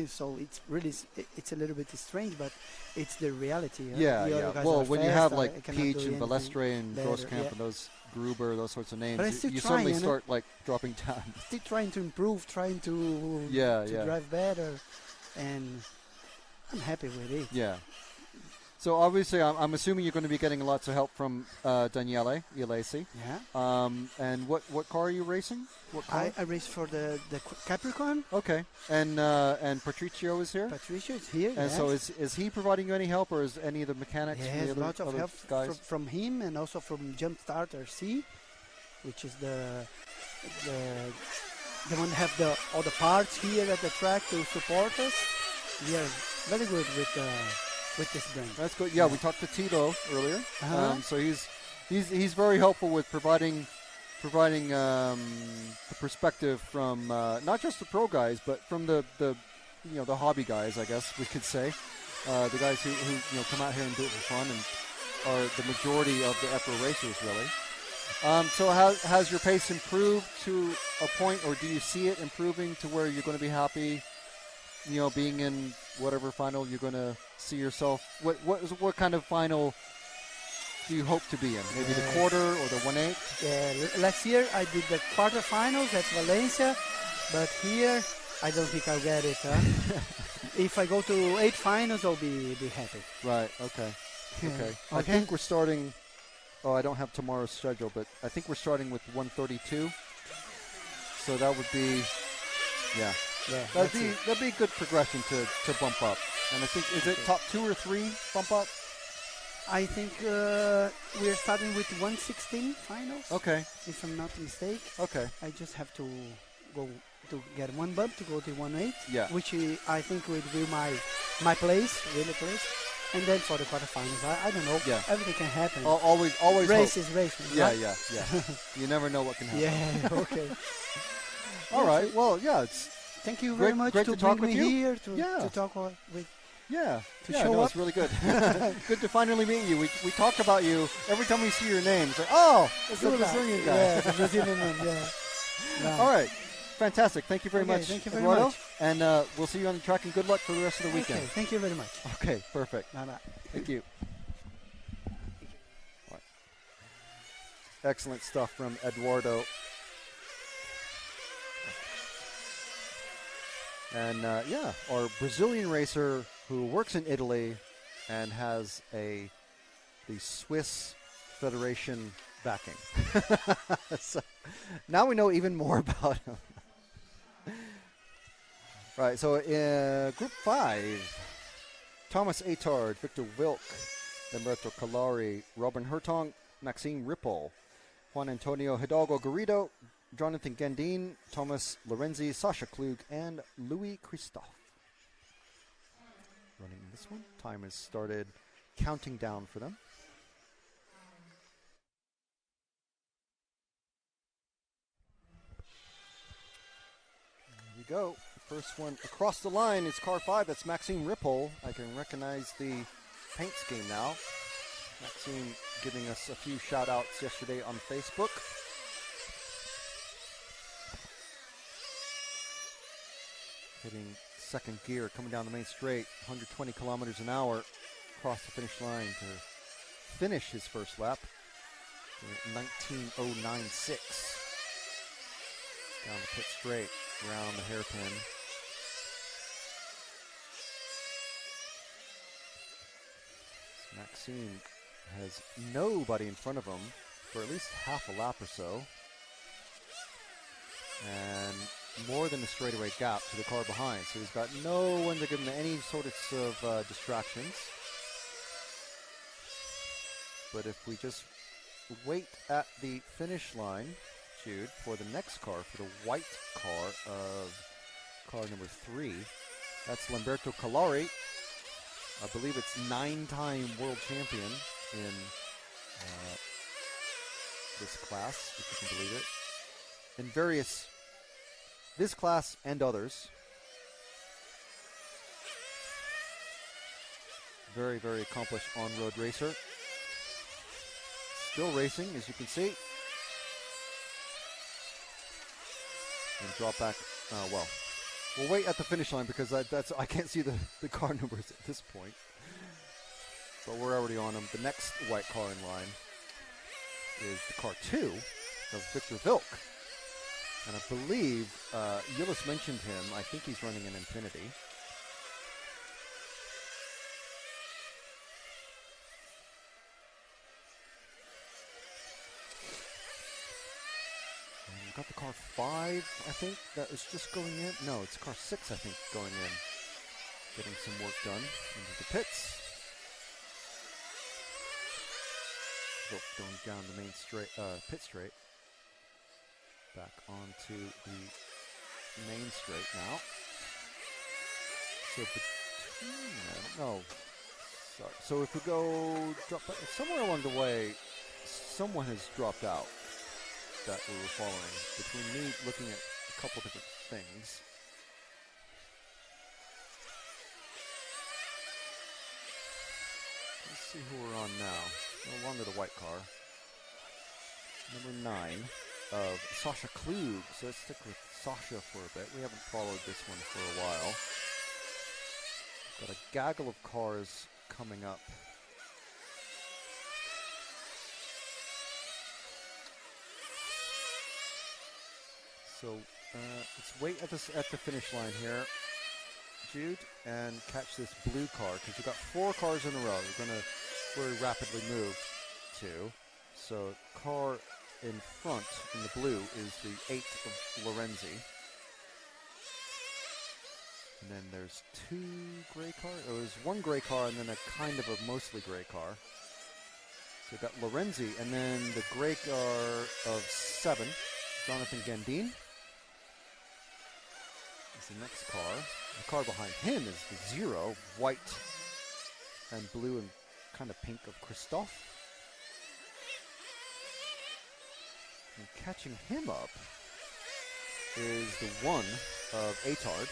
So it's really it's a little bit strange, but it's the reality. Yeah. The other Yeah. guys Well, are when you fast, have I like cannot Peach do and anything Balestre and better, Grosskamp yeah. and those Gruber, those sorts of names, But I still you try, suddenly you know? start like dropping down. Still trying to improve, trying to Yeah, to yeah. drive better, and I'm happy with it. Yeah. So obviously, I'm assuming you're going to be getting lots of help from Daniele Ielesi. Yeah. And what car are you racing? What car? I race for the Capricorn. Okay. And Patricio is here. Patricia is here. And yes. so is he providing you any help, or is any of the mechanics? from Yes, the other, lots of other help guys? from him, and also from Jumpstart RC, which is the one that have all the parts here at the track to support us. We are very good with this brand. That's good. Yeah, we talked to Tilo earlier. Uh-huh. So he's very helpful with providing the perspective from not just the pro guys, but from the hobby guys, I guess we could say, the guys who come out here and do it for fun and are the majority of the EFRA racers, really. So has your pace improved to a point, or do you see it improving to where you're going to be happy? Being in whatever final you're going to see yourself. What kind of final do you hope to be in? Maybe the quarter or the 1/8? Yeah, last year I did the quarterfinals at Valencia, but here I don't think I'll get it. Huh? If I go to 8 finals, I'll be happy. Right. Okay. Okay. I Okay. think we're starting. Oh, I don't have tomorrow's schedule, but I think we're starting with 132. So that would be, yeah. Yeah, That'd be a good progression to bump up. And I think, is it top 2 or 3 bump up? I think we're starting with 116 finals. Okay. If I'm not mistaken. Okay. I just have to go to get one bump to go to 1-8. Yeah. Which I think would be my place, really place. And then for the quarterfinals, I don't know. Yeah. Everything can happen. Always race hope. is racing. Yeah, right? yeah. You never know what can happen. Yeah. Okay. All right. Well, yeah. It's Thank you very much great to to talk bring with me you. here Yeah. to talk with. Yeah. To yeah, show no, up. it's really good. Good to finally meet you. We talk about you every time we see your name. It's like, oh, it's the Brazilian guy. Yeah, the Brazilian one. Yeah. No. All right. Fantastic. Thank you very Okay, much, thank you very Eduardo. much. And we'll see you on the track, and good luck for the rest of the weekend. Okay, thank you very much. Okay, perfect. Bye bye. Thank you. All right. Excellent stuff from Eduardo. And yeah, our Brazilian racer who works in Italy and has the Swiss Federation backing. So now we know even more about him. Right, so in Group 5, Thomas Atard, Victor Wilk, Lamberto Calari, Robin Hertong, Maxime Rippel, Juan Antonio Hidalgo Garrido, Jonathan Gandin, Thomas Lorenzi, Sasha Klug, and Louis Christophe. Running this one. Time has started counting down for them. Here we go. First one across the line is car 5. That's Maxime Rippel. I can recognize the paint scheme now. Maxime giving us a few shout outs yesterday on Facebook. Hitting second gear, coming down the main straight, 120 kilometers an hour across the finish line to finish his first lap. 19:09.6. Down the pit straight, around the hairpin. Maxime has nobody in front of him for at least half a lap or so. And more than a straightaway gap to the car behind. So he's got no one to give him any sort of distractions. But if we just wait at the finish line, Jude, for the next car, for the white car of car number 3, that's Lamberto Calari. I believe it's 9-time world champion in this class, if you can believe it. In various, this class and others. Very, very accomplished on-road racer. Still racing, as you can see. And drop back, well, we'll wait at the finish line because I can't see the car numbers at this point. But we're already on them. The next white car in line is the car 2 of Victor Vilk. And I believe Gillis mentioned him. I think he's running an Infinity. And we've got the car 5, I think, that is just going in. No, it's car 6, I think, going in. Getting some work done into the pits. Going down the main straight, pit straight. Back onto the main straight now. So between them, no. Sorry. So if we go drop somewhere along the way, someone has dropped out that we were following. Between me looking at a couple different things. Let's see who we're on now. No longer the white car. Number 9 of Sasha Klug. So let's stick with Sasha for a bit. We haven't followed this one for a while. Got a gaggle of cars coming up. So let's wait at the finish line here, Jude, and catch this blue car because we've got 4 cars in a row. We're going to very rapidly move to. So car in front in the blue is the 8 of Lorenzi. And then there's 2 gray cars. Oh, there's 1 gray car and then a kind of a mostly gray car. So we've got Lorenzi, and then the gray car of 7, Jonathan Gandine. Is the next car. The car behind him is the 0, white and blue and kind of pink of Christophe. And catching him up is the 1 of Atard.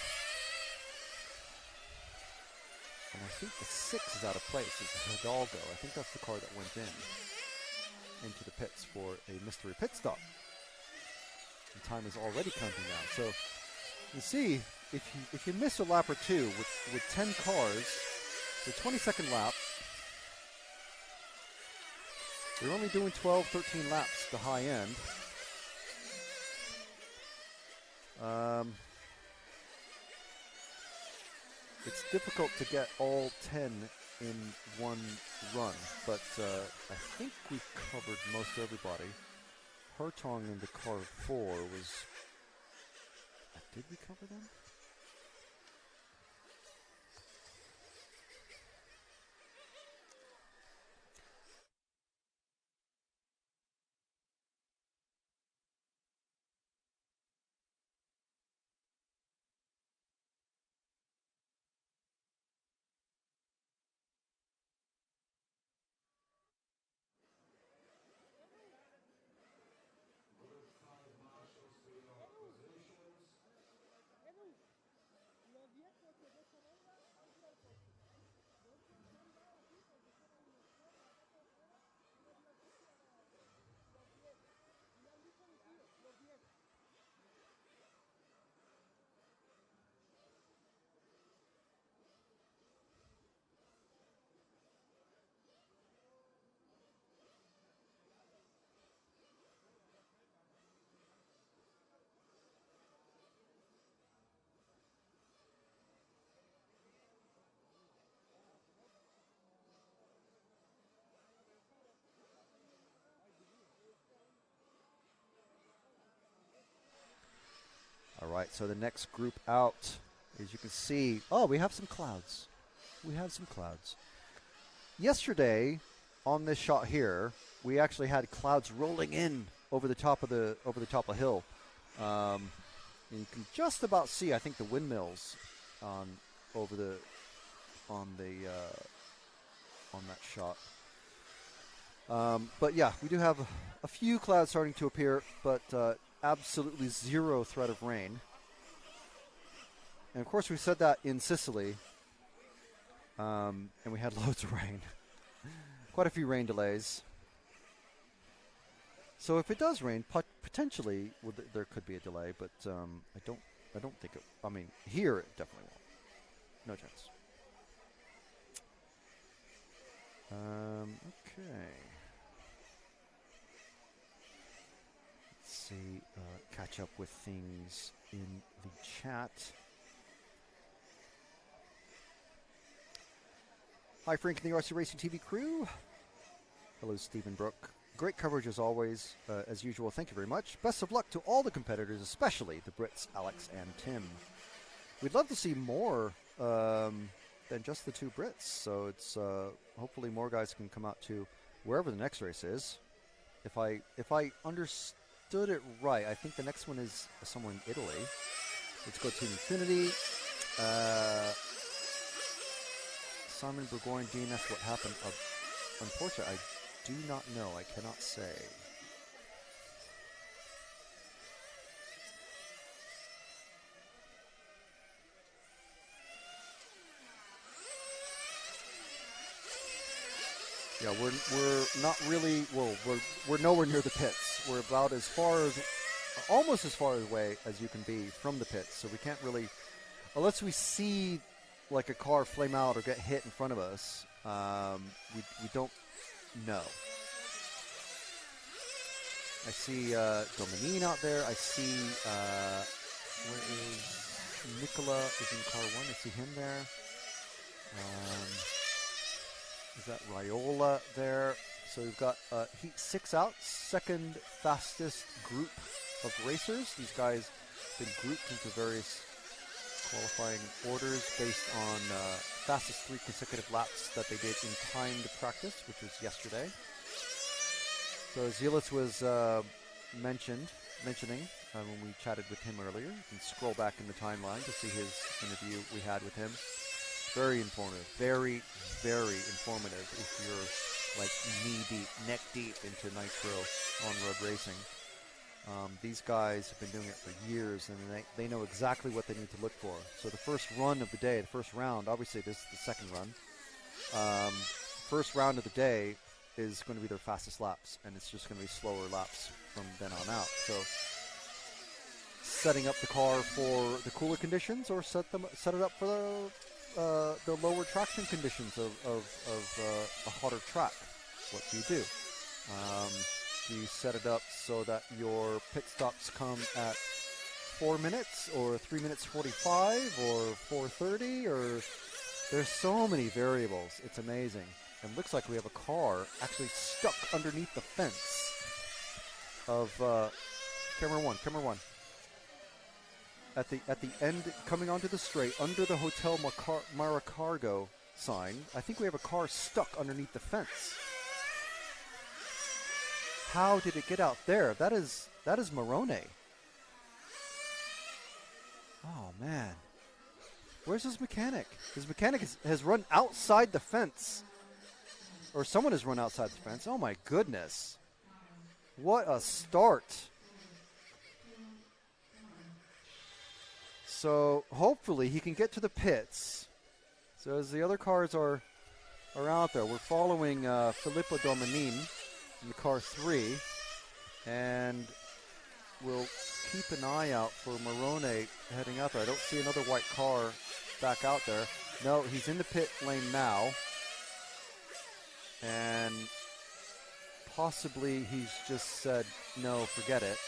And I think the 6 is out of place. It's Hidalgo. I think that's the car that went into the pits for a mystery pit stop. And time is already counting down. So you see, if you miss a lap or two with 10 cars, the 22nd lap, you're only doing 12, 13 laps the high end. It's difficult to get all 10 in one run, but I think we've covered most everybody. Hartong in the car 4 was... did we cover them? All right, so the next group out, as you can see, we have some clouds. We have some clouds. Yesterday, on this shot here, we actually had clouds rolling in over the top of the hill. And you can just about see, I think, the windmills on that shot. But yeah, we do have a few clouds starting to appear, but absolutely zero threat of rain. And of course, we said that in Sicily, and we had loads of rain. Quite a few rain delays. So if it does rain, potentially there could be a delay, but I don't think it. I mean, here it definitely won't. No chance. Okay. Let's see. Catch up with things in the chat. Hi, Frank and the RC Racing TV crew. Hello, Stephen Brook. Great coverage as always, as usual. Thank you very much. Best of luck to all the competitors, especially the Brits, Alex and Tim. We'd love to see more than just the 2 Brits, so it's hopefully more guys can come out to wherever the next race is. If I understood it right, I think the next one is somewhere in Italy. Let's go to Infinity. Simon Burgoyne, Dean, that's what happened. Unfortunately, I do not know. I cannot say. Yeah, we're not really. Well, we're nowhere near the pits. We're about as far as, almost as far away as you can be from the pits. So we can't really, unless we see like a car flame out or get hit in front of us, we don't know. I see Dominine out there. I see, where is Nicola is in car 1. I see him there. Is that Raiola there? So we've got Heat 6 out, second fastest group of racers. These guys have been grouped into various qualifying orders based on fastest 3 consecutive laps that they did in timed practice, which was yesterday. So as Gillis was mentioning when we chatted with him earlier, you can scroll back in the timeline to see his interview we had with him. Very informative. Very, very informative if you're like knee-deep, neck-deep into nitro on-road racing. These guys have been doing it for years, and they know exactly what they need to look for. So the first run of the day, the first round, obviously this is the second run. First round of the day is going to be their fastest laps, and it's just going to be slower laps from then on out. So setting up the car for the cooler conditions, or set it up for the lower traction conditions of a hotter track. What do you do? Do you set it up so that your pit stops come at 4 minutes, or 3 minutes 45, or 4:30, or there's so many variables. It's amazing. And looks like we have a car actually stuck underneath the fence of camera one. At the end, coming onto the straight, under the Hotel Maracargo sign, I think we have a car stuck underneath the fence. How did it get out there? That is Morone. Oh man, where's his mechanic? His mechanic has run outside the fence, or someone has run outside the fence. Oh my goodness, what a start! So hopefully he can get to the pits. So as the other cars are out there, we're following Filippo Domanin in the car 3, and we'll keep an eye out for Morone heading out there. I don't see another white car back out there. No, he's in the pit lane now, and possibly he's just said, no, forget it.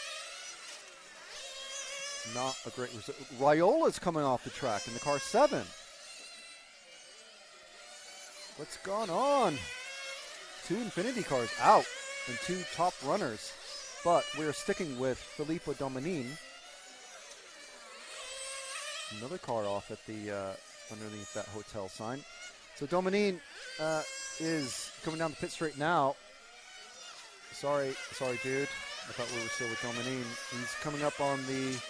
Not a great result. Raiola's coming off the track in the car 7. What's gone on? 2 Infinity cars out and 2 top runners. But we're sticking with Filippo Domanin. Another car off at the underneath that hotel sign. So Domanin is coming down the pit straight now. Sorry, dude. I thought we were still with Domanin. He's coming up on the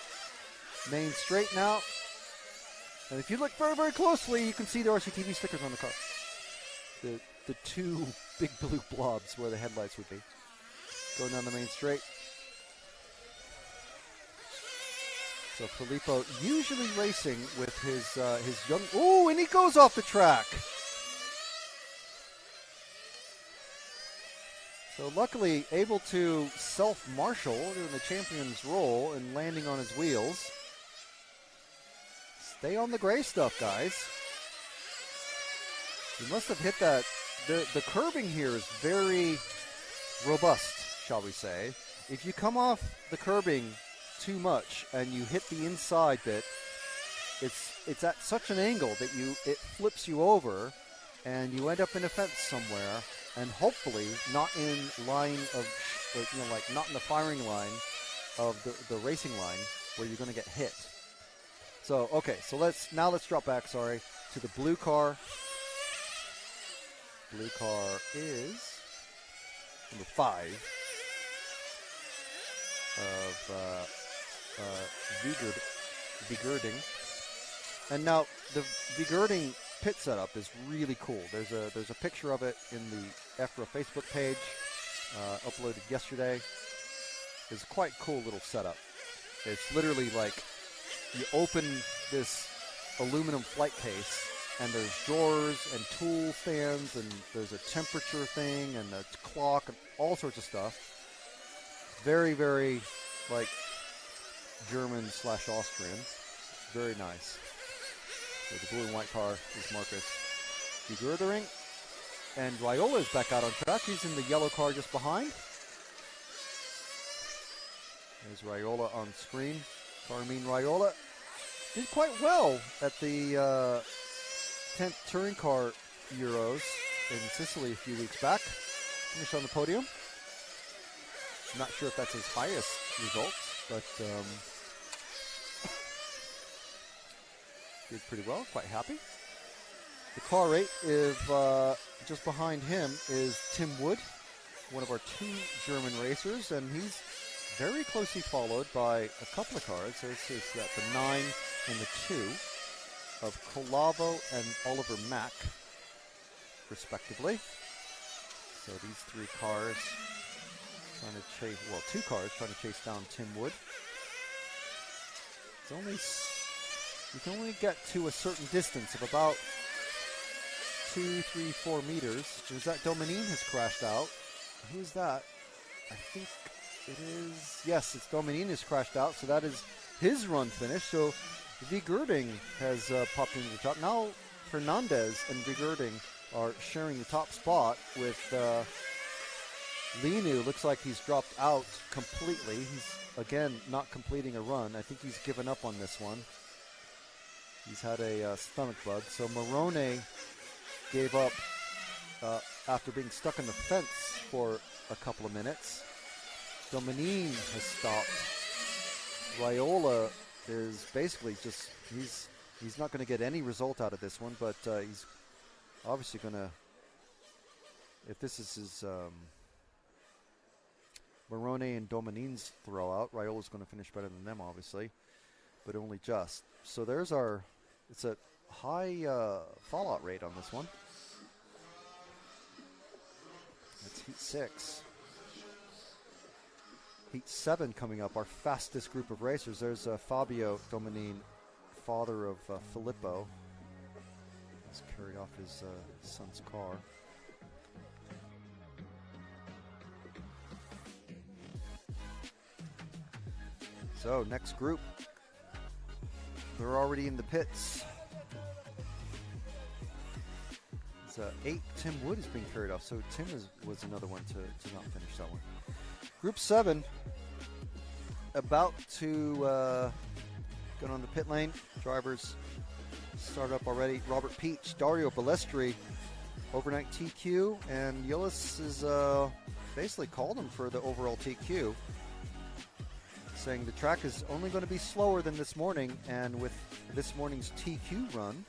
main straight now. And if you look very, very closely, you can see the RCTV stickers on the car. The 2 big blue blobs where the headlights would be. Going down the main straight. So Filippo usually racing with his young... Ooh, and he goes off the track. So luckily able to self-marshal in the champion's role and landing on his wheels. Stay on the gray stuff, guys. You must have hit that. The curbing here is very robust, shall we say. If you come off the curbing too much and you hit the inside bit, it's at such an angle that it flips you over, and you end up in a fence somewhere, and hopefully not in line of, not in the firing line of the racing line where you're going to get hit. So okay, so let's drop back. To the blue car. Blue car is number 5 of Vigerding. And now the Vigerding pit setup is really cool. There's a picture of it in the EFRA Facebook page, uploaded yesterday. It's a quite cool little setup. It's literally like you open this aluminum flight case, and there's drawers and tool stands, and there's a temperature thing and a clock and all sorts of stuff. Very, very like German/Austrian. Very nice. So the blue and white car is Marcus Vigerdering. And Raiola is back out on track. He's in the yellow car just behind. There's Raiola on screen. Carmine Raiola did quite well at the 10th Touring Car Euros in Sicily a few weeks back. Finished on the podium. I'm not sure if that's his highest result, but did pretty well, quite happy. The car 8, if just behind him is Tim Wood one of our 2 German racers, and he's very closely followed by a couple of cars. So this is the 9 and the 2 of Colavo and Oliver Mack, respectively. So these 3 cars trying to chase, well, 2 cars trying to chase down Tim Wood. It's only, you can only get to a certain distance of about 2, 3, 4 meters. There's that Dominine has crashed out. Who's that? I think it is, yes, it's Dominine has crashed out, so that is his run finish. So V. Girding has popped into the top. Now Fernandez and V. Girding are sharing the top spot with Linu. Looks like he's dropped out completely. He's, again, not completing a run. I think he's given up on this one. He's had a stomach bug. So Morone gave up after being stuck in the fence for a couple of minutes. Dominine has stopped. Raiola is basically just, he's not going to get any result out of this one, but he's obviously going to, if this is his Morone and Dominine's throwout, Raiola's going to finish better than them, obviously, but only just. So there's our, it's a high fallout rate on this one. That's heat 6. Heat 7 coming up, our fastest group of racers. There's Fabio Dominine, father of Filippo. He's carried off his son's car. So, next group. They're already in the pits. It's 8. Tim Wood is being carried off, so Tim was another one to not finish that one. Group 7, about to get on the pit lane. Drivers start up already. Robert Peach, Dario Balestri, overnight TQ, and Gillis is basically called him for the overall TQ, saying the track is only going to be slower than this morning, and with this morning's TQ run,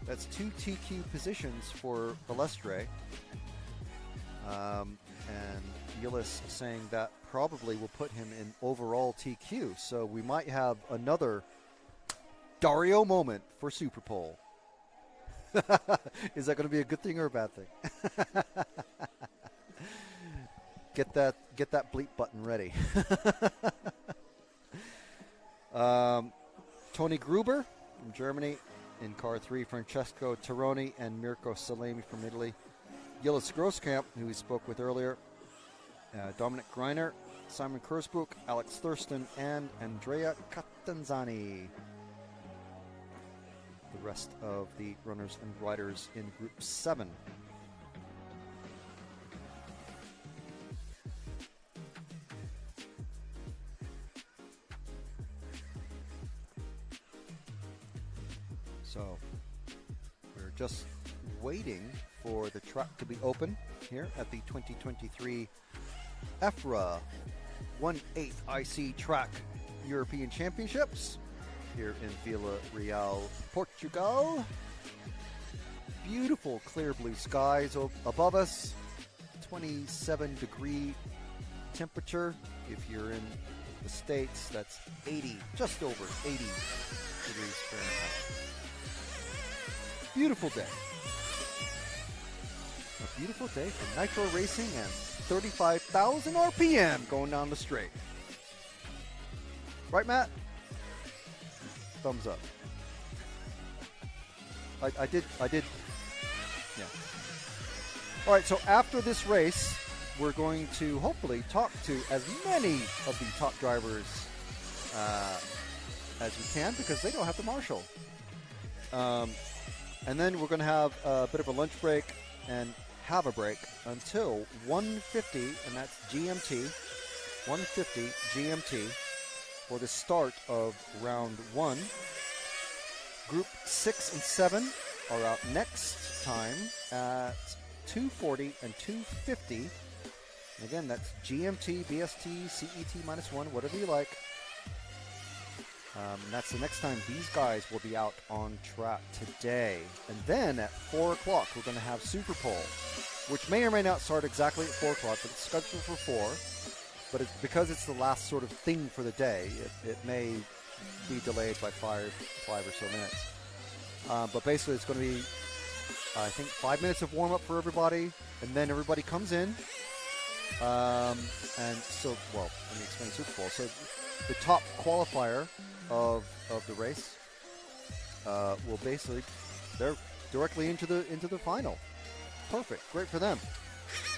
that's 2 TQ positions for Balestre. And Gillis saying that probably will put him in overall TQ. So we might have another Dario moment for Superpole. Is that going to be a good thing or a bad thing? Get that bleep button ready. Tony Gruber from Germany in car 3, Francesco Tironi and Mirko Salemi from Italy. Gillis Grosskamp, who we spoke with earlier, Dominic Greiner, Simon Kurzbuch, Alex Thurston, and Andrea Catanzani. The rest of the runners and riders in Group 7. So, we're just waiting for the track to be open here at the 2023 EFRA 1/8 IC Track European Championships here in Vila Real, Portugal. Beautiful clear blue skies above us, 27-degree temperature. If you're in the States, that's 80, just over 80 degrees Fahrenheit. Beautiful day. A beautiful day for nitro racing and 35,000 RPM going down the straight. Right, Matt? Thumbs up. I did. Yeah. All right, so after this race, we're going to hopefully talk to as many of the top drivers as we can, because they don't have to marshal. And then we're going to have a bit of a lunch break and have a break until 1:50, and that's GMT, 1:50 GMT for the start of round 1. Group 6 and 7 are out next time at 2:40 and 2:50. And again, that's GMT, BST, CET -1, whatever you like. That's the next time these guys will be out on track today. And then at 4 o'clock, we're going to have Superpole. which may or may not start exactly at 4 o'clock, but it's scheduled for 4. But because it's the last sort of thing for the day, it may be delayed by five or so minutes. But basically, it's going to be, I think, 5 minutes of warm-up for everybody, and then everybody comes in. And so, well, let me explain Super Bowl. So the top qualifier of the race will basically, they're directly into the final. Perfect, great for them.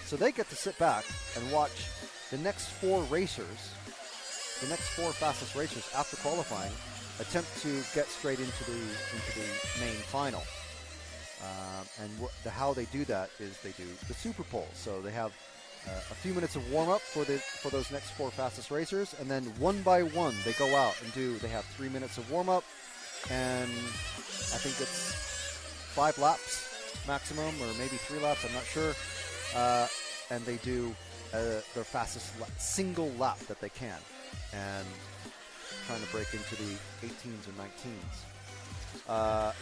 So they get to sit back and watch the next 4 racers, the next 4 fastest racers after qualifying, attempt to get straight into the main final. And how they do that is they do the SUPERPOLE. So they have a few minutes of warm up for those next 4 fastest racers, and then one by one they go out and they have 3 minutes of warm up, and I think it's 5 laps maximum, or maybe 3 laps, I'm not sure. And they do their fastest single lap that they can, and trying to break into the 18s or 19s.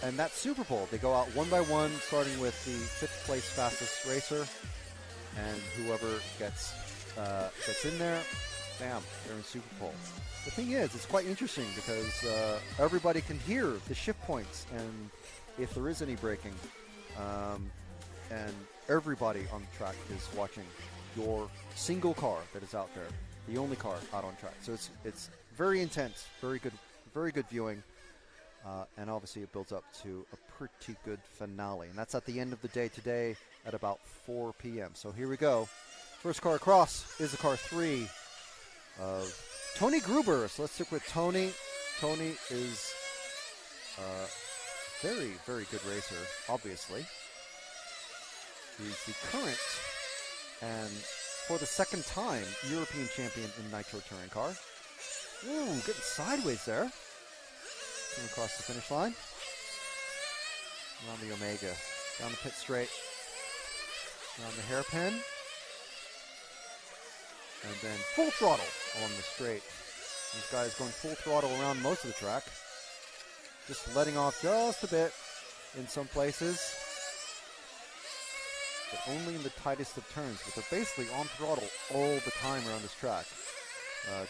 And that's SUPERPOLE. They go out one by one, starting with the 5th place fastest racer, and whoever gets in there, bam, they're in SUPERPOLE. The thing is, it's quite interesting because everybody can hear the shift points and if there is any braking, and everybody on the track is watching your single car that is out there, the only car out on track. So it's very intense, very good viewing, and obviously it builds up to a pretty good finale. And that's at the end of the day today at about 4 p.m. So here we go. First car across is the car 3 of Tony Gruber. So let's stick with Tony. Tony is a very, very good racer, obviously. He's the current and for the 2nd time European champion in Nitro Touring Car. Ooh, getting sideways there. Coming across the finish line. Around the Omega. Down the pit straight. Around the hairpin. And then full throttle on the straight. This guy is going full throttle around most of the track. Just letting off just a bit in some places. But only in the tightest of turns. But they're basically on throttle all the time around this track.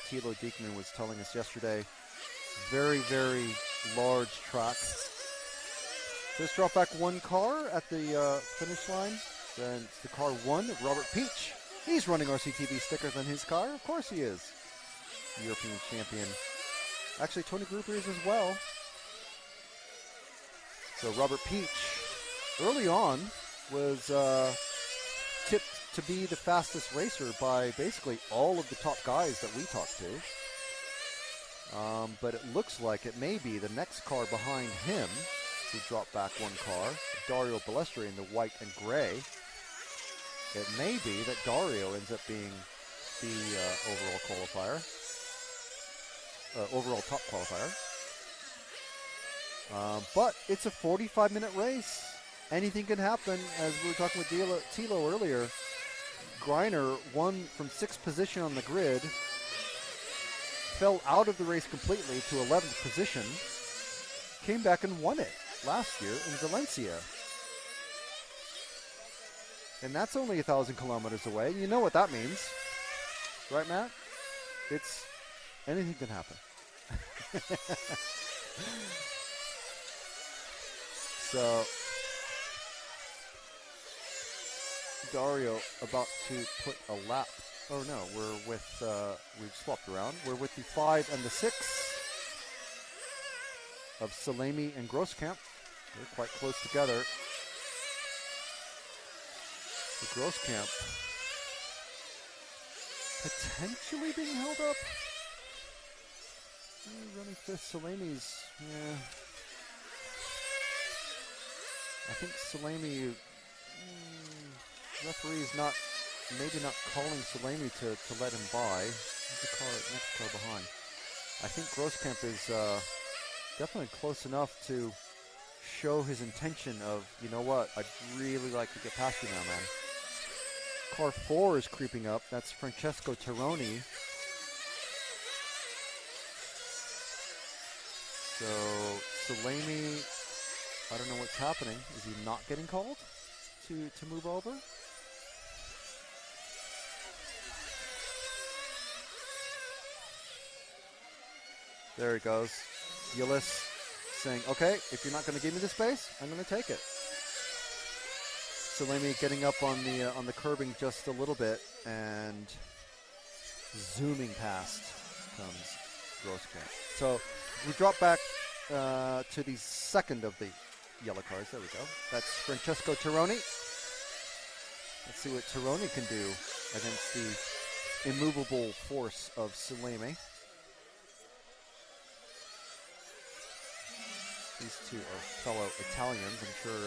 Tilo Dickman was telling us yesterday. Very, very large track. Just drop back 1 car at the finish line. Then it's the car 1 of Robert Peach. He's running RCTV stickers on his car. Of course he is. European champion. Actually, Tony Gruber is as well. So Robert Peach, early on, was tipped to be the fastest racer by basically all of the top guys that we talked to. But it looks like it may be the next car behind him, who dropped back 1 car, Dario Balestri in the white and gray. It may be that Dario ends up being the overall qualifier, overall top qualifier. But it's a 45-minute race. Anything can happen. As we were talking with Tilo earlier, Greiner won from 6th position on the grid, fell out of the race completely to 11th position, came back and won it last year in Valencia. And that's only 1,000 kilometers away. You know what that means. Right, Matt? It's anything can happen. So Dario about to put a lap. Oh no, we're with, we've swapped around. We're with the 5 and the 6 of Salemi and Grosskamp. They're quite close together. The Grosskamp potentially being held up. Running 5th, Salemi's, yeah. I think Salemi, referee's maybe not calling Salemi to let him by. The next car behind. I think Grosskamp is definitely close enough to show his intention of, you know what, I'd really like to get past you now, man. Car 4 is creeping up. That's Francesco Teroni. So Salemi, I don't know what's happening. Is he not getting called? to move over. There he goes. Gillis saying, okay, if you're not going to give me the space, I'm going to take it. Salemi getting up on the curbing just a little bit, and zooming past comes Grosskamp. So we drop back to the second of the yellow cards. There we go. That's Francesco Tironi. Let's see what Tironi can do against the immovable force of Salemi. These two are fellow Italians. I'm sure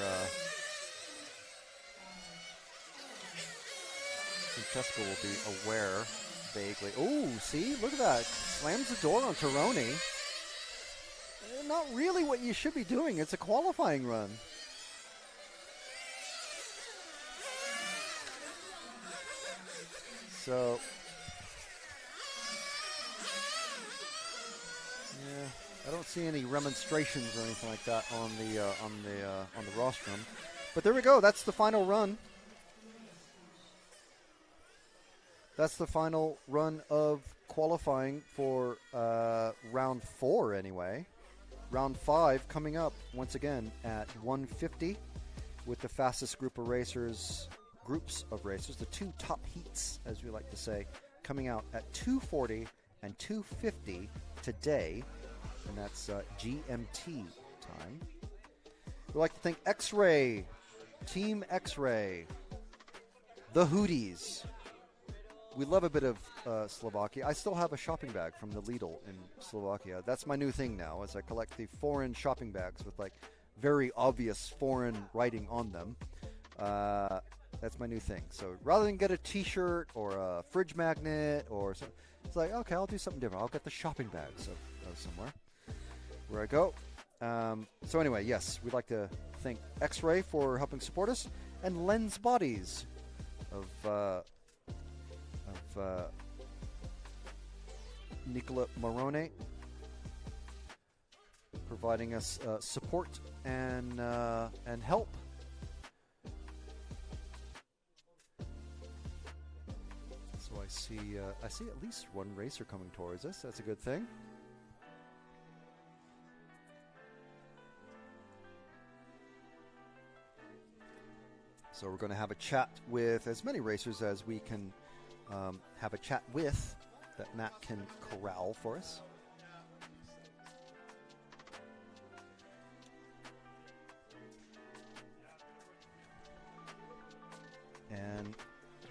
Francesco will be aware vaguely. Oh, see? Look at that. Slams the door on Tironi. Not really what you should be doing. It's a qualifying run. So, yeah, I don't see any remonstrations or anything like that on the rostrum. But there we go. That's the final run. That's the final run of qualifying for round 4 anyway. Round 5 coming up once again at 1:50 with the fastest groups of racers, the two top heats, as we like to say, coming out at 2:40 and 2:50 today, and that's GMT time. We'd like to thank X-Ray, Team X-Ray, the Hooties. We love a bit of Slovakia. I still have a shopping bag from the Lidl in Slovakia. That's my new thing now, as I collect the foreign shopping bags with like very obvious foreign writing on them. That's my new thing. So rather than get a T-shirt or a fridge magnet or something, it's like, okay, I'll do something different. I'll get the shopping bags of somewhere where I go. So anyway, yes, we'd like to thank X-Ray for helping support us, and Lens Bodies of Nicola Morone, providing us support and help. So I see at least one racer coming towards us. That's a good thing. So we're going to have a chat with as many racers as we can have a chat with, that Matt can corral for us. And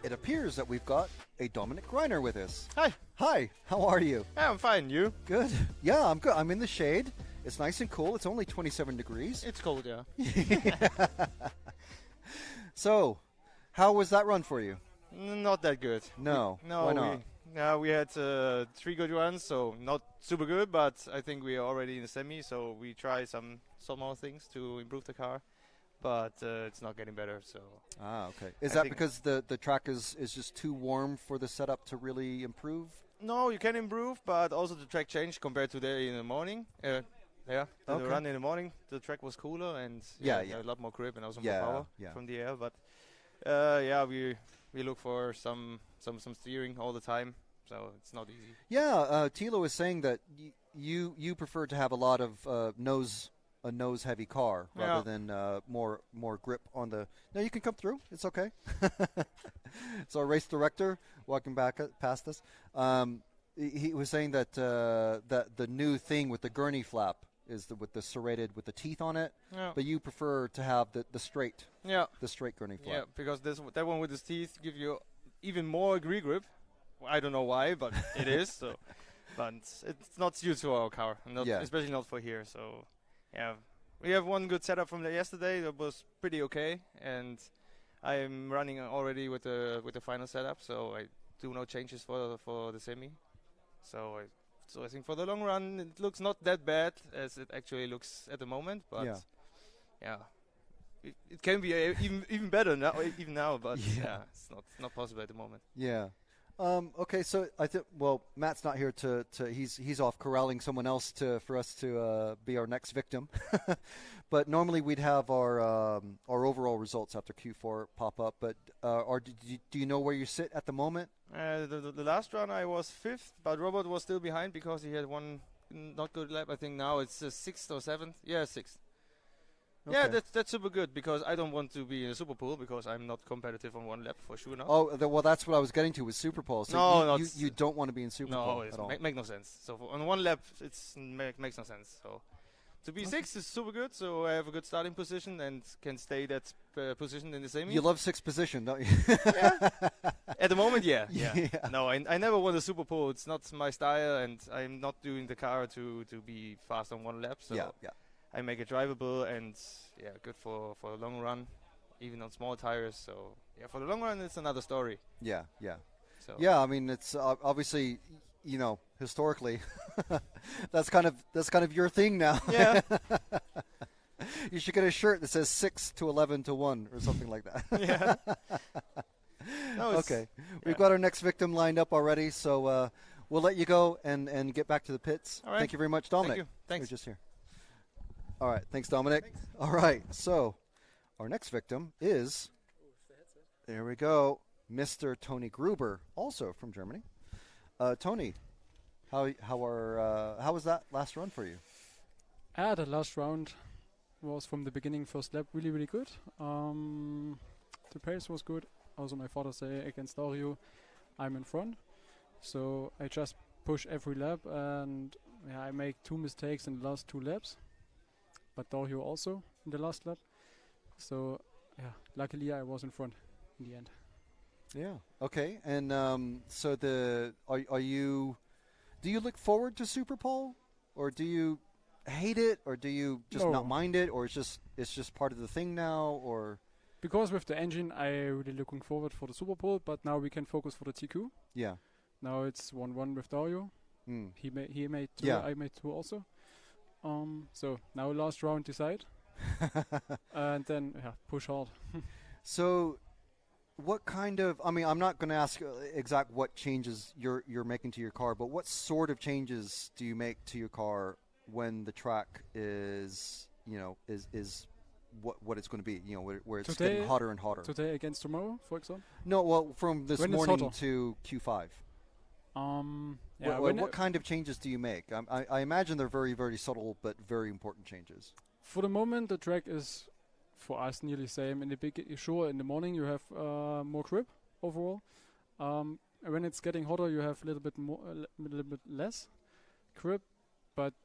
it appears that we've got a Dominic Greiner with us. Hi. Hi, how are you? Yeah, I'm fine. You? Good. Yeah, I'm good. I'm in the shade. It's nice and cool. It's only 27 degrees. It's cold, yeah. So, how was that run for you? Not that good. No. Why not? We had 3 good runs, so not super good, but I think we are already in the semi, so we try some more things to improve the car, but it's not getting better. So. Ah, okay. Is that because the track is just too warm for the setup to really improve? No, you can improve, but also the track changed compared to today in the morning. The run in the morning, the track was cooler and a lot more grip and also more power from the air. But we look for some steering all the time, so it's not easy. Yeah, Tilo is saying that you prefer to have a lot of a nose heavy car rather than more grip on the. No, you can come through. It's okay. So our race director walking back past us, he was saying that the new thing with the gurney flap is with the serrated with the teeth on it, but you prefer to have the straight gurney flap. Yeah, because that one with the teeth give you even more grip. I don't know why, but it is. So, but it's not suited to our car, especially not for here. So, yeah, we have one good setup from yesterday that was pretty okay, and I am running already with the final setup. So I do no changes for the semi. So I think for the long run, it looks not that bad as it actually looks at the moment. But it can be even better now, but it's not possible at the moment. Yeah. Okay, so I think Matt's not here to he's off corralling someone else for us to be our next victim. But normally we'd have our overall results after Q4 pop up. But do you know where you sit at the moment? The last run I was 5th, but Robert was still behind because he had one not good lap. I think now it's 6th or 7th. Yeah, 6th. Okay. Yeah, that's super good because I don't want to be in a SUPERPOLE because I'm not competitive on one lap for sure now. Oh, well, that's what I was getting to with SUPERPOLE. So no, you don't want to be in SUPERPOLE at all. Make no sense. So on one lap, makes no sense. So to be 6th is super good. So I have a good starting position and can stay that position in the same. You love 6th position, don't you? Yeah. At the moment, yeah. No, I never won a SUPERPOLE. It's not my style, and I'm not doing the car to be fast on one lap. So yeah. I make it drivable and good for a long run, even on small tires. So for the long run, it's another story. Yeah. So I mean, it's obviously, historically, that's kind of your thing now. Yeah. You should get a shirt that says 6 to 11 to 1 or something like that. Yeah. No, okay, we've got our next victim lined up already, so we'll let you go and get back to the pits. All right. Thank you very much, Dominic. Thank you. Thanks. We're just here. All right. Thanks, Dominic. Thanks. All right. So our next victim is, there we go, Mr. Tony Gruber, also from Germany. Tony, how was that last run for you? The last round was from the beginning, first lap, really, really good. The pace was good. Also, my father say against Dario, I'm in front. So I just push every lap, and I make 2 mistakes in the last 2 laps. But Dario also in the last lap. So, luckily I was in front in the end. Yeah. Okay. And so do you look forward to SUPERPOLE, or do you hate it, or do you just not mind it, or it's just part of the thing now, or? Because with the engine, I really looking forward for the SUPERPOLE, but now we can focus for the TQ. Yeah. Now it's 1-1 with Dario. He made 2. Yeah. I made 2 also. So now last round decide, and then push hard. So, what kind of? I mean, I'm not going to ask exact what changes you're making to your car, but what sort of changes do you make to your car when the track is what it's going to be? Where it's getting hotter and hotter. Today against tomorrow, for example. No, well, from this morning to Q5. What kind of changes do you make? I imagine they're very, very subtle but very important changes. For the moment, the track is, for us, nearly same. In the in the morning you have more grip overall. When it's getting hotter, you have a little bit more, a little bit less grip. But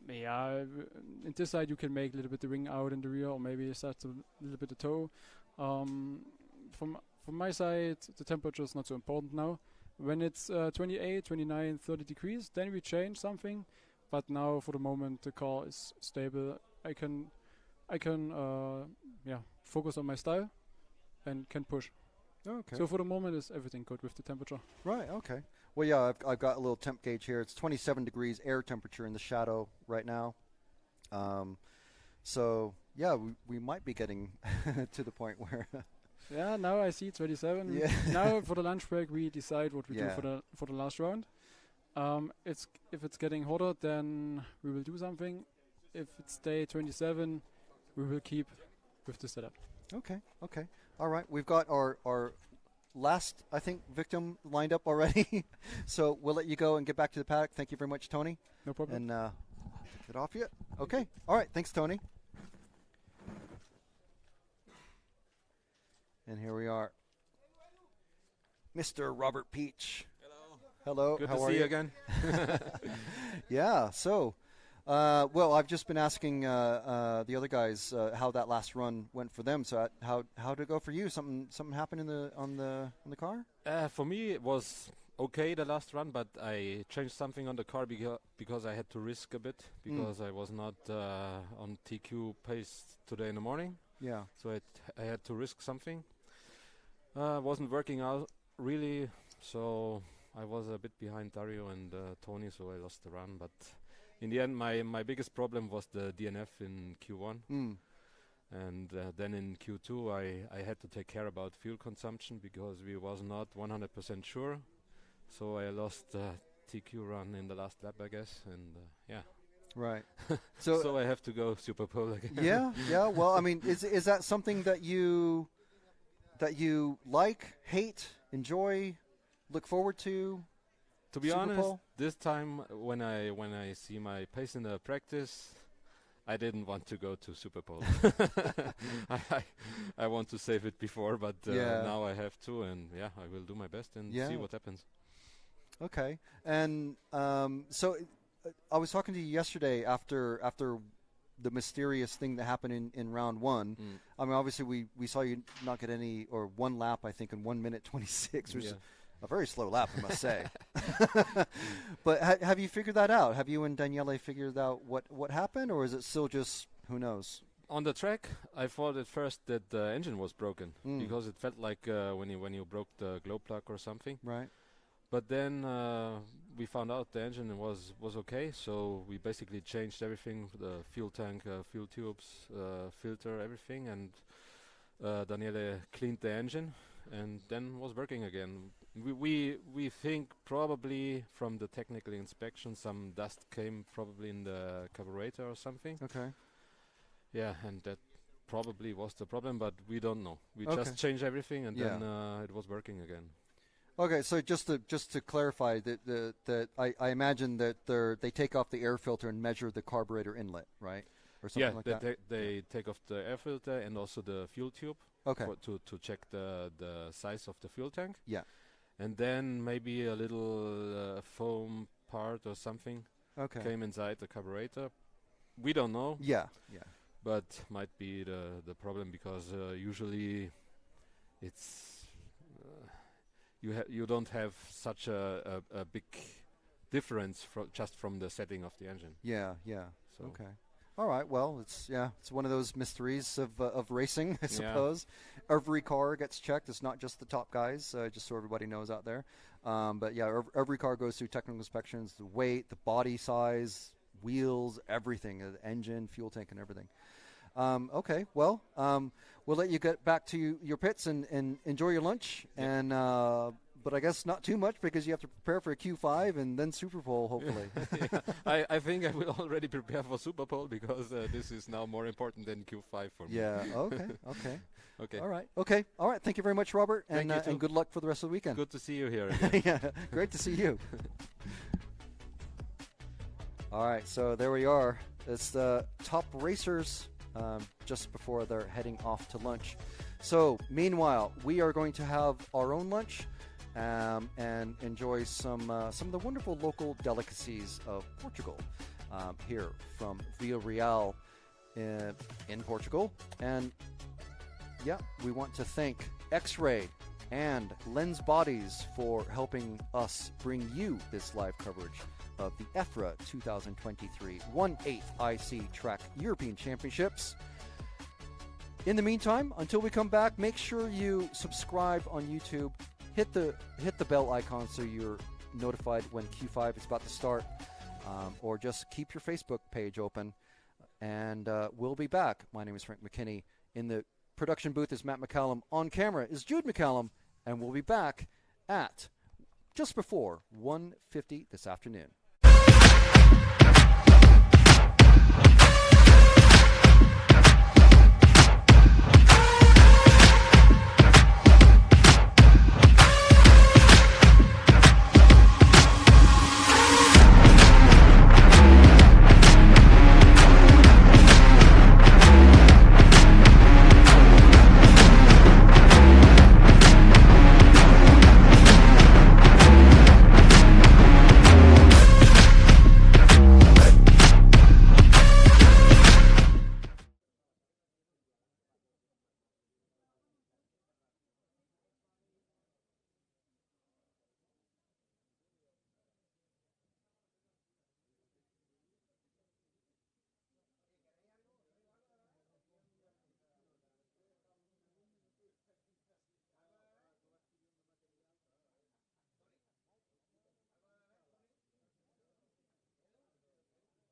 in this side you can make a little bit the ring out in the rear, or maybe start a little bit the toe. From my side, the temperature is not so important now. When it's 28, 29, 30 degrees, then we change something. But now, for the moment, the car is stable. I can focus on my style and can push. Okay. So for the moment, is everything good with the temperature? Right. Okay. Well, yeah, I've got a little temp gauge here. It's 27 degrees air temperature in the shadow right now. So yeah, we might be getting to the point where. Yeah, now I see 27. Yeah. Now for the lunch break, we decide what we do for the last round. If it's getting hotter, then we will do something. If it's day 27, we will keep with the setup. Okay. All right. We've got our last, I think, victim lined up already. So we'll let you go and get back to the paddock. Thank you very much, Tony. No problem. And get off you. Okay. All right. Thanks, Tony. And here we are. Mr. Robert Peach. Hello. Good How to are see you you again. Yeah. So, well, I've just been asking the other guys how that last run went for them. So, how did it go for you? Something happened on the car? For me, it was okay the last run, but I changed something on the car because I had to risk a bit because I was not on TQ pace today in the morning. Yeah. So I had to risk something. Wasn't working out really, so I was a bit behind Dario and Tony, so I lost the run. But in the end, my biggest problem was the DNF in Q1. And then in Q2, I had to take care about fuel consumption because we was not 100% sure So I lost TQ run in the last lap, I guess, and yeah. Right. So I have to go SUPERPOLE again. Yeah. Well, I mean, is that something that you like, hate, enjoy, look forward to? To be SUPERPOLE? honest, this time when I see my pace in the practice, I didn't want to go to SUPERPOLE. I want to save it before, but now I have to, and yeah, I will do my best and see what happens. Okay. And so I was talking to you yesterday after the mysterious thing that happened in round one. I mean, obviously we saw you not get any, or one lap, I think, in 1 minute 26, which is a very slow lap, I must say. But have you figured that out? Have you and Daniele figured out what happened, or is it still just who knows? On the track, I thought at first that the engine was broken because it felt like when you broke the glow plug or something. Right. But then we found out the engine was okay, so we basically changed everything: the fuel tank, fuel tubes, filter, everything, and Daniele cleaned the engine, and then was working again. We think probably from the technical inspection some dust came probably in the carburetor or something. Okay. Yeah, and that probably was the problem, but we don't know. We just changed everything, and then it was working again. Okay, so just to clarify, that I imagine that they take off the air filter and measure the carburetor inlet, right, or something like that. They take off the air filter and also the fuel tube. Okay. To check the size of the fuel tank. Yeah. And then maybe a little foam part or something came inside the carburetor. We don't know. Yeah. But might be the problem because usually it's you don't have such a big difference just from the setting of the engine. Yeah. So okay. All right. Well, it's one of those mysteries of racing, I suppose. Every car gets checked. It's not just the top guys, just so everybody knows out there. But yeah, every car goes through technical inspections: the weight, the body size, wheels, everything, the engine, fuel tank, and everything. Okay. Well, we'll let you get back to your pits and enjoy your lunch. And but I guess not too much because you have to prepare for a Q5 and then SUPERPOLE, hopefully. I think I will already prepare for SUPERPOLE because this is now more important than Q5 for me. Yeah, okay. Okay. All right. Thank you very much, Robert, and good luck for the rest of the weekend. Good to see you here again. Yeah, great to see you. All right, so there we are. It's the top racers just before they're heading off to lunch. So, meanwhile, we are going to have our own lunch. And enjoy some of the wonderful local delicacies of Portugal here from Vila Real in Portugal. And yeah, we want to thank X-Ray and Lens Bodies for helping us bring you this live coverage of the EFRA 2023 1/8 IC Track European Championships. In the meantime, until we come back, make sure you subscribe on YouTube. Hit the bell icon so you're notified when Q5 is about to start, or just keep your Facebook page open, and we'll be back. My name is Frank McKinney. In the production booth is Matt McCallum. On camera is Jude McCallum, and we'll be back at just before 1:50 this afternoon.